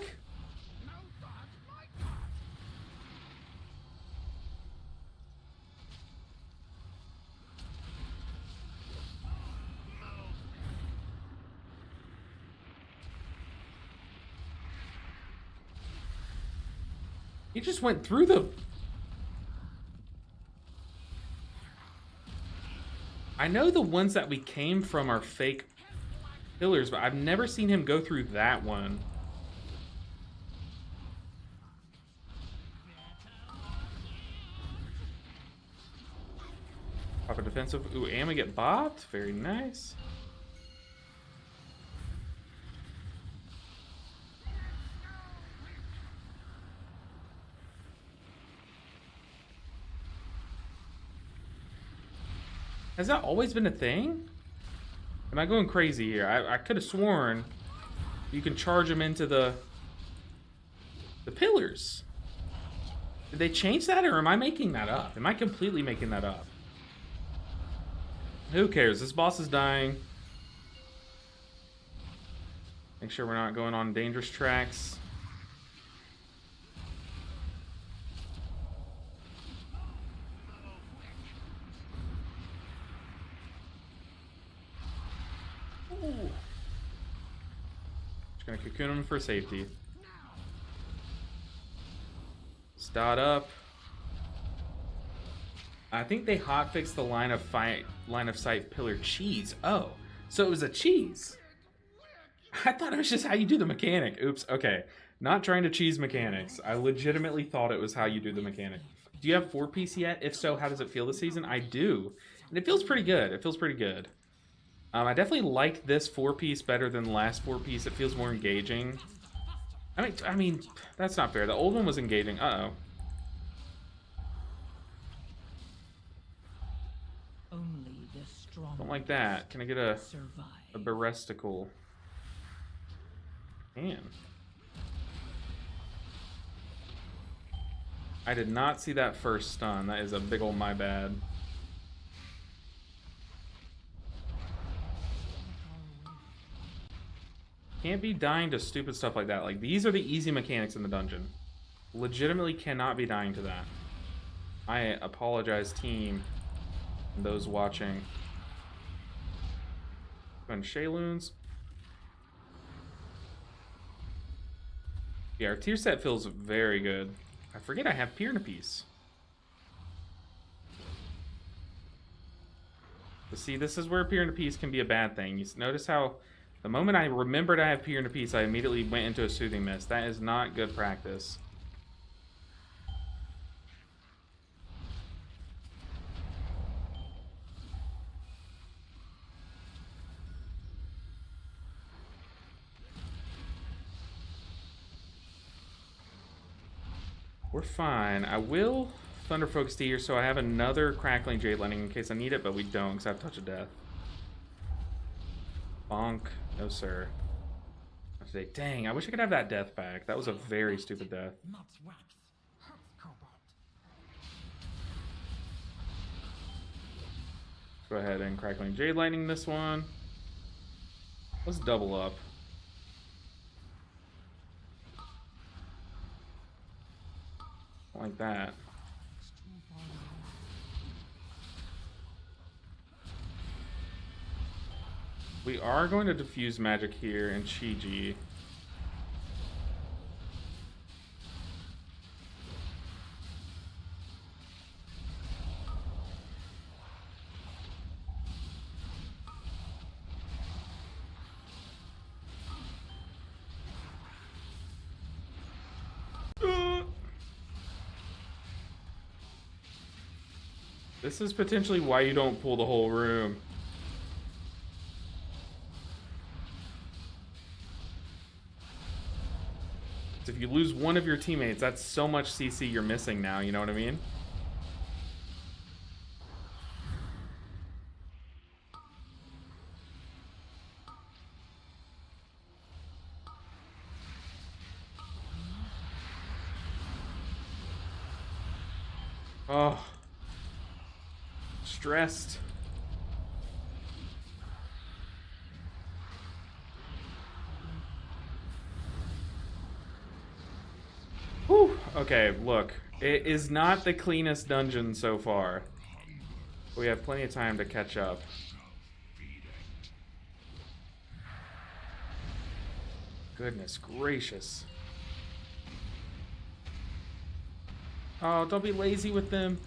He just went through the... I know the ones that we came from are fake pillars, but I've never seen him go through that one. Pop a defensive. Ooh, and we get bopped. Very nice. Has that always been a thing? Am I going crazy here? I could have sworn you can charge them into the pillars. Did they change that, or am I making that up? Am I completely making that up? Who cares? This boss is dying. Make sure we're not going on dangerous tracks. Ooh. Just gonna cocoon him for safety. Start up. I think they hotfixed the line of sight pillar cheese. Oh, so it was a cheese. I thought it was just how you do the mechanic. Oops. Okay, not trying to cheese mechanics. I legitimately thought it was how you do the mechanic. Do you have 4-piece yet? If so, how does it feel this season? I do, and it feels pretty good. It feels pretty good. I definitely like this 4-piece better than the last 4-piece. It feels more engaging. I mean, that's not fair. The old one was engaging. Uh-oh. Only the strong Don't like that. Can I get a survive. baresticle? Man. I did not see that first stun. That is a big ol' my bad. Can't be dying to stupid stuff like that. Like, these are the easy mechanics in the dungeon. Legitimately cannot be dying to that. I apologize, team, and those watching. And Shayloons. Yeah, our tier set feels very good. I forget I have Pier in a Piece. But see, this is where Pier in a Piece can be a bad thing. You notice how the moment I remembered I have Pier in a Piece, I immediately went into a Soothing Mist. That is not good practice. We're fine. I will Thunder Focus to here, so I have another Crackling Jade Lightning in case I need it, but we don't, because I have Touch of Death. Bonk. No, sir. Not today. Dang, I wish I could have that death back. That was a very stupid death. Go ahead and Crackling Jade Lightning this one. Let's double up. Like that. We are going to diffuse magic here in Chi-Ji. This is potentially why you don't pull the whole room. If you lose one of your teammates, that's so much CC you're missing now, you know what I mean? Oh. Stressed. Whew. Okay, look. It is not the cleanest dungeon so far. We have plenty of time to catch up. Goodness gracious. Oh, don't be lazy with them.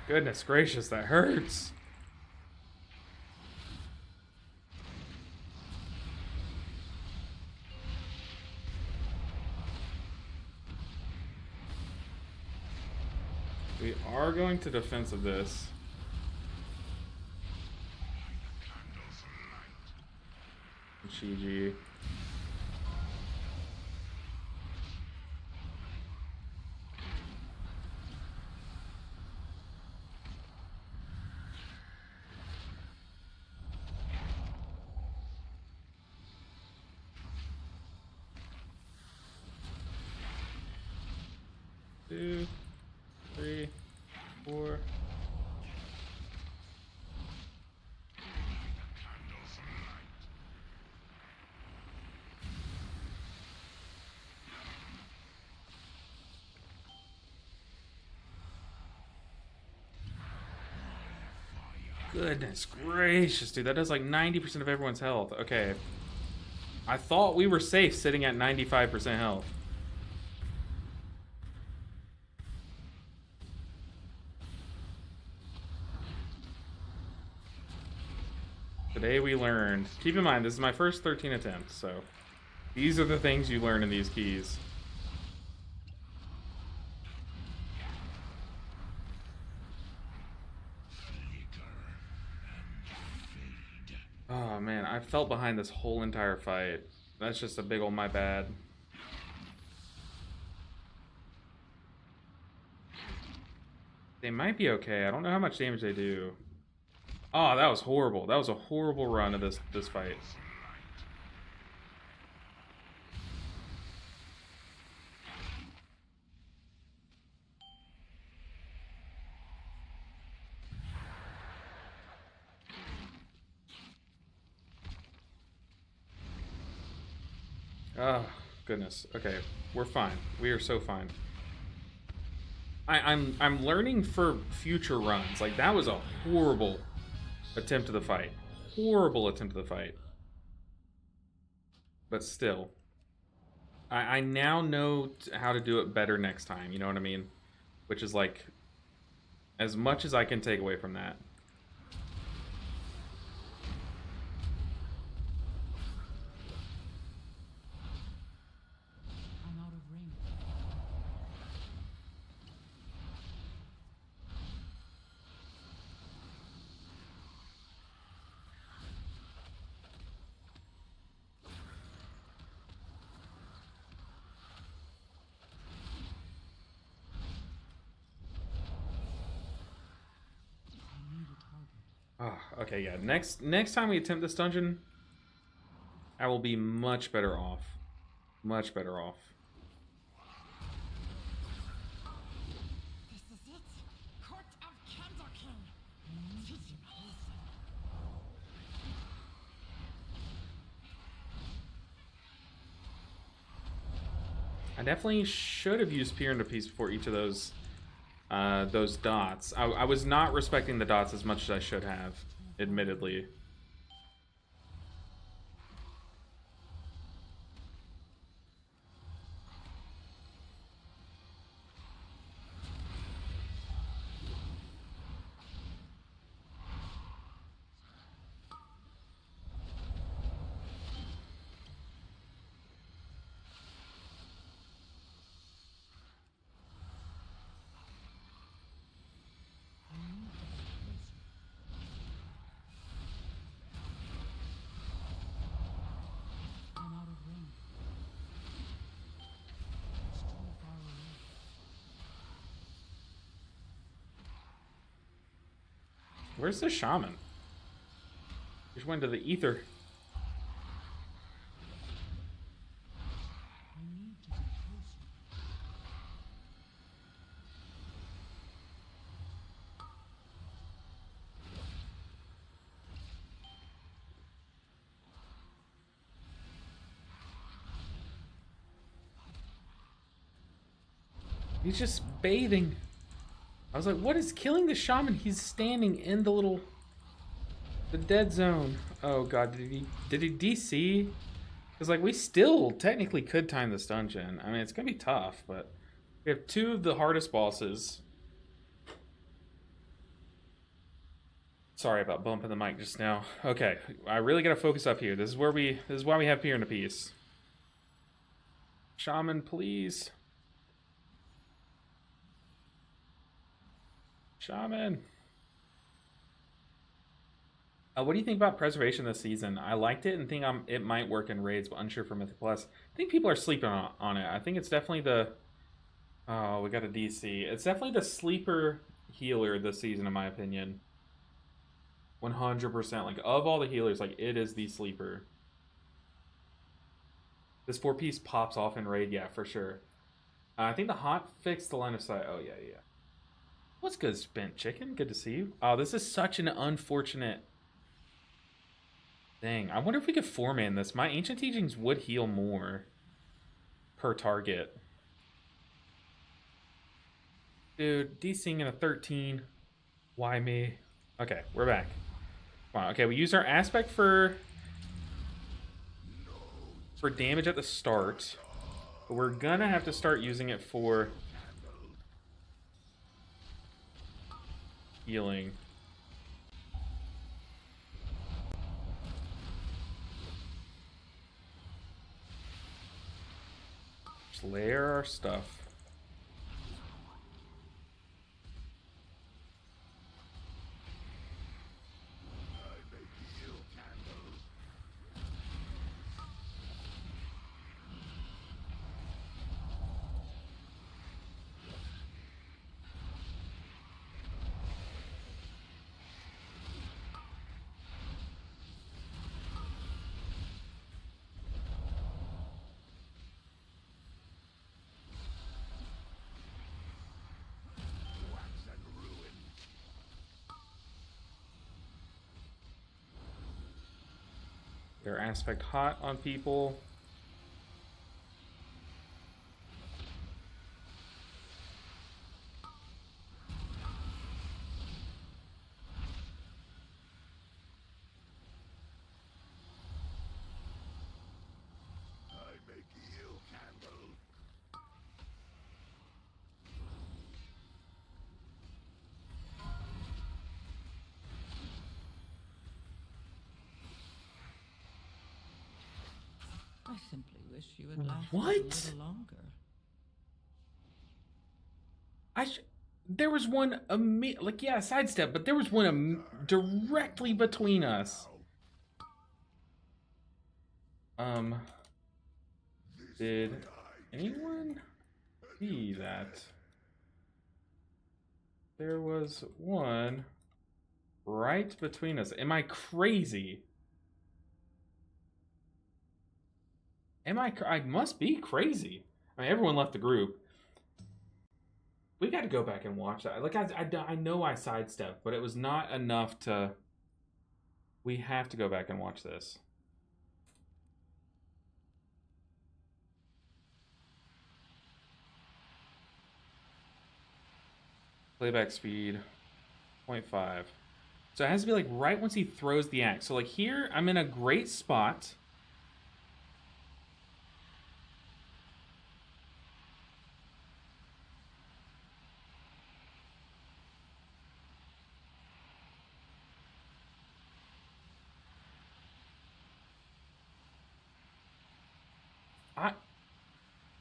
Goodness gracious, that hurts. We are going to defensive this. GG. Two, three, four. Goodness gracious, dude. That does like 90% of everyone's health. Okay. I thought we were safe sitting at 95% health. Today we learned. Keep in mind, this is my first 13 attempts, so these are the things you learn in these keys. Oh man, I felt behind this whole entire fight. That's just a big ol' my bad. They might be okay. I don't know how much damage they do. Oh, that was horrible. That was a horrible run of this fight. Oh, goodness. Okay, we're fine. We are so fine. I'm learning for future runs. Like, that was a horrible attempt to the fight. Horrible attempt to the fight. But still. I now know how to do it better next time, you know what I mean? Which is like, as much as I can take away from that. I'm out of range. Oh, okay, yeah. Next time we attempt this dungeon, I will be much better off. Much better off. This is I definitely should have used Peer into Peace before each of those dots. I was not respecting the dots as much as I should have, admittedly. I'm out of range. It's too far away. Where's the shaman? Just went to the ether. I need to get closer. He's just bathing. I was like, what is killing the shaman? He's standing in the dead zone. Oh god, did he DC? Because like we still technically could time this dungeon. I mean, it's gonna be tough, but we have two of the hardest bosses. Sorry about bumping the mic just now. Okay, I really gotta focus up here. This is why we have Peer into Peace. Shaman, please. Shaman. What do you think about preservation this season? I liked it and think it might work in raids, but unsure for Mythic Plus. I think people are sleeping on it. I think it's definitely the... Oh, we got a DC. It's definitely the sleeper healer this season, in my opinion. 100%. Like, of all the healers, like, it is the sleeper. This 4-piece pops off in raid, yeah, for sure. I think the hot fixed the line of sight. Oh, yeah, yeah. What's good, Spent Chicken? Good to see you. Oh, this is such an unfortunate thing. I wonder if we could 4-man this. My Ancient Teachings would heal more per target. Dude, DCing in a 13. Why me? Okay, we're back. Come on. Okay, we used our aspect for damage at the start. But we're gonna have to start using it for healing. Just layer our stuff. Their aspect hot on people. I make heal candle. I simply wish you had lasted What? a little longer. There was one like, yeah, sidestep, but there was one directly between us. Did anyone see that? There was one right between us. Am I crazy? I must be crazy. I mean, everyone left the group. We got to go back and watch that. Like, I know I sidestepped, but it was not enough to... We have to go back and watch this. Playback speed, 0.5. So it has to be like right once he throws the axe. So like here, I'm in a great spot.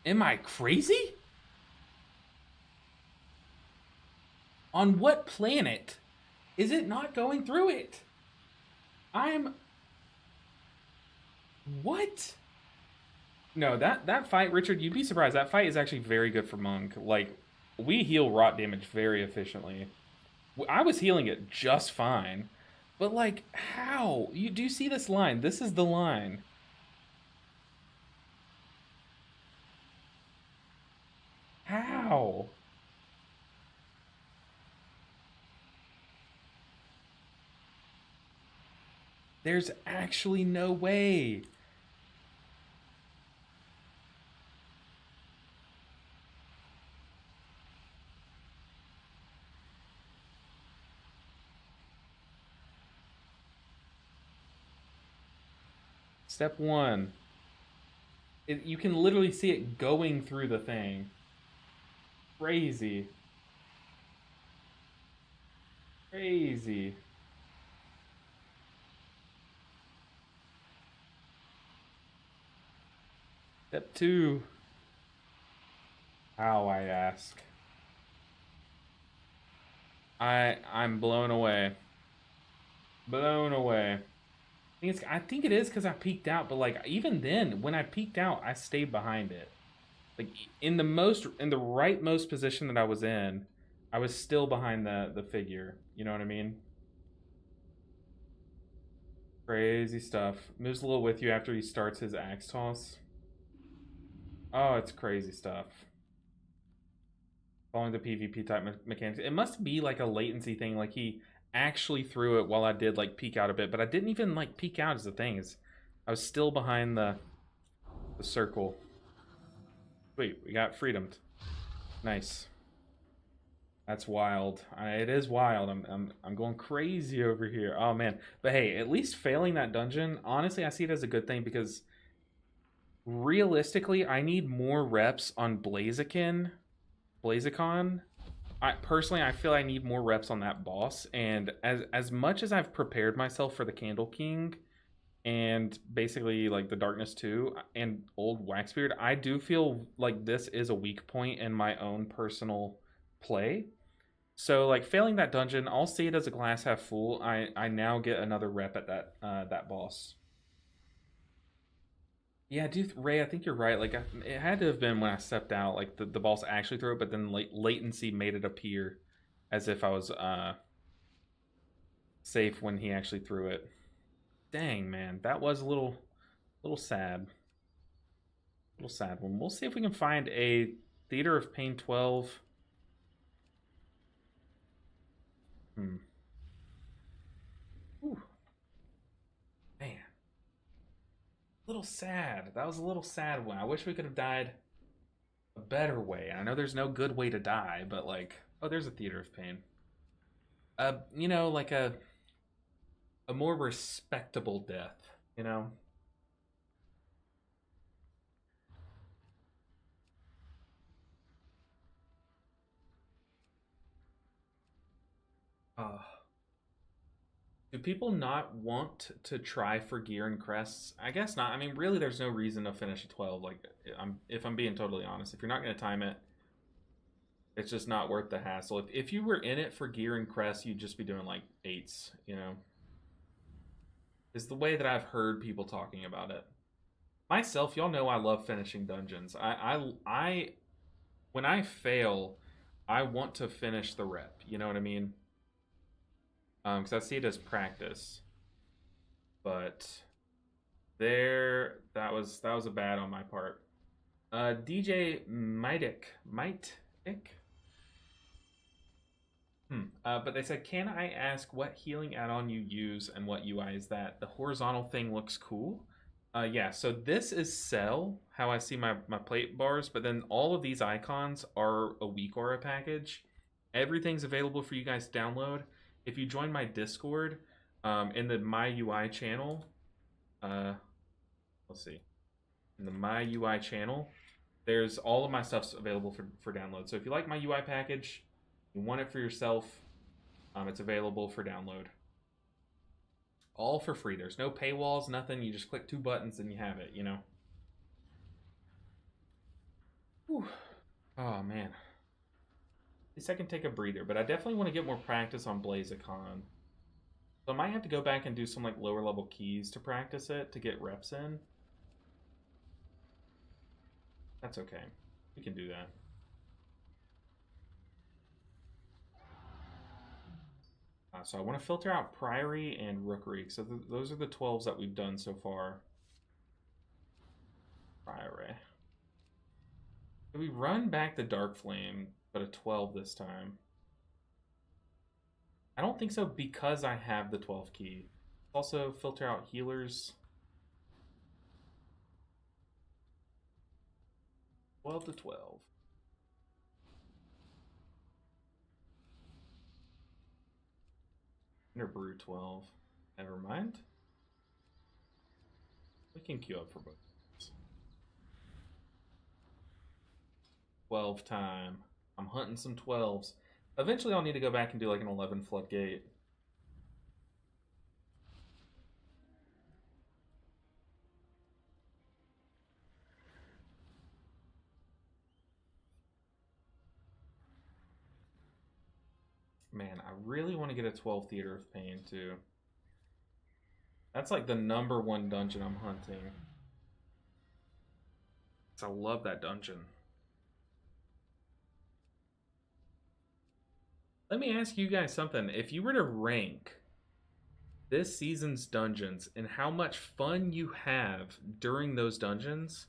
Am I crazy? On what planet is it not going through it? What? No, that fight, Richard, you'd be surprised. That fight is actually very good for Monk. Like, we heal rot damage very efficiently. I was healing it just fine. But, like, how? Do you see this line? This is the line. How? There's actually no way. Step 1. You can literally see it going through the thing. Crazy. Crazy. Step 2. How, I ask. I'm blown away. Blown away. I think it is because I peeked out, but like even then, when I peeked out, I stayed behind it. Like in the rightmost position that I was in, I was still behind the figure. You know what I mean? Crazy stuff. Moves a little with you after he starts his axe toss. Oh, it's crazy stuff. Following the PvP type mechanics. It must be like a latency thing. Like he actually threw it while I did like peek out a bit, but I didn't even like peek out as the thing. I was still behind the circle. Wait, we got freedomed. Nice. That's wild. It is wild. I'm going crazy over here. Oh man. But hey, at least failing that dungeon, honestly, I see it as a good thing because realistically, I need more reps on Blazicon. I feel I need more reps on that boss, and as much as I've prepared myself for the Candle King and basically like the Darkness 2 and old Waxbeard, I do feel like this is a weak point in my own personal play. So like failing that dungeon, I'll see it as a glass half full. I now get another rep at that boss. Yeah, dude, Ray, I think you're right. Like, it had to have been when I stepped out, like the boss actually threw it, but then latency made it appear as if I was safe when he actually threw it. Dang, man, that was a little sad. A little sad one. We'll see if we can find a Theater of Pain 12. Whew. Man. A little sad. That was a little sad one. I wish we could have died a better way. I know there's no good way to die, but like, oh, there's a Theater of Pain. You know, like a more respectable death, you know? Do people not want to try for gear and crests? I guess not. I mean, really, there's no reason to finish a 12. Like, if I'm being totally honest, if you're not going to time it, it's just not worth the hassle. If you were in it for gear and crests, you'd just be doing like 8s, you know? Is the way that I've heard people talking about it. Myself, y'all know I love finishing dungeons. I when I fail, I want to finish the rep. You know what I mean? Because I see it as practice. But that was a bad on my part. DJ Mythic. But they said, can I ask what healing add-on you use and what UI is that? The horizontal thing looks cool. Yeah, so this is Cell, how I see my plate bars, but then all of these icons are a weak aura package. Everything's available for you guys to download. If you join my Discord, in the My UI channel, let's see, in the My UI channel, there's all of my stuff's available for download. So if you like my UI package, you want it for yourself, it's available for download. All for free. There's no paywalls, nothing. You just click 2 buttons and you have it, you know? Whew. Oh, man. At least I can take a breather, but I definitely want to get more practice on Blaziken. So I might have to go back and do some like lower level keys to practice it to get reps in. That's okay. We can do that. So I want to filter out Priory and Rookery. So those are the 12s that we've done so far. Priory. Can we run back the Dark Flame, but a 12 this time? I don't think so because I have the 12th key. Also filter out healers. 12 to 12. Brew 12. Never mind. We can queue up for both. 12 time. I'm hunting some 12s. Eventually I'll need to go back and do like an 11 floodgate. Man, I really want to get a 12 Theater of Pain too. That's like the #1 dungeon I'm hunting. I love that dungeon. Let me ask you guys something. If you were to rank this season's dungeons and how much fun you have during those dungeons,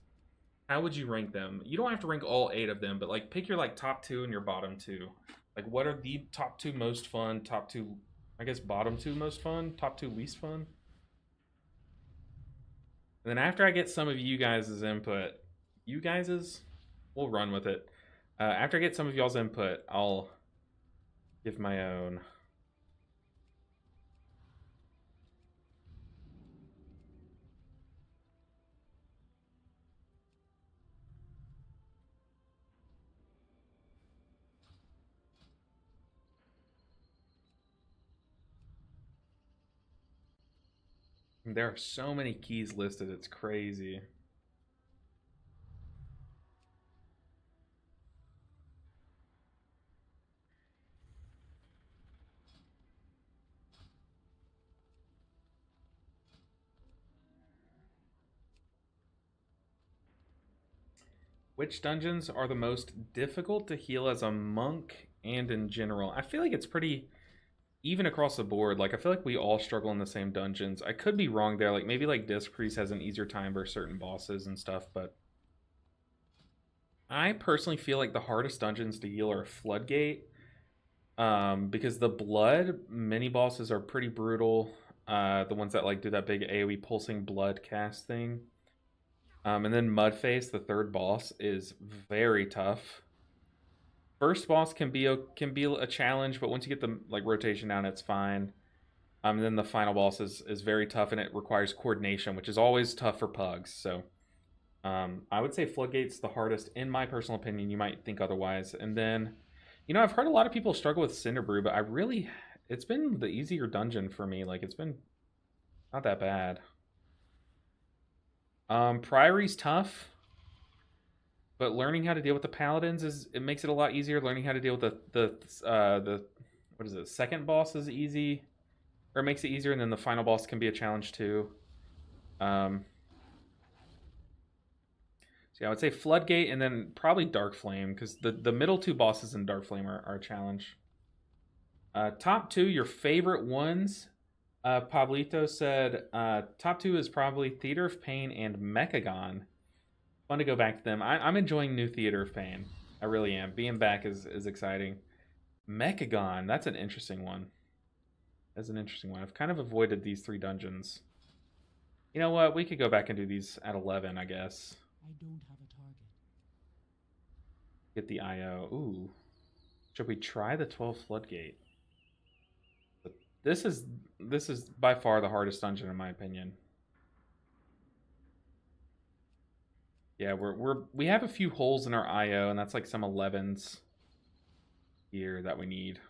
how would you rank them? You don't have to rank all 8 of them, but like pick your like top 2 and your bottom 2. Like what are the top 2 most fun, top 2, I guess bottom 2 most fun, top 2 least fun? And then after I get some of you guys' input, we'll run with it. After I get some of y'all's input, I'll give my own. There are so many keys listed, it's crazy. Which dungeons are the most difficult to heal as a monk and in general? I feel like it's pretty even across the board. Like I feel like we all struggle in the same dungeons. I could be wrong there. Like maybe like Disc Priest has an easier time versus certain bosses and stuff, but I personally feel like the hardest dungeons to heal are Floodgate, because the blood mini bosses are pretty brutal. The ones that like do that big AoE pulsing blood cast thing. And then Mudface, the third boss, is very tough. First boss can be a challenge, but once you get the like rotation down, it's fine. And then the final boss is very tough, and it requires coordination, which is always tough for pugs. So I would say Floodgate's the hardest, in my personal opinion. You might think otherwise. And then, you know, I've heard a lot of people struggle with Cinderbrew, but it's been the easier dungeon for me. Like, it's been not that bad. Priory's tough, but learning how to deal with the paladins it makes it a lot easier. Learning how to deal with the what is it, second boss is easy, or it makes it easier, and then the final boss can be a challenge too. So yeah, I would say Floodgate and then probably Dark Flame, because the middle 2 bosses in Dark Flame are a challenge. Top 2, your favorite ones. Pablito said top 2 is probably Theater of Pain and Mechagon. Fun to go back to them. I'm enjoying new Theater of Pain. I really am. Being back is exciting. Mechagon, that's an interesting one. That's an interesting one. I've kind of avoided these 3 dungeons. You know what? We could go back and do these at 11, I guess. I don't have a target. Get the IO. Ooh. Should we try the 12 floodgate? This is by far the hardest dungeon in my opinion. Yeah, we have a few holes in our IO, and that's like some 11s here that we need.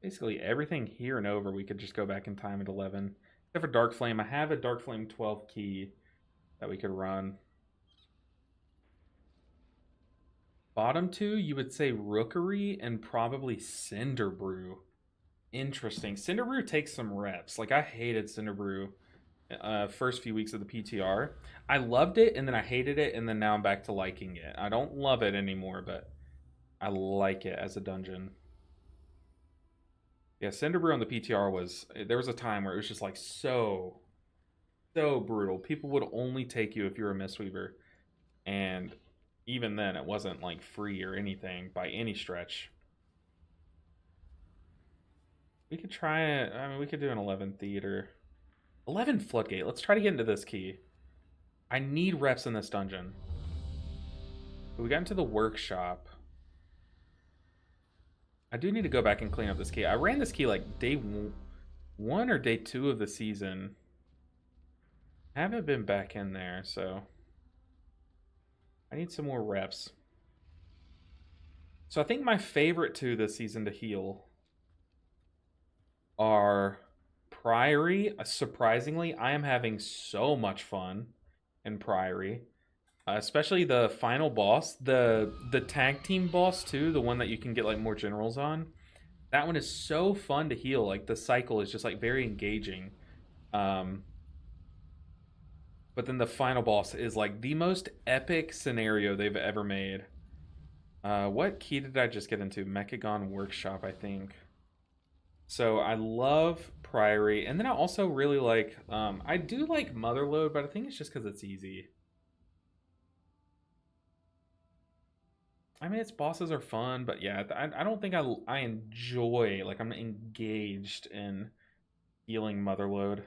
Basically everything here and over we could just go back in time at 11. Except for Dark Flame. I have a Dark Flame 12 key that we could run. Bottom two, you would say Rookery and probably Cinderbrew. Interesting. Cinderbrew takes some reps. Like, I hated Cinderbrew first few weeks of the PTR. I loved it, and then I hated it, and then now I'm back to liking it. I don't love it anymore, but I like it as a dungeon. Yeah, Cinderbrew on the PTR was... There was a time where it was just, like, so brutal. People would only take you if you were a Mistweaver. And even then, it wasn't, like, free or anything by any stretch. We could try it. I mean, we could do an 11 theater. 11 floodgate. Let's try to get into this key. I need reps in this dungeon. We got into the workshop. I do need to go back and clean up this key. I ran this key like day 1 or day 2 of the season. I haven't been back in there, so I need some more reps. So I think my favorite 2 this season to heal are Priory. Surprisingly, I am having so much fun in Priory. Especially the final boss. The tag team boss too, the one that you can get like more generals on. That one is so fun to heal. Like the cycle is just like very engaging. But then the final boss is like the most epic scenario they've ever made. What key did I just get into? Mechagon Workshop, I think. So I love Priory, and then I also really like, I do like Motherload, but I think it's just because it's easy. I mean, its bosses are fun, but yeah, I don't think I enjoy, like I'm engaged in healing Motherload.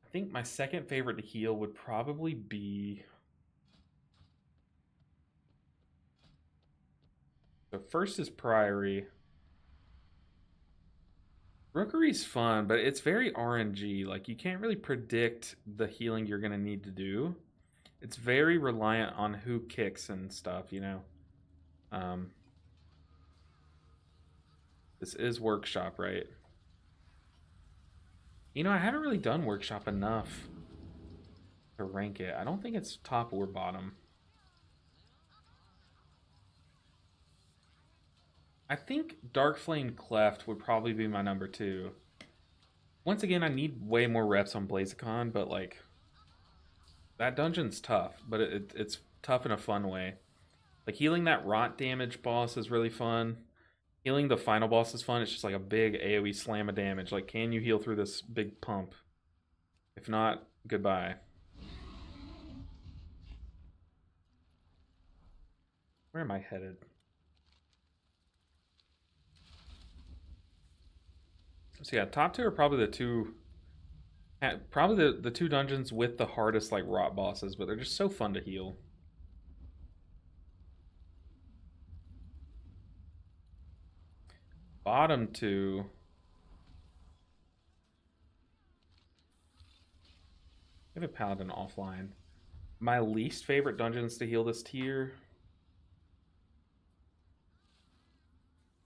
I think my second favorite to heal would probably be... So first is Priory. Rookery's fun, but it's very RNG. Like, you can't really predict the healing you're going to need to do. It's very reliant on who kicks and stuff, you know? This is Workshop, right? You know, I haven't really done Workshop enough to rank it. I don't think it's top or bottom. I think Dark Flame Cleft would probably be my number 2. Once again, I need way more reps on Blaziken, but like that dungeon's tough, but it's tough in a fun way. Like healing that rot damage boss is really fun. Healing the final boss is fun. It's just like a big AoE slam of damage. Like, can you heal through this big pump? If not, goodbye. Where am I headed? So yeah, top 2 are probably the 2... Probably the 2 dungeons with the hardest like rot bosses, but they're just so fun to heal. Bottom 2... I have a Paladin offline. My least favorite dungeons to heal this tier...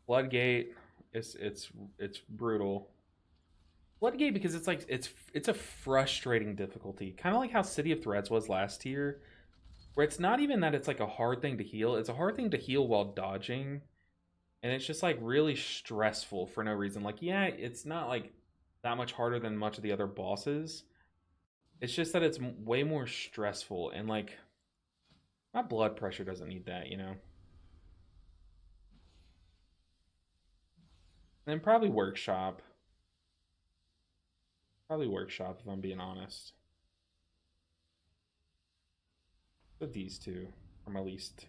Floodgate... It's brutal. Floodgate, because it's like it's a frustrating difficulty, kind of like how City of Threats was last year, where it's not even that it's like a hard thing to heal. It's a hard thing to heal while dodging, and it's just like really stressful for no reason. Like, yeah, it's not like that much harder than much of the other bosses. It's just that it's way more stressful, and like my blood pressure doesn't need that, you know. And probably Workshop. Probably Workshop, if I'm being honest. But these 2 are my least.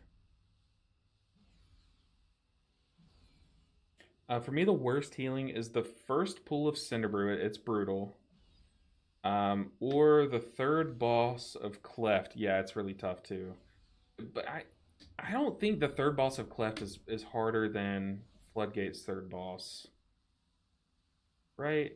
For me, the worst healing is the first pool of Cinderbrew. It's brutal. Or the third boss of Cleft. Yeah, it's really tough too. But I don't think the third boss of Cleft is harder than Floodgate's third boss. Right?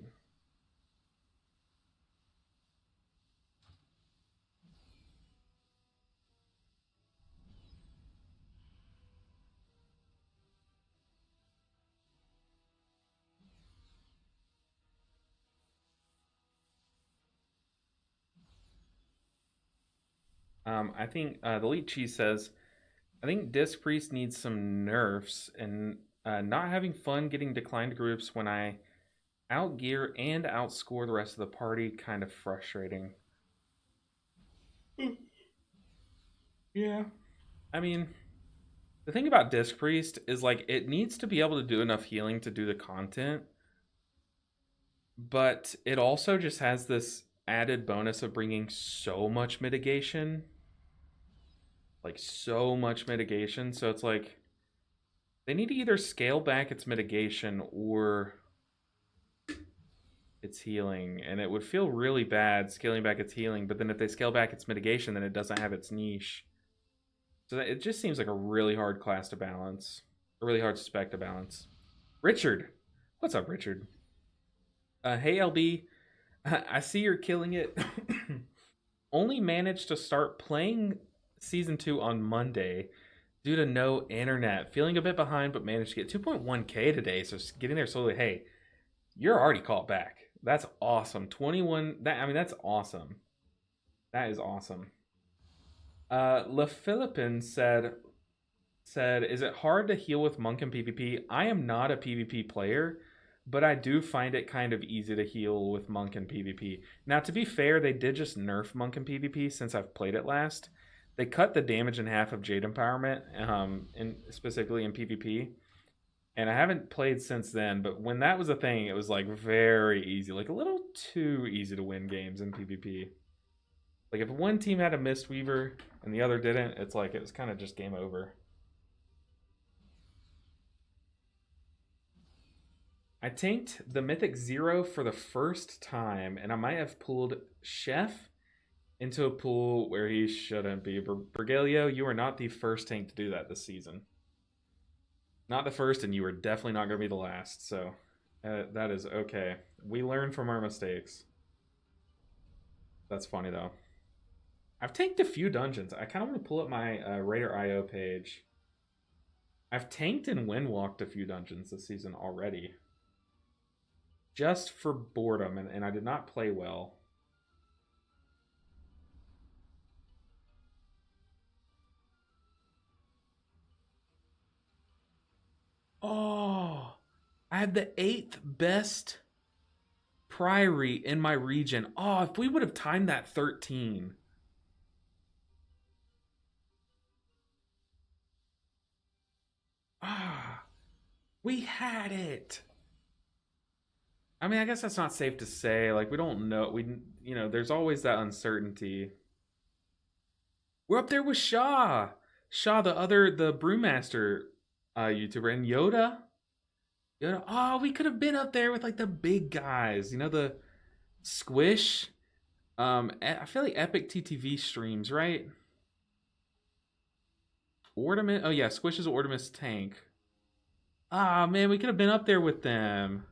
I think the Elite Cheese says, I think Disc Priest needs some nerfs and not having fun getting declined groups when I outgear and outscore the rest of the party kind of frustrating. Yeah. I mean, the thing about Disc Priest is like it needs to be able to do enough healing to do the content, but it also just has this added bonus of bringing so much mitigation, like so much mitigation. So it's like they need to either scale back its mitigation or its healing, and it would feel really bad scaling back its healing. But then if they scale back its mitigation, then it doesn't have its niche. So it just seems like a really hard class to balance, a really hard spec to balance. Richard, what's up, Richard? Hey LB, I see you're killing it. Only managed to start playing season 2 on Monday due to no internet. Feeling a bit behind, but managed to get 2.1k today. So getting there slowly. Hey, you're already caught back. That's awesome. 21. That's awesome. That is awesome. Le Philippin said, "Is it hard to heal with Monk in PvP? I am not a PvP player, but I do find it kind of easy to heal with Monk in PvP. Now, to be fair, they did just nerf Monk in PvP since I've played it last. They cut the damage in half of Jade Empowerment, specifically in PvP. And I haven't played since then, but when that was a thing, it was like very easy, like a little too easy to win games in PvP. Like if one team had a Mistweaver and the other didn't, it's like it was kind of just game over." I tanked the Mythic 0 for the first time, and I might have pulled Chef into a pool where he shouldn't be. Bergelio, you are not the first tank to do that this season. Not the first, and you are definitely not going to be the last, so that is okay. We learn from our mistakes. That's funny, though. I've tanked a few dungeons. I kind of want to pull up my Raider IO page. I've tanked and win-walked a few dungeons this season already. Just for boredom, and I did not play well. Oh, I had the 8th best priory in my region. Oh, if we would have timed that 13. Ah, we had it. I mean, I guess that's not safe to say. Like, we don't know. There's always that uncertainty. We're up there with Shaw. Shaw, the Brewmaster YouTuber, and Yoda. Yoda. Oh, we could have been up there with like the big guys. The Squish. I feel like Epic TTV streams, right? Ornament. Oh yeah, Squish is Ortimus tank. Ah man, we could have been up there with them.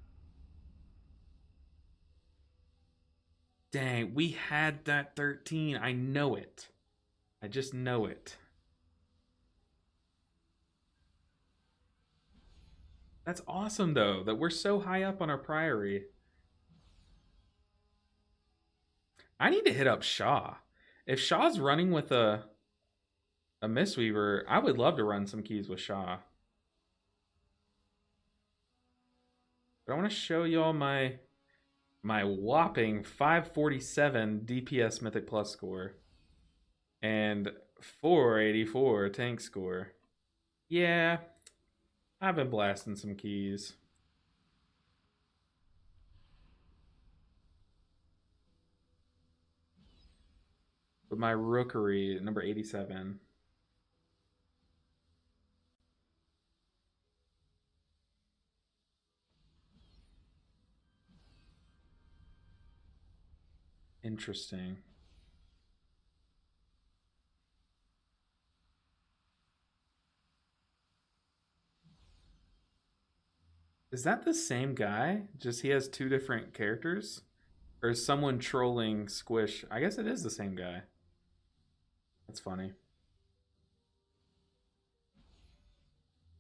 Dang, we had that 13. I know it. I just know it. That's awesome though, that we're so high up on our priory. I need to hit up Shaw. If Shaw's running with a Mistweaver, I would love to run some keys with Shaw. But I want to show y'all my whopping 547 DPS Mythic Plus score and 484 tank score. Yeah, I've been blasting some keys. With my Rookery, number 87. Interesting. Is that the same guy? Just he has two different characters? Or is someone trolling Squish? I guess it is the same guy. That's funny.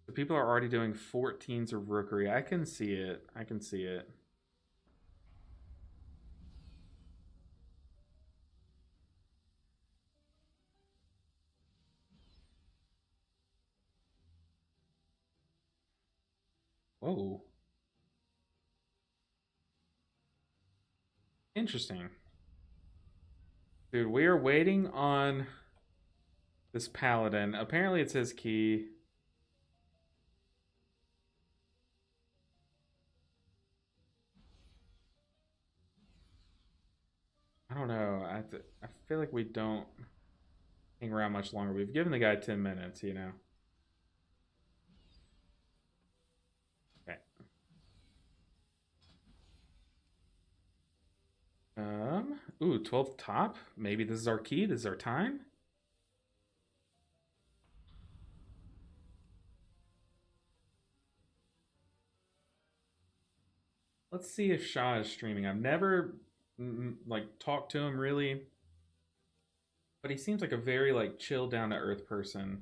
The people are already doing 14s of Rookery. I can see it. I can see it. Whoa. Interesting. Dude, we are waiting on this paladin. Apparently it's his key. I don't know. I feel like we don't hang around much longer. We've given the guy 10 minutes, you know. Okay. Ooh, 12th top. Maybe this is our key. This is our time. Let's see if Shaw is streaming. I've never like talked to him really, but he seems like a very like chill, down to earth person.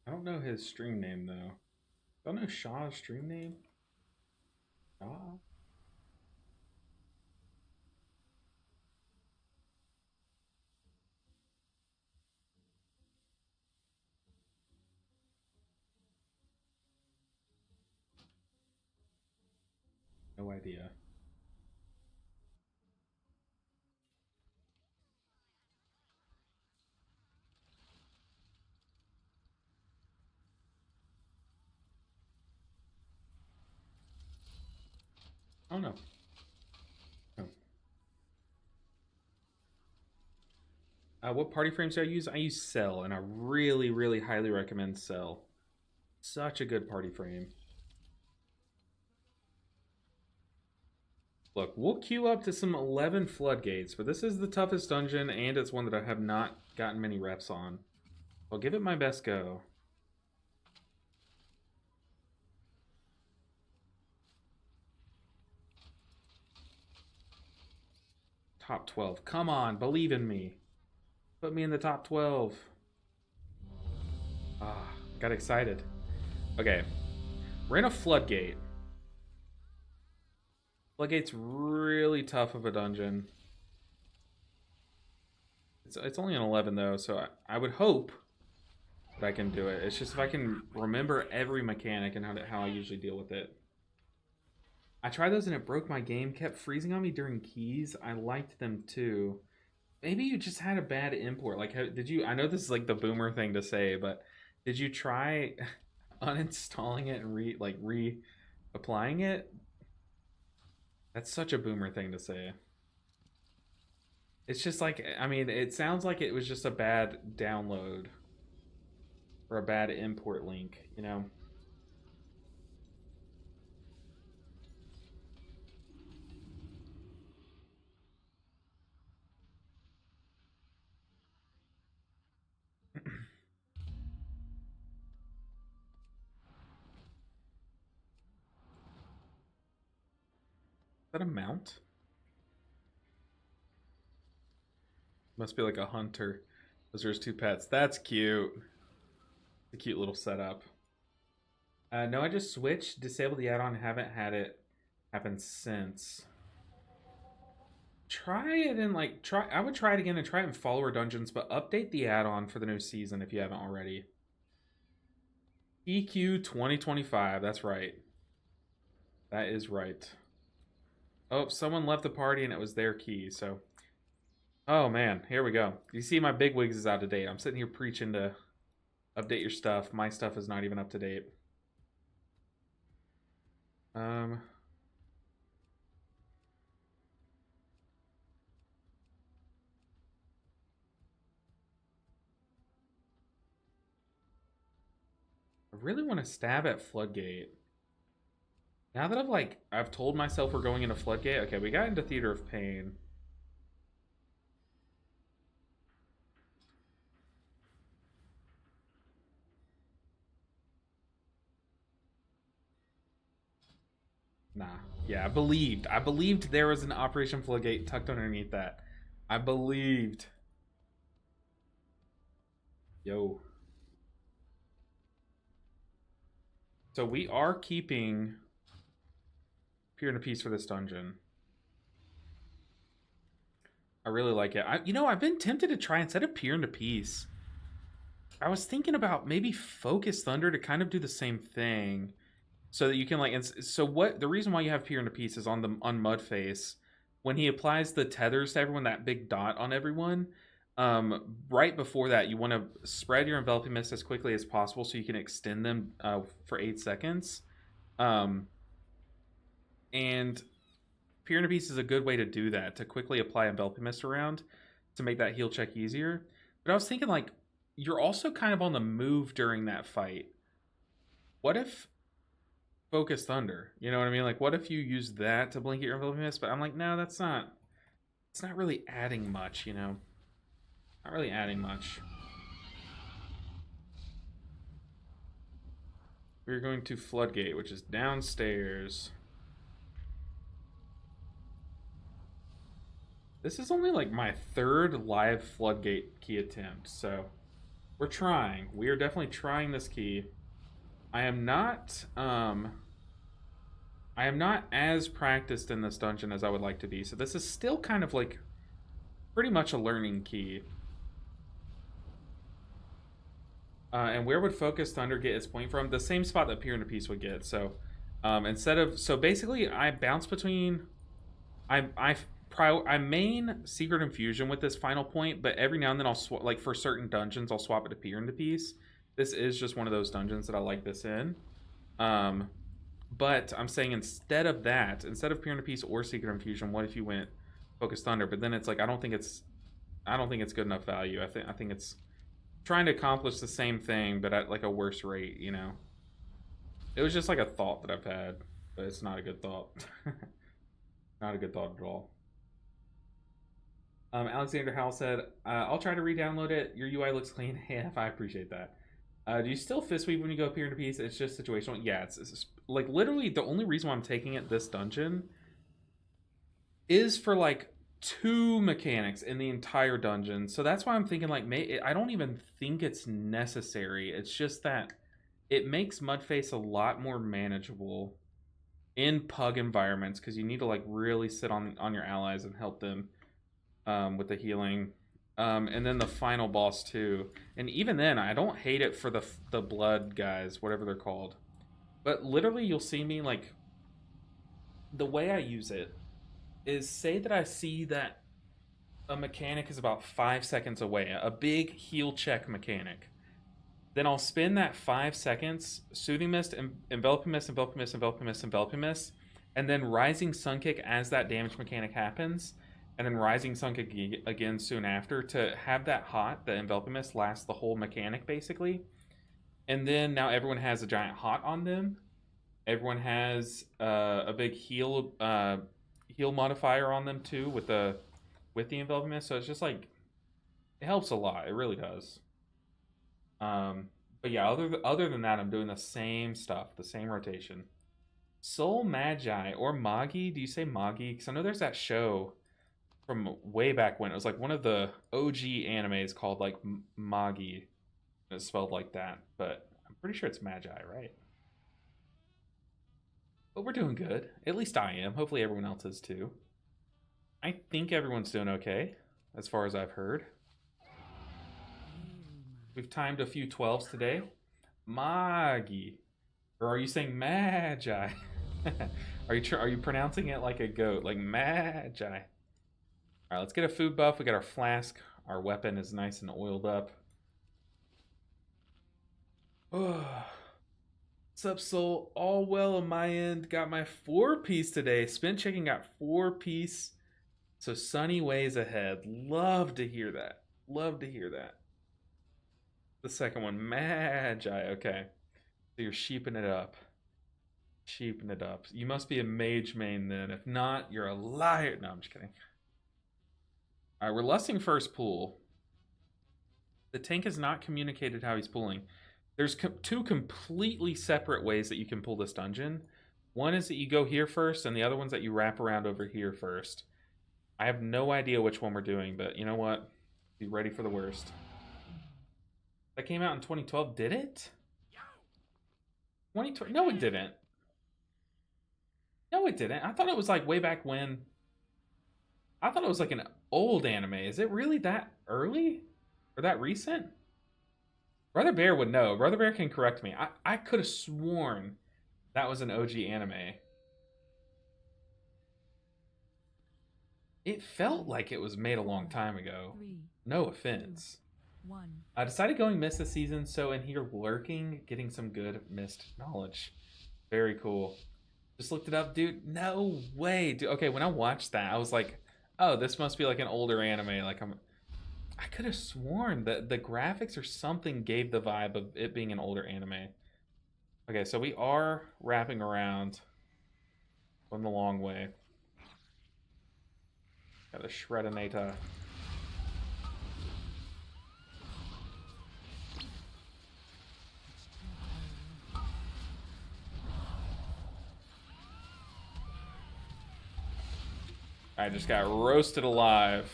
I don't know his stream name though. Don't know Shaw's stream name. Shaw. No idea. Oh no. No. What party frames do I use? I use Cell, and I really, really highly recommend Cell. Such a good party frame. Look, we'll queue up to some 11 floodgates, but this is the toughest dungeon, and it's one that I have not gotten many reps on. I'll give it my best go. Top 12. Come on, believe in me. Put me in the top 12. Ah, got excited. Okay, we're in a floodgate. Floodgate's really tough of a dungeon. It's only an 11 though, so I would hope that I can do it. It's just if I can remember every mechanic and how I usually deal with it. I tried those and it broke my game. Kept freezing on me during keys. I liked them too. Maybe you just had a bad import. Like, did you? I know this is like the boomer thing to say, but did you try uninstalling it and reapplying it? That's such a boomer thing to say. It's just like, I mean, it sounds like it was just a bad download or a bad import link, you know? Is that a mount? Must be like a hunter. Those are his two pets. That's cute. It's a cute little setup. No, I just switched, disabled the add-on, haven't had it happen since. Try it in I would try it again and try it in follower dungeons, but update the add-on for the new season if you haven't already. EQ 2025, that's right. That is right. Oh, someone left the party and it was their key, so. Oh man, here we go. You see my bigwigs is out of date. I'm sitting here preaching to Update your stuff. My stuff is not even up to date. I really want to stab at Floodgate. Now that I've told myself we're going into Floodgate. Okay, we got into Theater of Pain. Nah. Yeah, I believed. I believed there was an Operation Floodgate tucked underneath that. I believed. Yo. So we are keeping Peer into Peace for this dungeon. I really like it. I've been tempted to try, instead of Peer into Peace, I was thinking about maybe Focus Thunder to kind of do the same thing. So that you can the reason why you have Peer into Peace is on Mudface, when he applies the tethers to everyone, that big dot on everyone, right before that you want to spread your enveloping mist as quickly as possible so you can extend them for 8 seconds. And Peer into Peace is a good way to do that, to quickly apply enveloping mist around to make that heal check easier. But I was thinking, like, you're also kind of on the move during that fight. What if Focus Thunder? You know what I mean? Like, what if you use that to blanket your enveloping mist? But I'm like, no, it's not really adding much, you know? Not really adding much. We're going to Floodgate, which is downstairs. This is only like my 3rd live Floodgate key attempt, so we're trying. We are definitely trying this key. I am not as practiced in this dungeon as I would like to be, so this is still kind of like pretty much a learning key. And where would Focus Thunder get its point from? The same spot that Peer into Peace would get. So basically I bounce between, I main Secret Infusion with this final point, but every now and then I'll swap, like for certain dungeons, I'll swap it to Peer into Peace. This is just one of those dungeons that I like this in. But I'm saying instead of Peer into Peace or Secret Infusion, what if you went Focus Thunder? But then it's like I don't think it's good enough value. I think it's trying to accomplish the same thing, but at like a worse rate, you know. It was just like a thought that I've had, but it's not a good thought. Not a good thought at all. Alexander Howell said, I'll try to re-download it. Your UI looks clean. Yeah, I appreciate that. Do you still fist weave when you go Peer into Peace? It's just situational. Yeah, it's like literally the only reason why I'm taking it this dungeon is for like 2 mechanics in the entire dungeon. So that's why I'm thinking like I don't even think it's necessary. It's just that it makes Mudface a lot more manageable in pug environments, because you need to like really sit on your allies and help them with the healing. And then the final boss too. And even then, I don't hate it for the blood guys, whatever they're called. But literally, you'll see me like, the way I use it is, say that I see that a mechanic is about 5 seconds away, a big heal check mechanic. Then I'll spend that 5 seconds Soothing Mist, Enveloping Mist, Enveloping Mist, Enveloping Mist, Enveloping Mist, and then Rising Sun Kick as that damage mechanic happens, and then Rising Sun Kick again soon after, to have that hot, the Enveloping Mist, last the whole mechanic basically. And then now everyone has a giant hot on them. Everyone has a big heal modifier on them too with the Enveloping Mist. So it's just like, it helps a lot. It really does. But yeah, other than that, I'm doing the same stuff, the same rotation. Soul Magi or Magi? Do you say Magi? Because I know there's that show from way back when. It was like one of the OG animes called like Magi. It's spelled like that, but I'm pretty sure it's Magi, right? But we're doing good. At least I am. Hopefully everyone else is too. I think everyone's doing okay, as far as I've heard. We've timed a few 12s today. Magi. Or are you saying Magi? Are you pronouncing it like a goat? Like Magi. Alright, let's get a food buff. We got our flask. Our weapon is nice and oiled up. What's up, Soul? All well on my end. Got my 4-piece today. Spin chicken got 4-piece. So Sunny ways ahead. Love to hear that. Love to hear that. The second one, Magi. Okay. So you're sheeping it up. Sheeping it up. You must be a mage main then. If not, you're a liar. No, I'm just kidding. Alright, we're lusting first pool. The tank has not communicated how he's pulling. There's two completely separate ways that you can pull this dungeon. One is that you go here first, and the other one's that you wrap around over here first. I have no idea which one we're doing, but you know what? Be ready for the worst. That came out in 2012, did it? 2012? No, it didn't. No, it didn't. I thought it was like way back when. I thought it was like an old anime. Is it really that early? Or that recent? Brother Bear would know. Brother Bear can correct me. I could have sworn that was an OG anime. It felt like it was made a long time ago. No offense. I decided going Mist this season, so in here lurking, getting some good Mist knowledge. Very cool. Just looked it up, dude. No way, dude. Okay, when I watched that, I was like, oh, this must be like an older anime. Like I could have sworn that the graphics or something gave the vibe of it being an older anime. Okay, so we are wrapping around going the long way. Got a Shredinata. I just got roasted alive.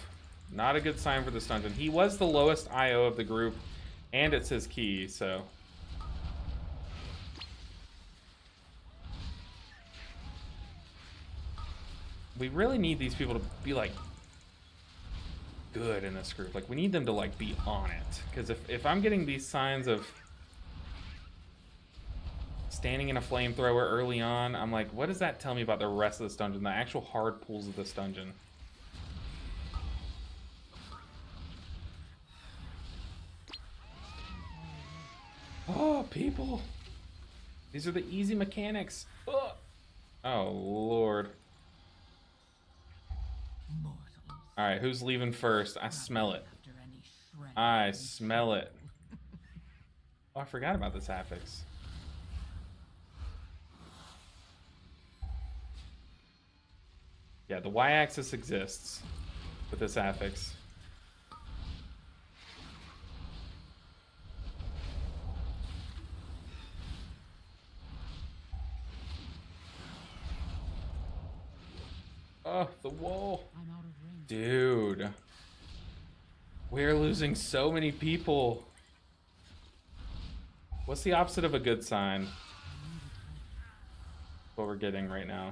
Not a good sign for this dungeon. He was the lowest IO of the group, and it's his key, so. We really need these people to be, like, good in this group. Like, we need them to, like, be on it. Because if I'm getting these signs of standing in a flamethrower early on, I'm like, what does that tell me about the rest of this dungeon? The actual hard pulls of this dungeon. Oh, people. These are the easy mechanics. Oh, Lord. Alright, who's leaving first? I smell it. I smell it. Oh, I forgot about this affix. Yeah, the y-axis exists with this affix. Oh, the wall. Dude. We're losing so many people. What's the opposite of a good sign? What we're getting right now.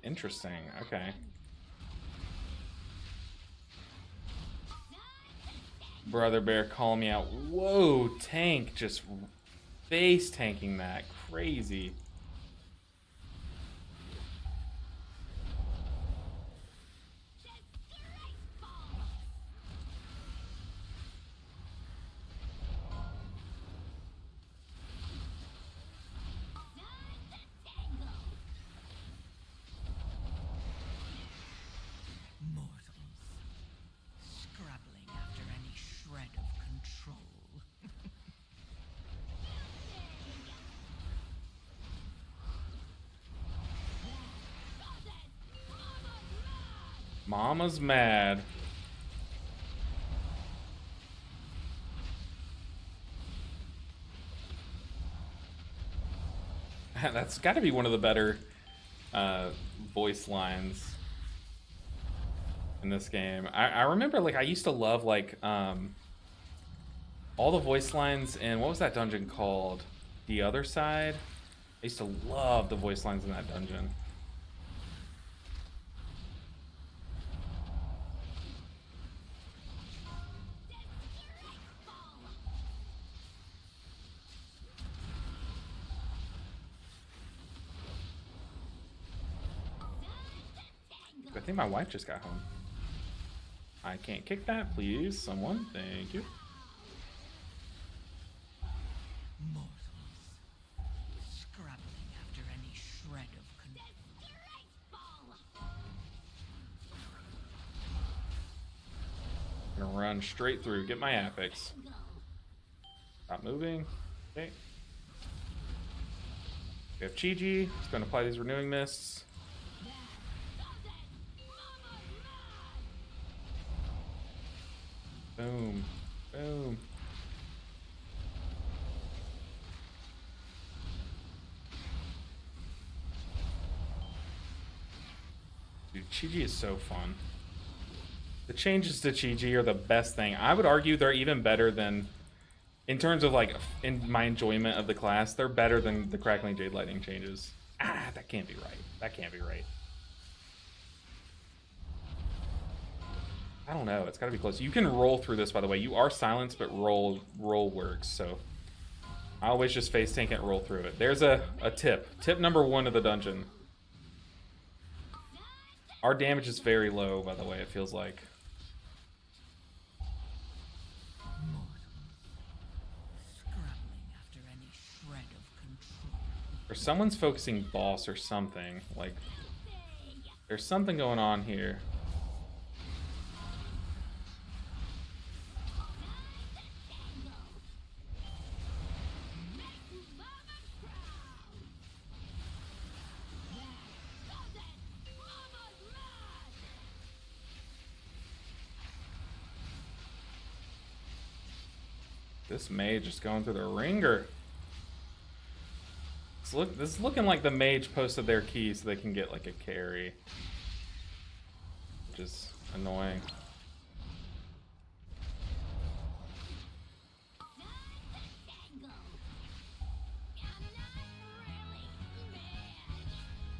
Interesting. Okay. Brother Bear calling me out. Whoa, tank just face tanking that. Crazy. Mama's mad. That's got to be one of the better voice lines in this game. I remember, like, I used to love, like, all the voice lines in, what was that dungeon called? The Other Side? I used to love the voice lines in that dungeon. I think my wife just got home. I can't kick that, please. Someone, thank you. Mortals, scrabbling after any shred of control. I'm gonna run straight through, get my apex. Stop moving. Okay. We have Chi-Ji. He's gonna apply these renewing mists. Boom. Boom. Dude, Chi-Ji is so fun. The changes to Chi-Ji are the best thing. I would argue they're even better than, in terms of like, in my enjoyment of the class, they're better than the Crackling Jade Lightning changes. Ah, that can't be right. That can't be right. I don't know. It's got to be close. You can roll through this, by the way. You are silenced, but roll works. So I always just face tank it and roll through it. There's a tip. Tip number 1 of the dungeon. Our damage is very low, by the way, it feels like. Scrabbling after any shred of control. Or someone's focusing boss or something. Like, there's something going on here. This mage is going through the ringer. This is looking like the mage posted their key so they can get like a carry. Which is annoying.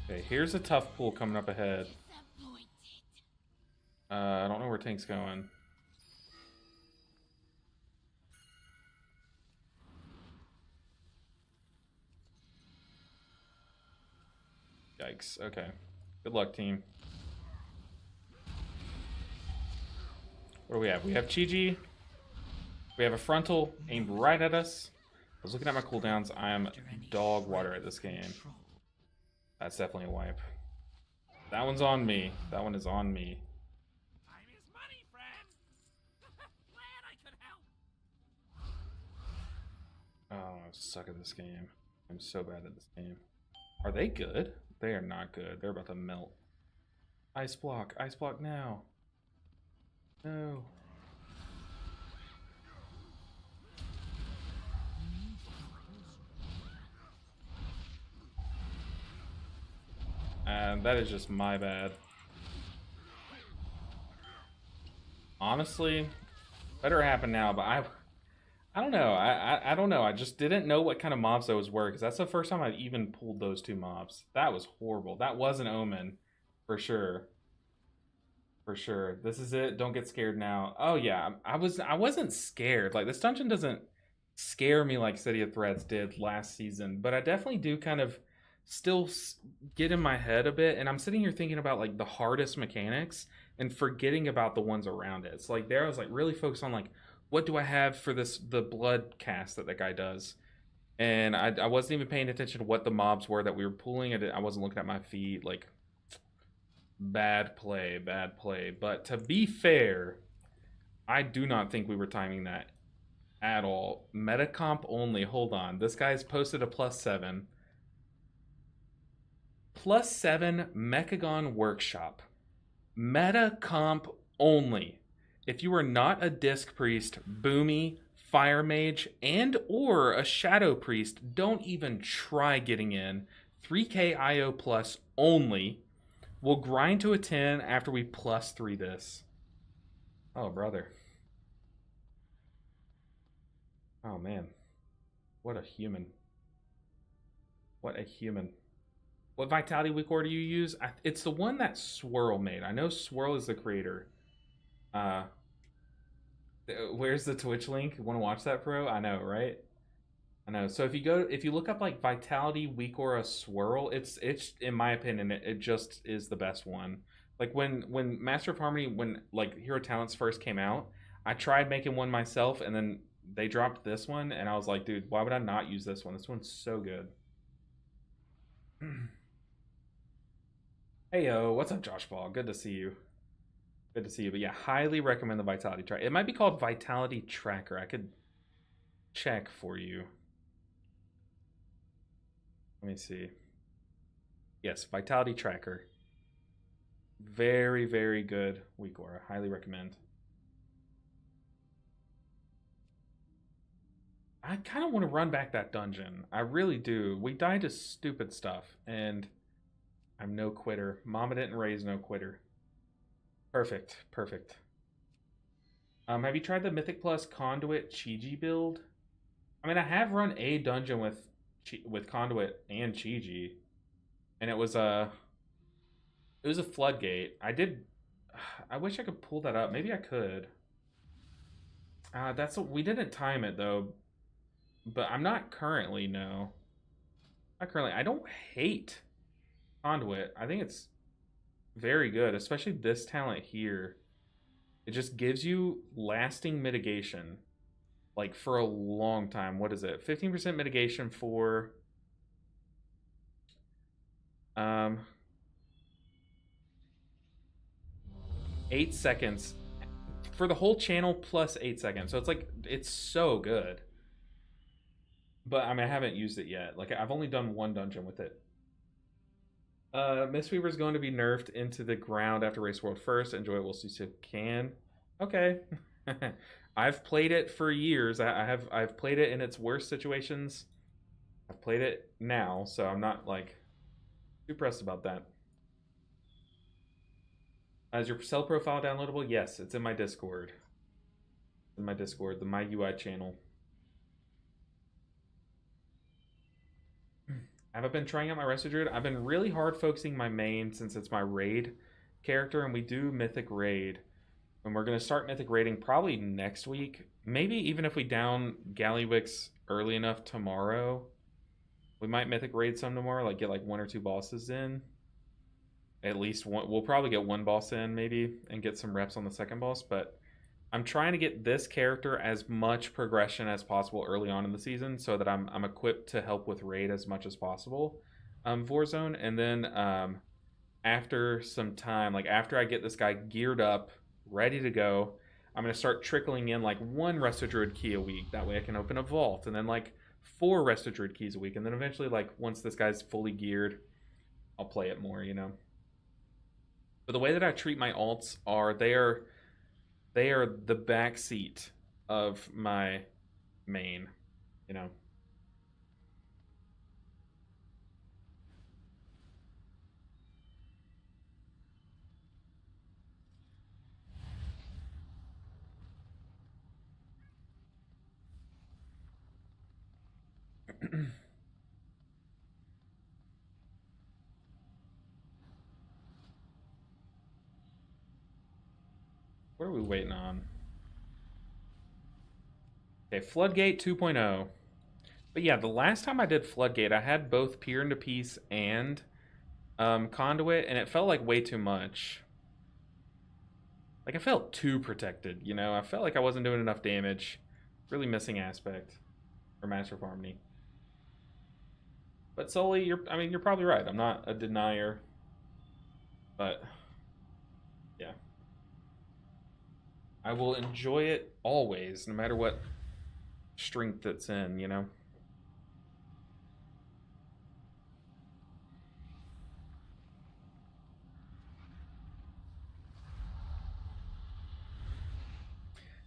Okay, here's a tough pool coming up ahead. I don't know where Tank's going. Yikes. Okay. Good luck, team. What do we have? We have Chi-Ji. We have a frontal aimed right at us. I was looking at my cooldowns. I am dog water at this game. That's definitely a wipe. That one's on me. That one is on me. Time is money, friend. Glad I could help. Oh, I suck at this game. I'm so bad at this game. Are they good? They are not good. They're about to melt. Ice block now. No. And that is just my bad. Honestly, better happen now, but I don't know. I don't know. I just didn't know what kind of mobs those were, because that's the first time I've even pulled those 2 mobs. That was horrible. That was an omen, for sure. For sure. This is it. Don't get scared now. Oh yeah, I wasn't scared. Like, this dungeon doesn't scare me like City of Threats did last season, but I definitely do kind of still get in my head a bit, and I'm sitting here thinking about like the hardest mechanics and forgetting about the ones around it. It's like there I was like really focused on like, what do I have for the blood cast that guy does? And I wasn't even paying attention to what the mobs were that we were pulling. I wasn't looking at my feet. Like, bad play. But to be fair, I do not think we were timing that at all. Metacomp only. Hold on. This guy's posted a +7. +7 Mechagon Workshop. Metacomp only. If you are not a Disc Priest, Boomy, Fire Mage, and or a Shadow Priest, don't even try getting in. 3k IO plus only. We'll grind to a 10 after we +3 this. Oh, brother. Oh, man. What a human. What a human. What Vitality Weak Order do you use? It's the one that Swirl made. I know Swirl is the creator. Where's the Twitch link? Want to watch that, bro? I know, right? I know. So if you look up like Vitality Weak Aura Swirl, it's in my opinion, it just is the best one. Like when Master of Harmony, when like Hero Talents first came out, I tried making one myself, and then they dropped this one, and I was like, dude, why would I not use this one? This one's so good. Hey yo, what's up, Josh Ball? Good to see you. Good to see you. But yeah, highly recommend the Vitality Tracker. It might be called Vitality Tracker. I could check for you. Let me see. Yes, Vitality Tracker. Very, very good weak aura. Highly recommend. I kind of want to run back that dungeon. I really do. We died to stupid stuff, and I'm no quitter. Mama didn't raise no quitter. Perfect, perfect. Have you tried the Mythic Plus Conduit Chi build? I mean, I have run a dungeon with Conduit and Chi, and it was a floodgate. I did. I wish I could pull that up. Maybe I could. We didn't time it though. But I'm not currently. No, not currently. I don't hate Conduit. I think it's very good, especially this talent here. It just gives you lasting mitigation, like for a long time. What is it? 15% mitigation for 8 seconds for the whole channel plus 8 seconds. So it's like it's so good. But I mean, I haven't used it yet. Like I've only done one dungeon with it. Mistweaver is going to be nerfed into the ground after Race World first. Enjoy it while you still can. Okay. I've played it for years. I've played it in its worst situations. I've played it now, so I'm not like too pressed about that. Is your cell profile downloadable? Yes, it's in my Discord. In my Discord, the My UI channel. Have I been trying out my Resto Druid? I've been really hard focusing my main since it's my raid character, and we do Mythic Raid. And we're going to start Mythic Raiding probably next week. Maybe even if we down Gallywix early enough tomorrow, we might Mythic Raid some tomorrow, like get like 1 or 2 bosses in. At least one. We'll probably get 1 boss in maybe and get some reps on the second boss, but I'm trying to get this character as much progression as possible early on in the season so that I'm equipped to help with raid as much as possible, Warzone. And then after some time, like after I get this guy geared up, ready to go, I'm going to start trickling in like 1 Resto Druid key a week. That way I can open a vault, and then like 4 Resto Druid keys a week. And then eventually, like once this guy's fully geared, I'll play it more, you know. But the way that I treat my alts are they are the backseat of my main, you know. What are we waiting on? Okay, Floodgate 2.0. But yeah, the last time I did Floodgate, I had both Peer into Peace and Conduit, and it felt like way too much. Like I felt too protected, you know? I felt like I wasn't doing enough damage. Really missing aspect for Master of Harmony. But Sully, you're probably right. I'm not a denier. But yeah. I will enjoy it always, no matter what strength it's in, you know?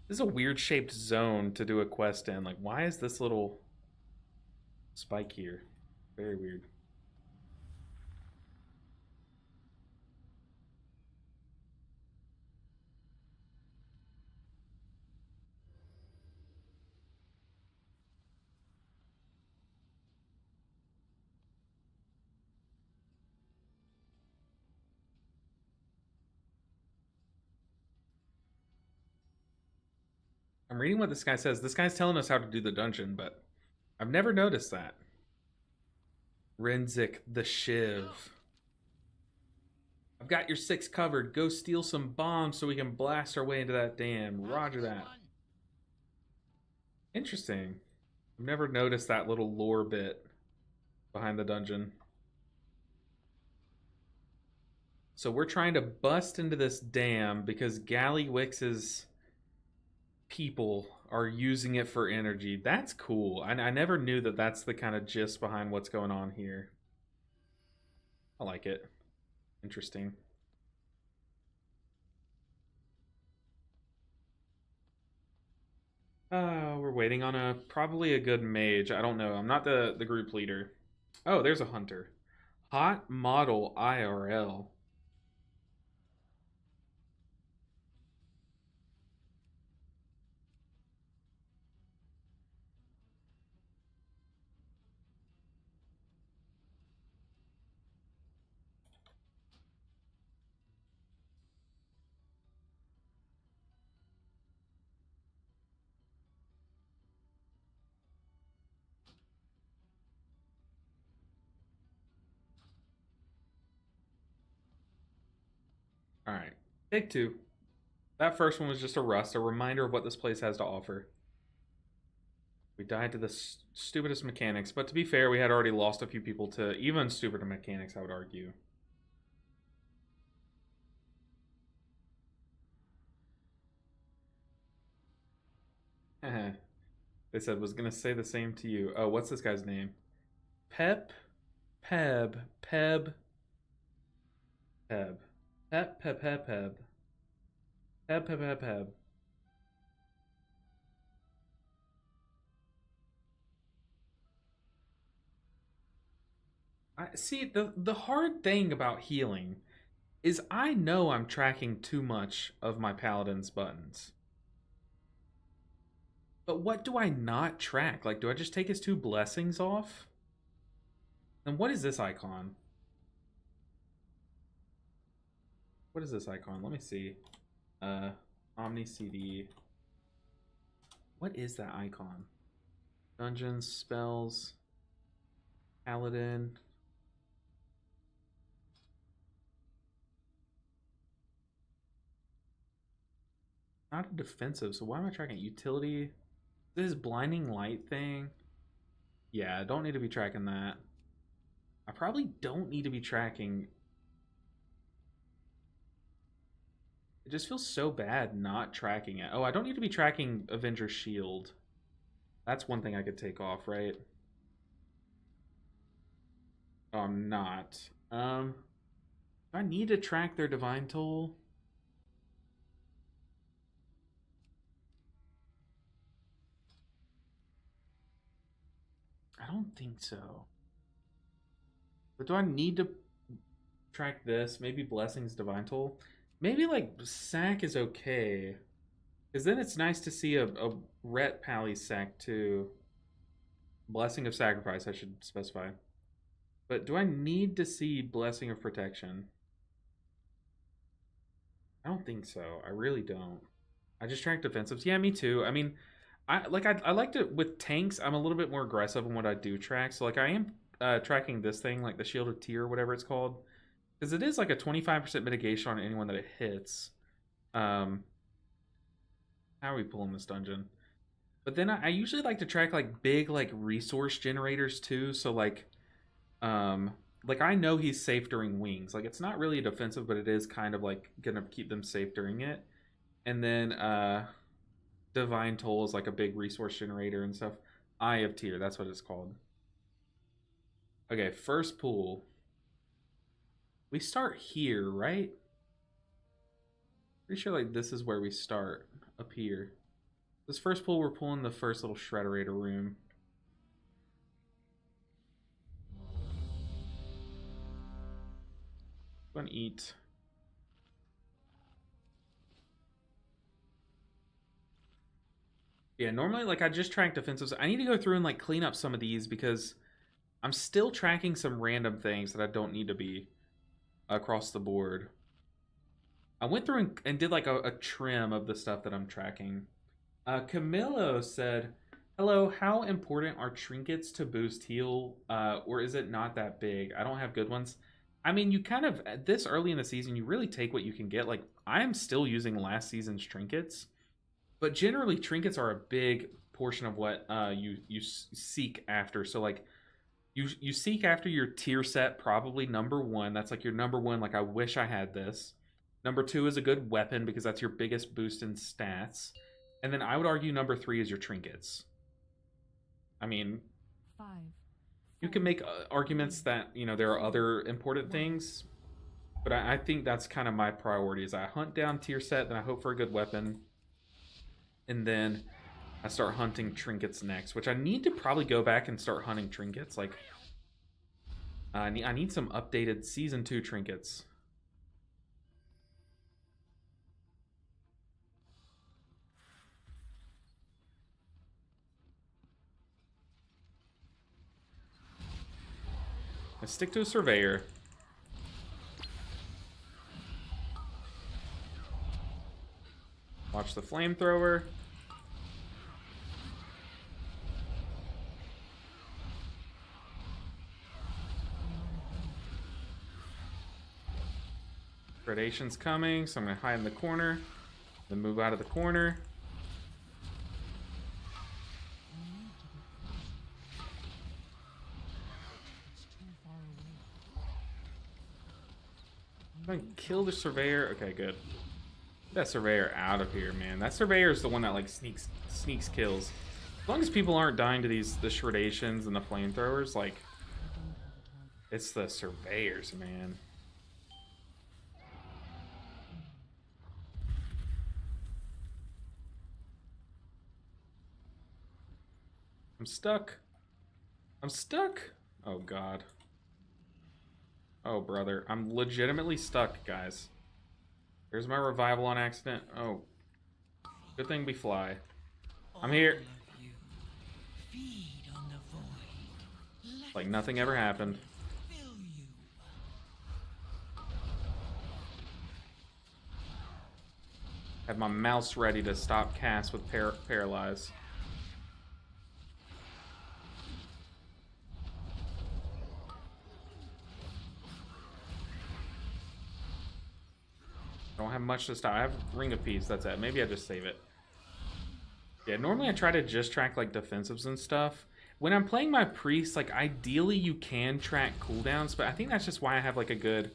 This is a weird shaped zone to do a quest in. Like, why is this little spike here? Very weird. I'm reading what this guy says. This guy's telling us how to do the dungeon, but I've never noticed that. Renzik the Shiv. I've got your 6 covered. Go steal some bombs so we can blast our way into that dam. Roger that. Interesting. I've never noticed that little lore bit behind the dungeon. So we're trying to bust into this dam because Gallywix's people are using it for energy. That's cool. I never knew that that's the kind of gist behind what's going on here. I like it. Interesting. We're waiting on probably a good mage. I don't know. I'm not the group leader. Oh, there's a hunter. Hot model IRL. All right. Take 2. That first one was just a rust, a reminder of what this place has to offer. We died to the stupidest mechanics, but to be fair, we had already lost a few people to even stupider mechanics, I would argue. They said was gonna say the same to you. Oh, what's this guy's name? Pep, Peb, Peb, Peb, Pep, Pep, Pep, Peb, Peb, Peb, Peb, Peb. I see the hard thing about healing is I know I'm tracking too much of my paladin's buttons. But what do I not track? Like, do I just take his 2 blessings off? And what is this icon? What is this icon? Let me see. Omni CD. What is that icon? Dungeons, spells, paladin. Not a defensive, so why am I tracking utility? This blinding light thing. Yeah, I don't need to be tracking that. I probably don't need to be tracking. It just feels so bad not tracking it. Oh, I don't need to be tracking Avenger Shield. That's one thing I could take off, right? Oh, I'm not. Do I need to track their Divine Toll? I don't think so. But do I need to track this? Maybe Blessings Divine Toll? Maybe like Sack is okay. Because then it's nice to see a Ret Pally Sack too. Blessing of Sacrifice, I should specify. But do I need to see Blessing of Protection? I don't think so. I really don't. I just track defensives. Yeah, me too. I mean, I like to with tanks. I'm a little bit more aggressive in what I do track. So like I am tracking this thing, like the Shield of Tyr or whatever it's called, because it is like a 25% mitigation on anyone that it hits. How are we pulling this dungeon? But then I usually like to track like big like resource generators too. So like I know he's safe during wings. Like it's not really defensive, but it is kind of like gonna keep them safe during it. And then Divine Toll is like a big resource generator and stuff. Eye of Tyr, that's what it's called. Okay, first pool. We start here, right? Pretty sure like this is where we start, up here. This first pool, we're pulling the first little Shredderator room. I'm gonna eat. Yeah, normally like I just track defensives. I need to go through and like clean up some of these because I'm still tracking some random things that I don't need to be across the board. I went through and did like a trim of the stuff that I'm tracking. Camilo said, hello, how important are trinkets to boost heal? Or is it not that big? I don't have good ones. I mean, you kind of at this early in the season, you really take what you can get. Like I am still using last season's trinkets, but generally trinkets are a big portion of what you seek after. So like you seek after your tier set, probably number one. That's like your number one. Like I wish I had this. Number two is a good weapon because that's your biggest boost in stats. And then I would argue number three is your trinkets. I mean, 5, you can make arguments that there are other important things, but I think that's kind of my priority. Is I hunt down tier set, then I hope for a good weapon, and then I start hunting trinkets next. Which I need to probably go back and start hunting trinkets. Like I need some updated season 2 trinkets. Let's stick to a surveyor. Watch the flamethrower. Predation's coming, so I'm going to hide in the corner. Then move out of the corner. I'm going to kill the surveyor. Okay, good. Get that surveyor out of here, man. That surveyor is the one that like sneaks kills. As long as people aren't dying to the shredations and the flamethrowers, like it's the surveyors, man. I'm stuck. I'm stuck. Oh god. Oh brother, I'm legitimately stuck, guys. There's my revival on accident. Oh, good thing we fly. I'm here. Feed on the void. Like nothing ever happened. Fill you. Have my mouse ready to stop cast with paralyze. I don't have much to stop. I have Ring of Peace, that's it. Maybe I just save it. Yeah, normally I try to just track like defensives and stuff. When I'm playing my priest, like ideally you can track cooldowns, but I think that's just why I have like a good...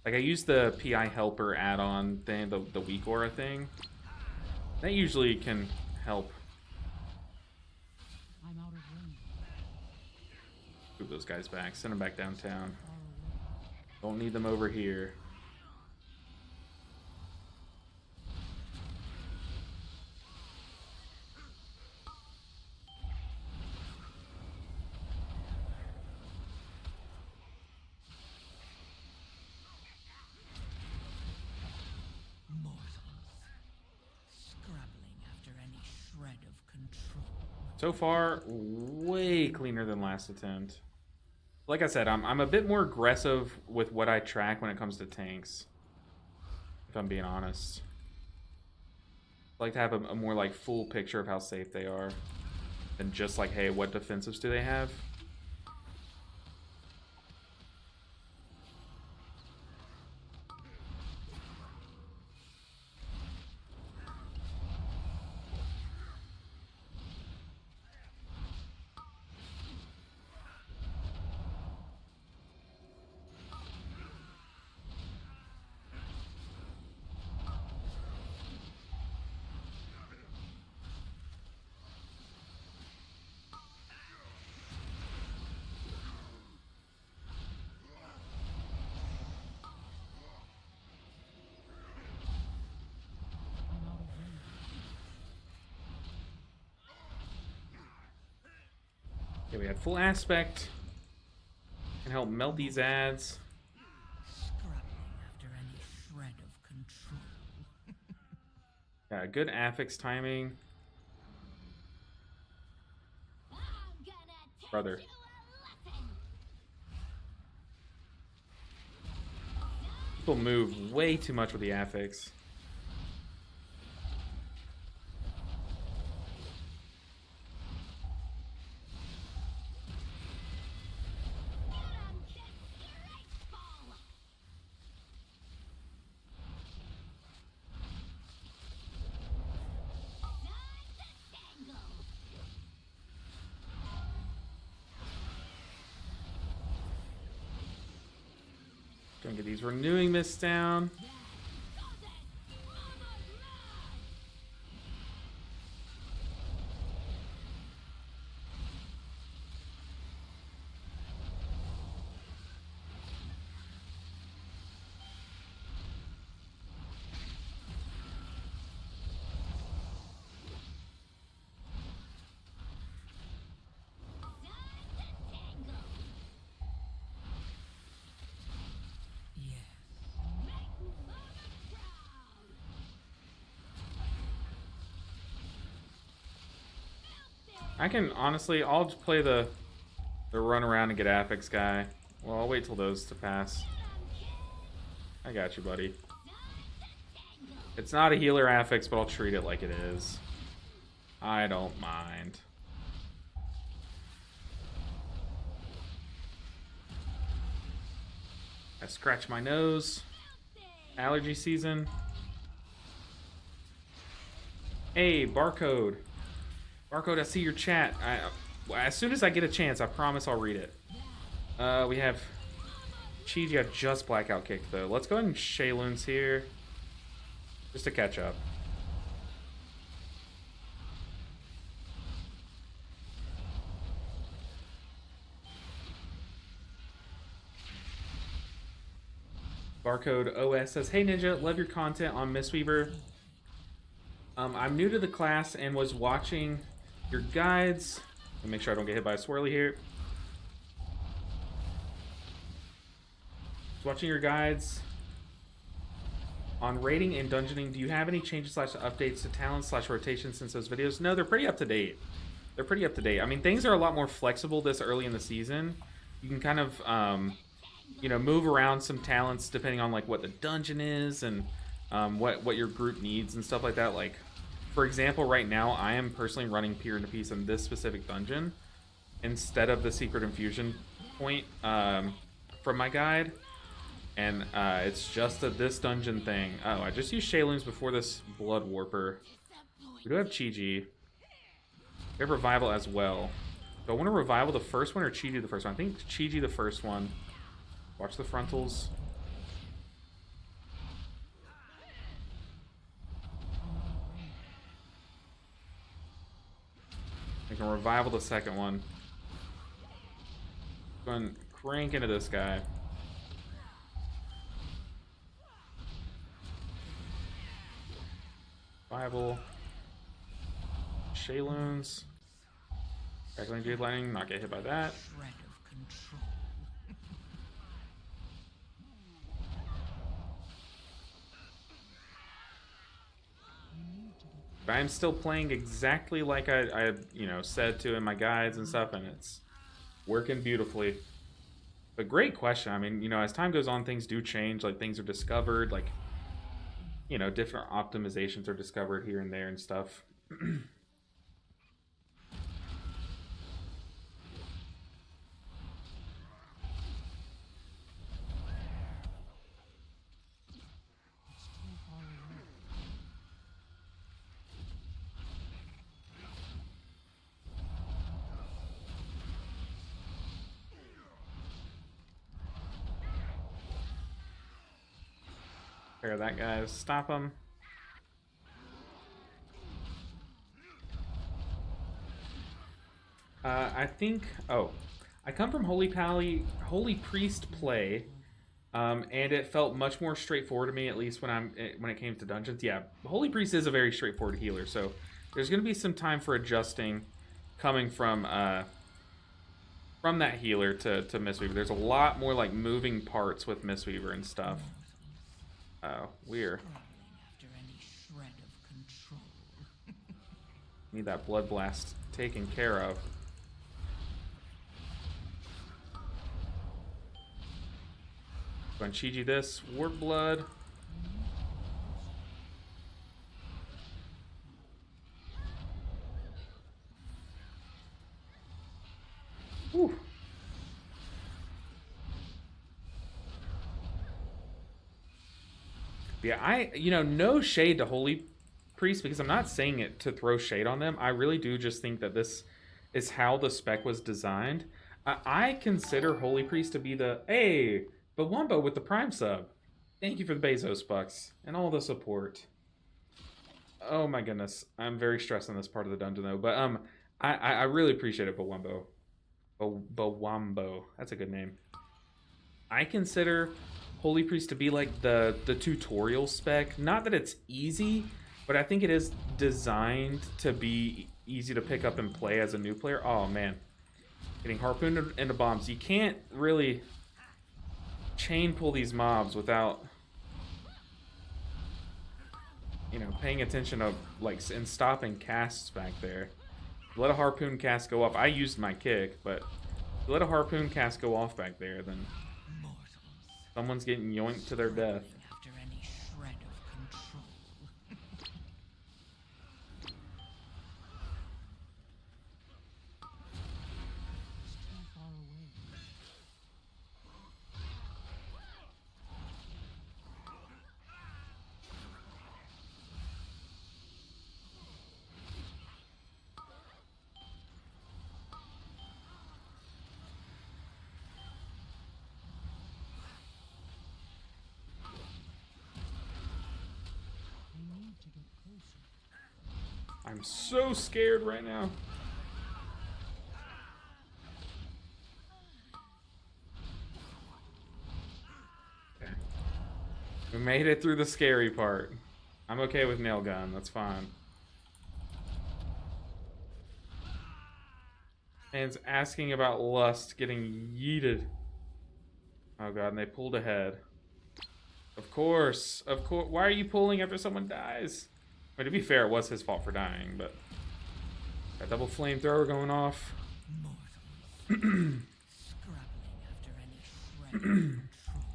Like I use the PI helper add-on thing, the weak aura thing. That usually can help. I'm out of range. Move those guys back, send them back downtown. Don't need them over here. So far, way cleaner than last attempt. Like I said, I'm a bit more aggressive with what I track when it comes to tanks. If I'm being honest. I like to have a more like full picture of how safe they are. Than just like, hey, what defensives do they have? Okay, we had full aspect. Can help melt these ads. Scrabbling after any shred of control. Yeah, good affix timing. Brother. People move way too much with the affix. Gonna get these renewing mists down. I can honestly, I'll just play the run around and get affix guy. Well, I'll wait till those to pass. I got you, buddy. It's not a healer affix, but I'll treat it like it is. I don't mind. I scratch my nose. Allergy season. Hey, barcode. Barcode, I see your chat. As soon as I get a chance, I promise I'll read it. We have Chi got just blackout kicked though. Let's go ahead and Shayloons here, just to catch up. Barcode OS says, "Hey Ninja, love your content on Mistweaver. I'm new to the class and was watching your guides." Let me make sure I don't get hit by a swirly here. Watching your guides on raiding and dungeoning. Do you have any changes / updates to talents / rotations since those videos? No, they're pretty up to date. They're pretty up to date. I mean, things are a lot more flexible this early in the season. You can kind of, you know, move around some talents depending on like what the dungeon is and what your group needs and stuff like that. Like, for example, right now I am personally running Peer into Peace in this specific dungeon instead of the Secret Infusion point from my guide. And it's just this dungeon thing. Oh, I just used Shayloons before this Blood Warper. We do have Chi-Ji. We have Revival as well. Do I want to Revival the first one or Chi-Ji the first one? I think Chi-Ji the first one. Watch the frontals. I can Revival the second one. Go and crank into this guy. Revival. Shayloons. Crackling Jade Lightning, not get hit by that. Shred of control. But I'm still playing exactly like I you know, said to in my guides and stuff, and it's working beautifully. But great question. I mean, you know, as time goes on, things do change. Like, things are discovered. Like, you know, different optimizations are discovered here and there and stuff. Pair that guy, stop him. I think, oh, I come from Holy Priest play, and it felt much more straightforward to me, at least when it came to dungeons. Yeah, Holy Priest is a very straightforward healer, so there's going to be some time for adjusting coming from that healer to Mistweaver. There's a lot more like moving parts with Mistweaver and stuff. Oh, weird. After any shred of control. Need that blood blast taken care of. Go and Chi-Ji this. Warp blood. Whew. Yeah, you know, no shade to Holy Priest, because I'm not saying it to throw shade on them. I really do just think that this is how the spec was designed. I consider Holy Priest to be the, hey, But Wumbo with the Prime sub. Thank you for the Bezos bucks and all the support. Oh my goodness. I'm very stressed on this part of the dungeon though. But I really appreciate it, Bawumbo. Bawumbo. That's a good name. I consider Holy Priest to be like the tutorial spec. Not that it's easy, but I think it is designed to be easy to pick up and play as a new player. Oh man. Getting harpooned into bombs. You can't really chain pull these mobs without, you know, paying attention to, like, and stopping casts back there. Let a harpoon cast go off. I used my kick, but let a harpoon cast go off back there, then someone's getting yoinked to their death. After any shred of control. Too far away. We need to get closer. I'm so scared right now. Okay. We made it through the scary part. I'm okay with nail gun, that's fine. And it's asking about Lust getting yeeted. Oh god, and they pulled ahead. Of course. Why are you pulling after someone dies? I mean, to be fair, it was his fault for dying, but... Got double flamethrower going off. Mortals. Scrabbling after any shred of control.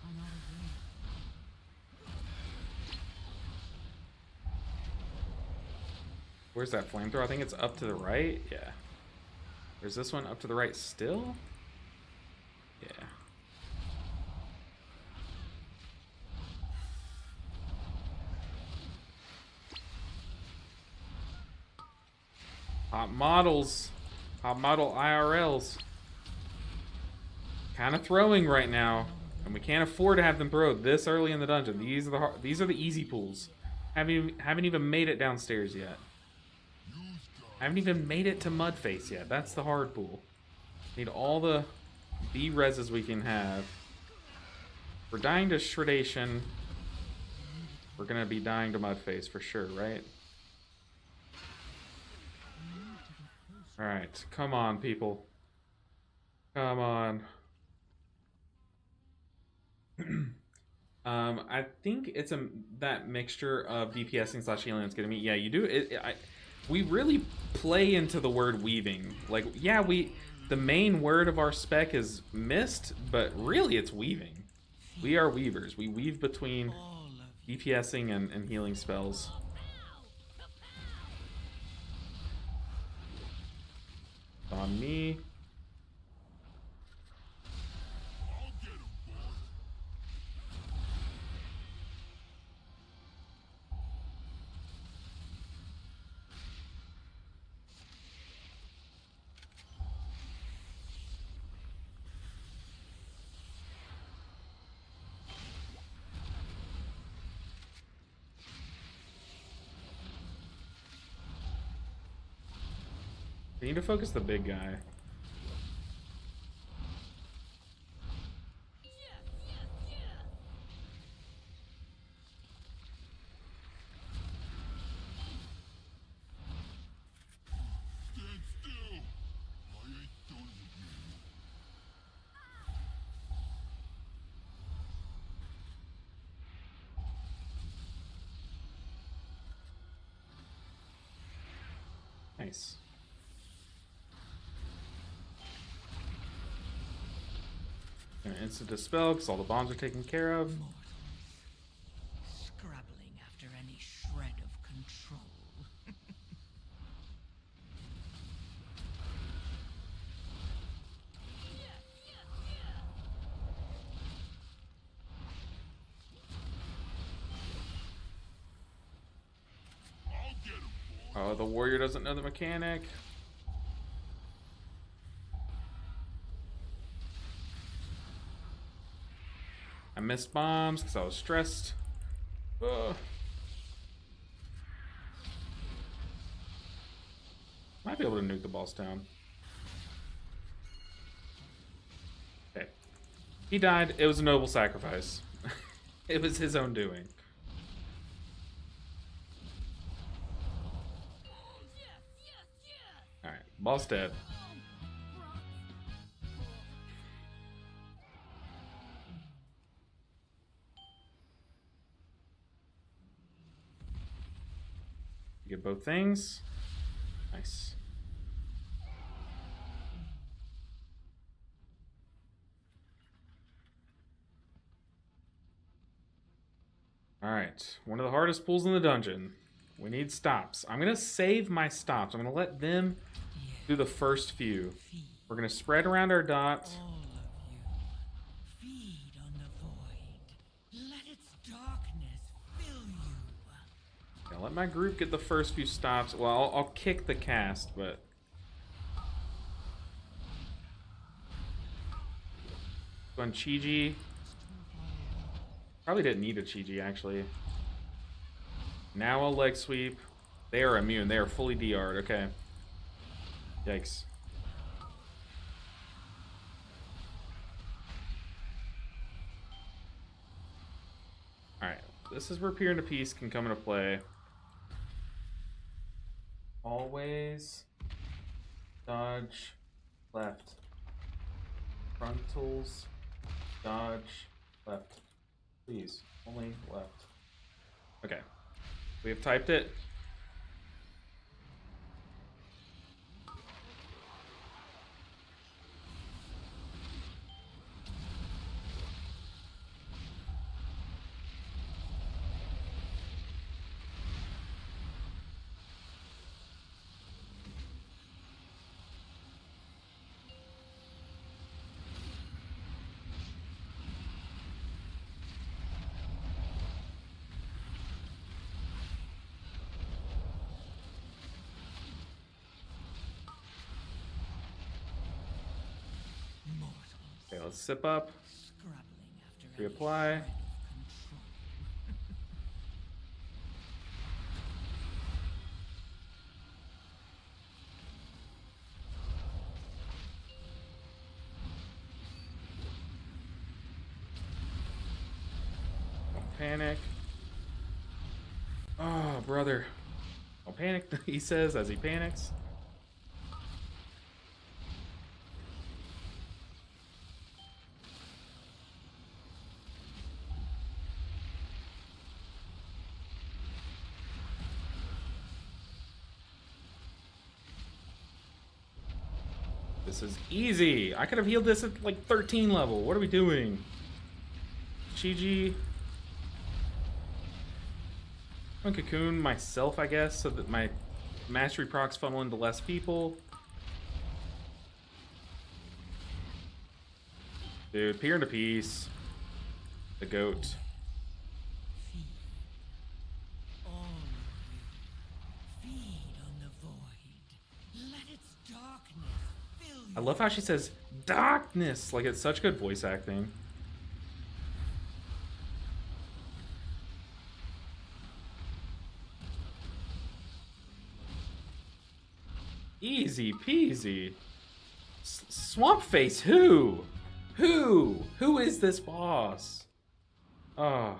I'm out of range. Where's that flamethrower? I think it's up to the right. Yeah. There's this one up to the right still? Yeah. Hot models. Hot model IRLs. Kind of throwing right now. And we can't afford to have them throw this early in the dungeon. These are the easy pulls. Haven't even made it downstairs yet. Haven't even made it to Mudface yet. That's the hard pool. Need all the B-reses we can have. We're dying to Shredation. We're gonna be dying to Mudface for sure, right? Alright, come on, people. Come on. I think it's that mixture of DPSing / healing that's gonna be. Yeah, you do. We really play into the word weaving. Like, yeah, the main word of our spec is mist, but really it's weaving. We are weavers. We weave between DPSing and healing spells. On me. We need to focus the big guy. Stand still! I ain't done with you. Nice. Gonna instant dispel because all the bombs are taken care of. Mortals. Scrabbling after any shred of control. I'll get him, boy. Oh, the warrior doesn't know the mechanic. I missed bombs because I was stressed. Ugh. Might be able to nuke the boss down. Okay. He died. It was a noble sacrifice. It was his own doing. Alright, boss dead. Get both things. Nice. Alright, one of the hardest pulls in the dungeon. We need stops. I'm going to save my stops. I'm going to let them do the first few. We're going to spread around our dot. All of you, feed on the void. Let its darkness fill you. Okay, let my group get the first few stops. Well, I'll kick the cast, but... Going Chi-Ji. Probably didn't need a Chi-Ji, actually. Now a leg sweep. They are immune. They are fully DR'd. Okay. Yikes. Alright. This is where Peer into Peace can come into play. Always dodge left. Frontals. Dodge left. Please. Only left. Okay. We have typed it. Okay, let's sip up. Reapply. Don't panic. Oh, brother. Don't panic, he says as he panics. This is easy. I could have healed this at like 13 level. What are we doing? Chi-Ji. I'm gonna cocoon myself, I guess, so that my mastery procs funnel into less people. Dude, Peer into Peace. The goat. I love how she says darkness, like it's such good voice acting. Easy peasy. Swamp Face, who? Who is this boss? Oh.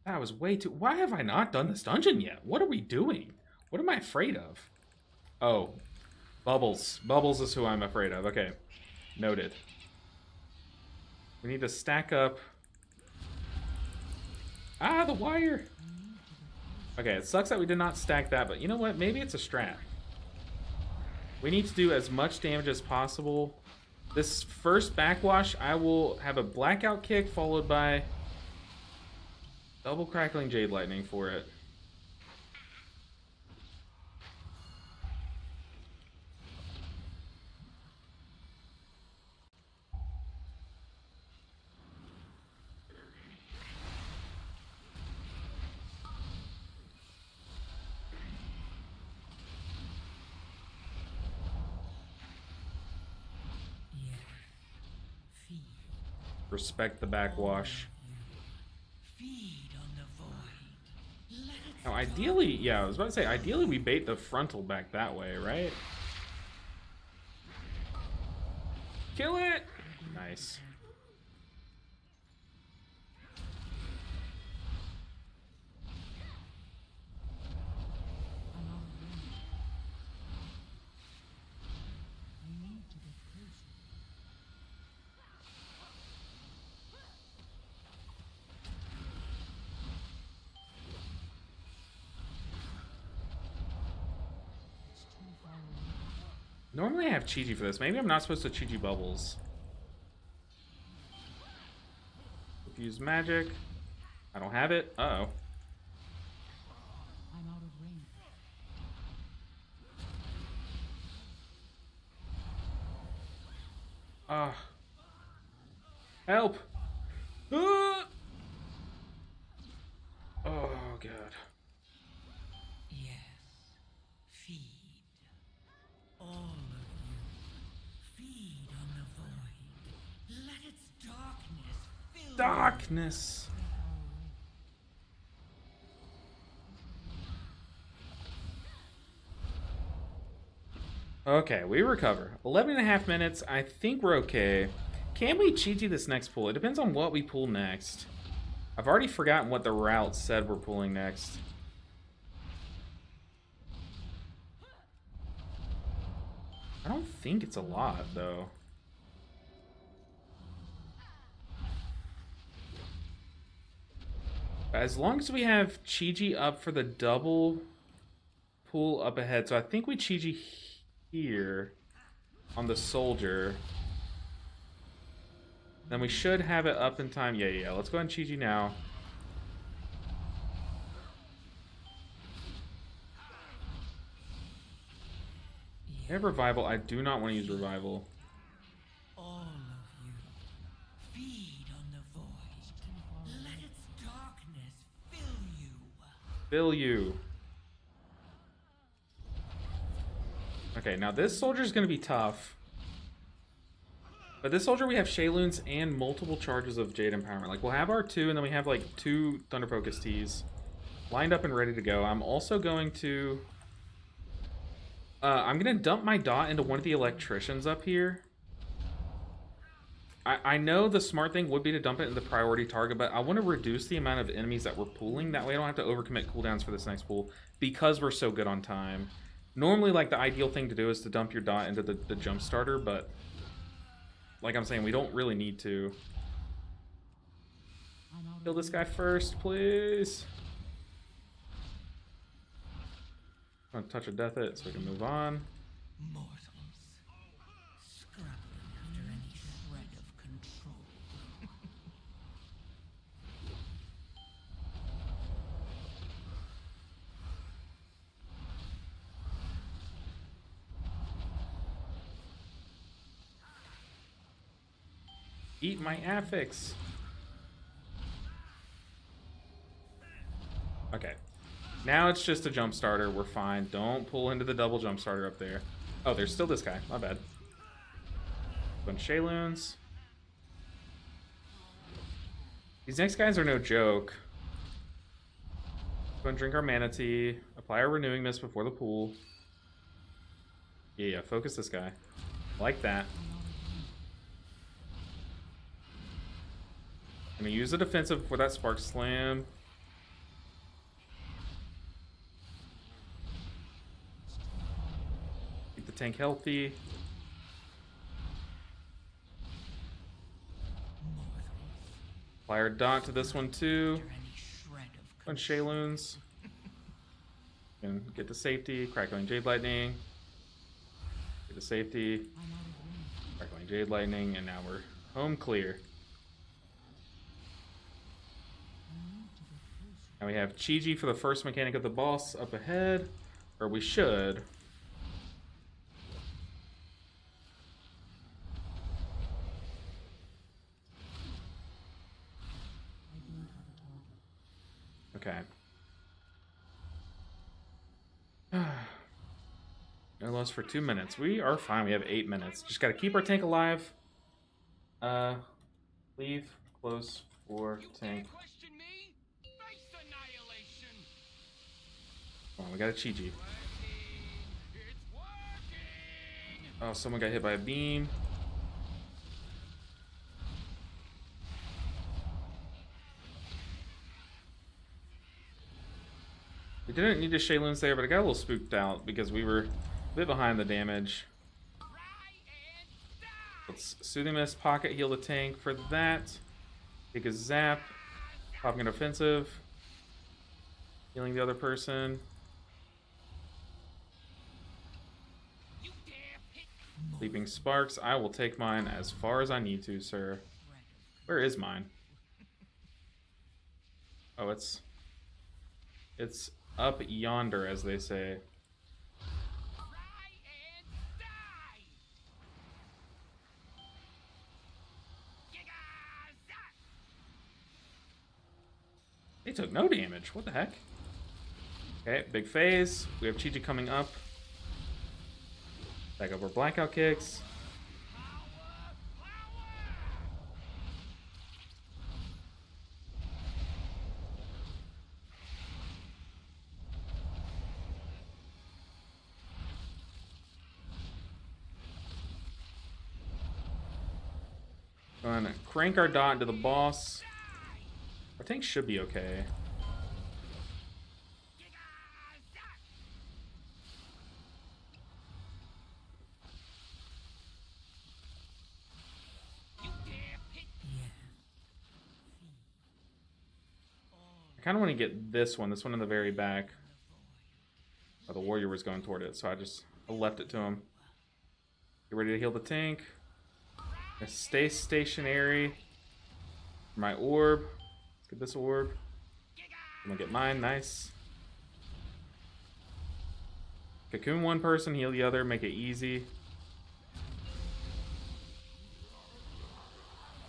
That was way too... Why have I not done this dungeon yet? What are we doing? What am I afraid of? Oh. Bubbles. Bubbles is who I'm afraid of. Okay. Noted. We need to stack up... Ah, the wire! Okay, it sucks that we did not stack that, but you know what? Maybe it's a strat. We need to do as much damage as possible. This first backwash, I will have a blackout kick followed by double crackling Jade Lightning for it. Respect the backwash. Feed on the void. Let its Now, ideally, yeah, I was about to say, ideally we bait the frontal back that way, right? Kill it! Nice. Normally I have Chi-Ji for this. Maybe I'm not supposed to Chi-Ji bubbles. Use magic. I don't have it. Uh-oh. I'm out of range. Help! Ah! Oh, God. Yes. Feed. All of you. Feed on the void. Let its darkness fill you. Darkness! Okay, we recover. 11.5 minutes. I think we're okay. Can we Chi-Ji this next pull? It depends on what we pull next. I've already forgotten what the route said we're pulling next. I don't think it's a lot, though. As long as we have Chi-Ji up for the double pull up ahead. So I think we Chi-Ji here on the soldier. Then we should have it up in time. Yeah. Let's go ahead and Chi-Ji now. I have revival. I do not want to use revival. All of you. Feed on the void. Let its darkness fill you. Fill you. Okay, now this soldier's going to be tough. But this soldier, we have Shayloons and multiple charges of Jade Empowerment. Like, we'll have our 2, and then we have, like, 2 Thunder Focus Ts lined up and ready to go. I'm also going to... I'm going to dump my dot into one of the electricians up here. I know the smart thing would be to dump it in the priority target, but I want to reduce the amount of enemies that we're pulling. That way I don't have to overcommit cooldowns for this next pull because we're so good on time. Normally, like, the ideal thing to do is to dump your dot into the jump starter, but... like I'm saying, we don't really need to. Kill this guy first, please. I'm gonna touch a death it so we can move on. Mortals. Scrabbling after any shred of control. Eat my affix. Okay. Now it's just a jump starter. We're fine. Don't pull into the double jump starter up there. Oh, there's still this guy. My bad. Bunch of Shayloons. These next guys are no joke. Go and drink our Mana Tea. Apply our Renewing Mist before the pool. Yeah. Focus this guy. Like that. I'm gonna use the defensive for that Spark Slam. Keep the tank healthy. Apply our dot to this one too. Bunch of Shayloons. And get to safety. Crackling Jade Lightning. Get to safety. Crackling Jade Lightning. And now we're home clear. Now we have Chi-Ji for the first mechanic of the boss up ahead. Or we should. Okay. No loss for 2 minutes. We are fine. We have 8 minutes. Just got to keep our tank alive. Leave close for You tank. can't question me. Face annihilation. Come on, we got a Chi-Ji. Working. It's working. Oh, someone got hit by a beam. We didn't need to Shayloons there, but I got a little spooked out because we were a bit behind the damage. Try and die. Let's Soothing Mist, pocket heal the tank for that. Take a zap, popping an offensive, healing the other person. You dare pick. Leaping Sparks, I will take mine as far as I need to, sir. Where is mine? Oh, it's up yonder, as they say. Try and die. Giga-zap. They took no damage. What the heck? Okay, big phase. We have Chi-Ji coming up. Back up our blackout kicks. Gonna crank our dot into the boss. Our tank should be okay. I kind of want to get this one in the very back. Oh, the warrior was going toward it, so I left it to him. Get ready to heal the tank. Gonna stay stationary. My orb. Let's get this orb. I'm gonna get mine. Nice. Cocoon one person, heal the other, make it easy.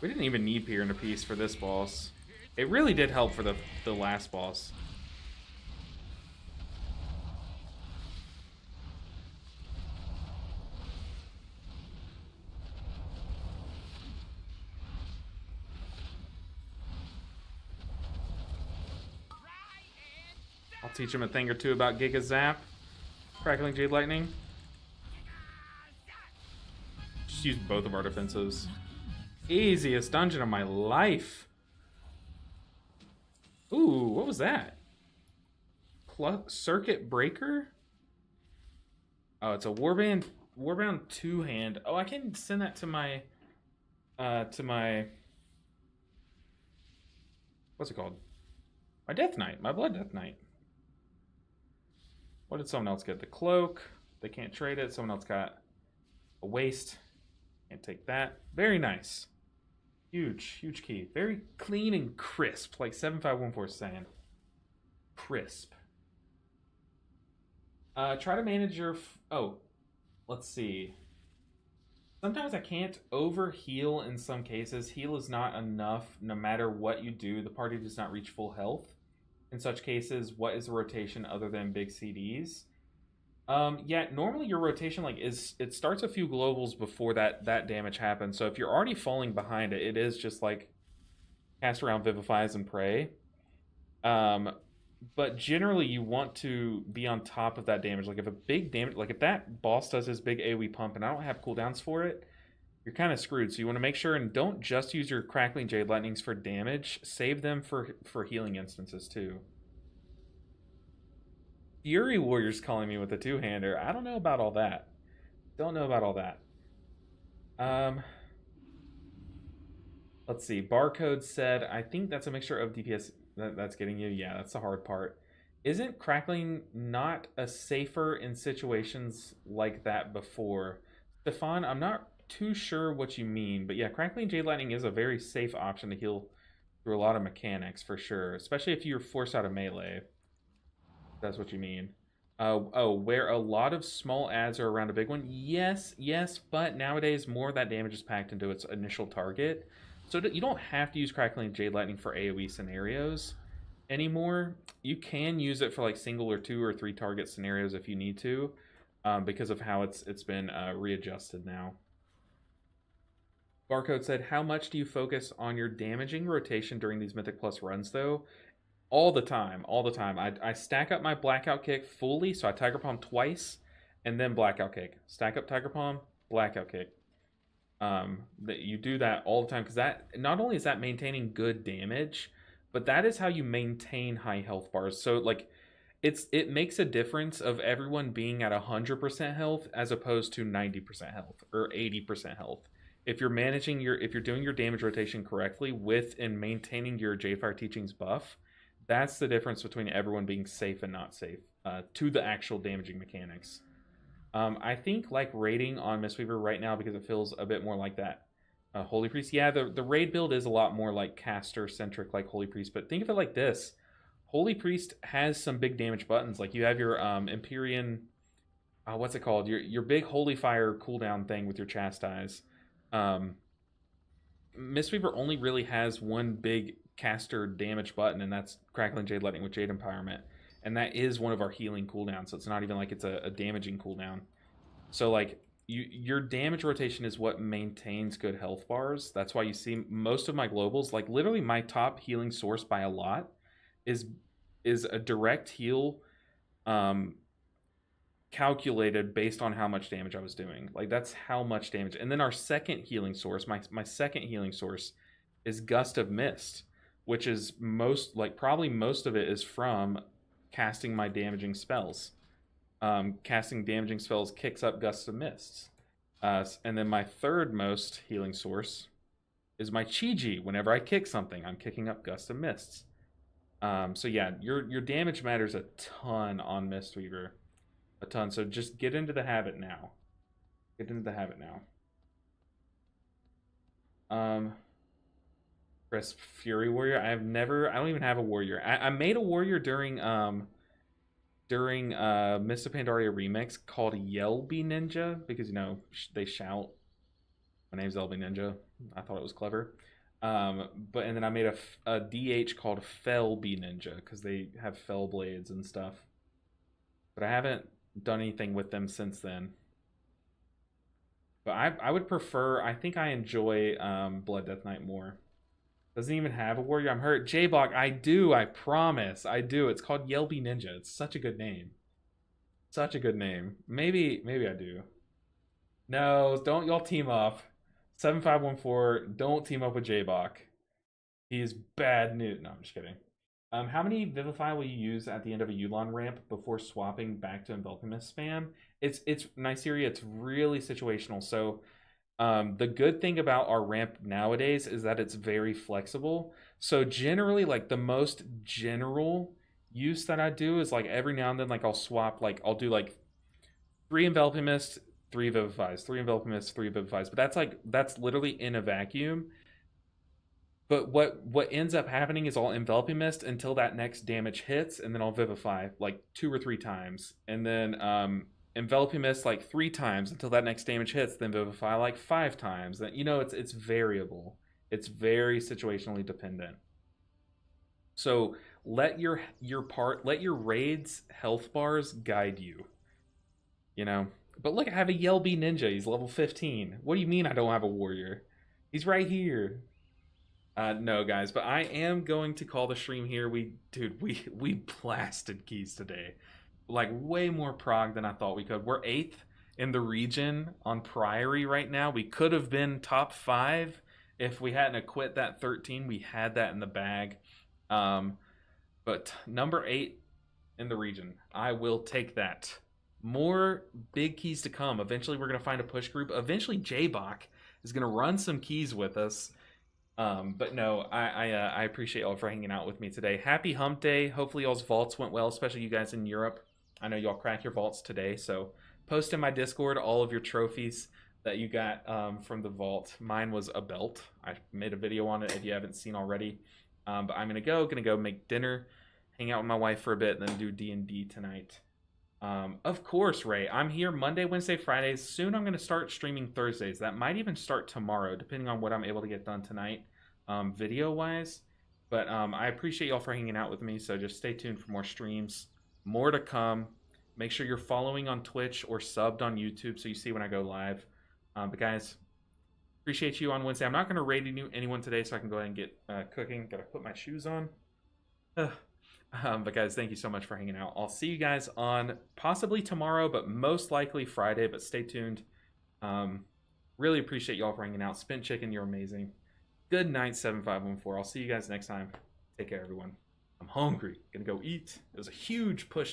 We didn't even need Peer in a Piece for this boss. It really did help for the last boss. I'll teach him a thing or two about Giga Zap. Crackling Jade Lightning. Just use both of our defensives. Easiest dungeon of my life. Ooh, what was that? Circuit Breaker? Oh, it's a Warband 2-hand. Oh, I can send that to my what's it called? My Death Knight, my Blood Death Knight. What did someone else get? The cloak. They can't trade it. Someone else got a waist. Can't take that. Very nice. Huge, huge key. Very clean and crisp, like 7514 is saying. Crisp. Try to manage your... Oh, let's see. Sometimes I can't over heal in some cases. Heal is not enough. No matter what you do, the party does not reach full health. In such cases, what is the rotation other than big CDs? Yeah, normally your rotation it starts a few globals before that damage happens. So if you're already falling behind it, it is just like cast around Vivifies and Pray. But generally you want to be on top of that damage. Like if a big damage, like if that boss does his big AoE pump and I don't have cooldowns for it, you're kind of screwed. So you want to make sure and don't just use your Crackling Jade Lightnings for damage. Save them for healing instances too. Fury Warrior's calling me with a two-hander. I don't know about all that. Don't know about all that. Let's see. Barcode said, I think that's a mixture of DPS that's getting you. Yeah, that's the hard part. Isn't Crackling not a safer in situations like that before? Stefan, I'm not too sure what you mean, but yeah, Crackling Jade Lightning is a very safe option to heal through a lot of mechanics for sure, especially if you're forced out of melee. That's what you mean. Oh, where a lot of small adds are around a big one? Yes, but nowadays more of that damage is packed into its initial target. So you don't have to use Crackling Jade Lightning for AoE scenarios anymore. You can use it for like single or 2 or 3 target scenarios if you need to, because of how it's been readjusted now. Barcode said, how much do you focus on your damaging rotation during these Mythic Plus runs, though? All the time, all the time. I stack up my Blackout Kick fully, so I Tiger Palm twice, and then Blackout Kick. Stack up Tiger Palm, Blackout Kick. That you do that all the time, because that not only is that maintaining good damage, but that is how you maintain high health bars. So like, it makes a difference of everyone being at 100% health as opposed to 90% health or 80% health. If you're managing if you're doing your damage rotation correctly with and maintaining your J-Fire Teachings buff, that's the difference between everyone being safe and not safe to the actual damaging mechanics. I think like raiding on Mistweaver right now because it feels a bit more like that. Holy Priest, yeah, the raid build is a lot more like caster centric like Holy Priest, but think of it like this. Holy Priest has some big damage buttons. Like you have your Empyrean, what's it called? Your big Holy Fire cooldown thing with your Chastise. Mistweaver only really has one big caster damage button, and that's Crackling Jade Lightning with Jade Empowerment. And that is one of our healing cooldowns, so it's not even like it's a damaging cooldown. So like your damage rotation is what maintains good health bars. That's why you see most of my globals, like literally my top healing source by a lot, is a direct heal calculated based on how much damage I was doing. Like that's how much damage. And then our second healing source, my second healing source is Gust of Mist, which is probably most of it is from casting my damaging spells. Casting damaging spells kicks up Gust of Mist. And then my third most healing source is my Chi-Ji. Whenever I kick something, I'm kicking up Gust of Mists. So yeah, your damage matters a ton on Mistweaver. A ton. So just get into the habit now. Get into the habit now. Press Fury Warrior. I don't even have a warrior. I made a warrior during Mist of Pandaria Remix called Yelby Ninja, because they shout. My name's Yelby Ninja. I thought it was clever. And then I made a DH called Felby Ninja because they have fell blades and stuff. But I haven't done anything with them since then. But I would prefer. I think I enjoy Blood Death Knight more. Doesn't even have a warrior. I'm hurt. J-Block, I do. I promise. I do. It's called Yelby Ninja. It's such a good name. Such a good name. Maybe I do. No, don't y'all team up. 7514, don't team up with J-Block. He is bad news. No, I'm just kidding. How many Vivify will you use at the end of a Yulon ramp before swapping back to Enveloping Mist spam? It's Nyseria, it's really situational. So the good thing about our ramp nowadays is that it's very flexible. So generally, like the most general use that I do is like every now and then, like I'll swap, like I'll do like 3 Enveloping Mist, 3 Vivifies, 3 Enveloping Mist, 3 Vivifies. But that's literally in a vacuum. But what ends up happening is I'll Enveloping Mist until that next damage hits, and then I'll Vivify like 2 or 3 times. And then Enveloping Mist like 3 times until that next damage hits, then Vivify like 5 times. It's variable. It's very situationally dependent. So let your raid's health bars guide you. But look, I have a Yelby Ninja. He's level 15. What do you mean I don't have a warrior? He's right here. No, guys, but I am going to call the stream here. We blasted keys today. Like, way more prog than I thought we could. We're 8th in the region on Priory right now. We could have been top 5 if we hadn't quit that 13. We had that in the bag. But number 8 in the region. I will take that. More big keys to come. Eventually, we're going to find a push group. Eventually, J-Bach is going to run some keys with us. But no, I appreciate y'all for hanging out with me today. Happy Hump Day. Hopefully, y'all's vaults went well, especially you guys in Europe. I know y'all crack your vaults today, so post in my Discord all of your trophies that you got from the vault. Mine was a belt. I made a video on it if you haven't seen already. But I'm gonna go make dinner, hang out with my wife for a bit, and then do D&D tonight. Of course, Ray. I'm here Monday, Wednesday, Fridays. Soon I'm going to start streaming Thursdays. That might even start tomorrow, depending on what I'm able to get done tonight, video-wise. But I appreciate y'all for hanging out with me, so just stay tuned for more streams. More to come. Make sure you're following on Twitch or subbed on YouTube so you see when I go live. But guys, Appreciate you on Wednesday. I'm not going to raid anyone today, so I can go ahead and get cooking. Got to put my shoes on. But guys, thank you so much for hanging out. I'll see you guys on possibly tomorrow, but most likely Friday. But stay tuned. Really appreciate y'all for hanging out. Spin Chicken, you're amazing. Good night, 7514. I'll see you guys next time. Take care, everyone. I'm hungry. Gonna go eat. It was a huge push day.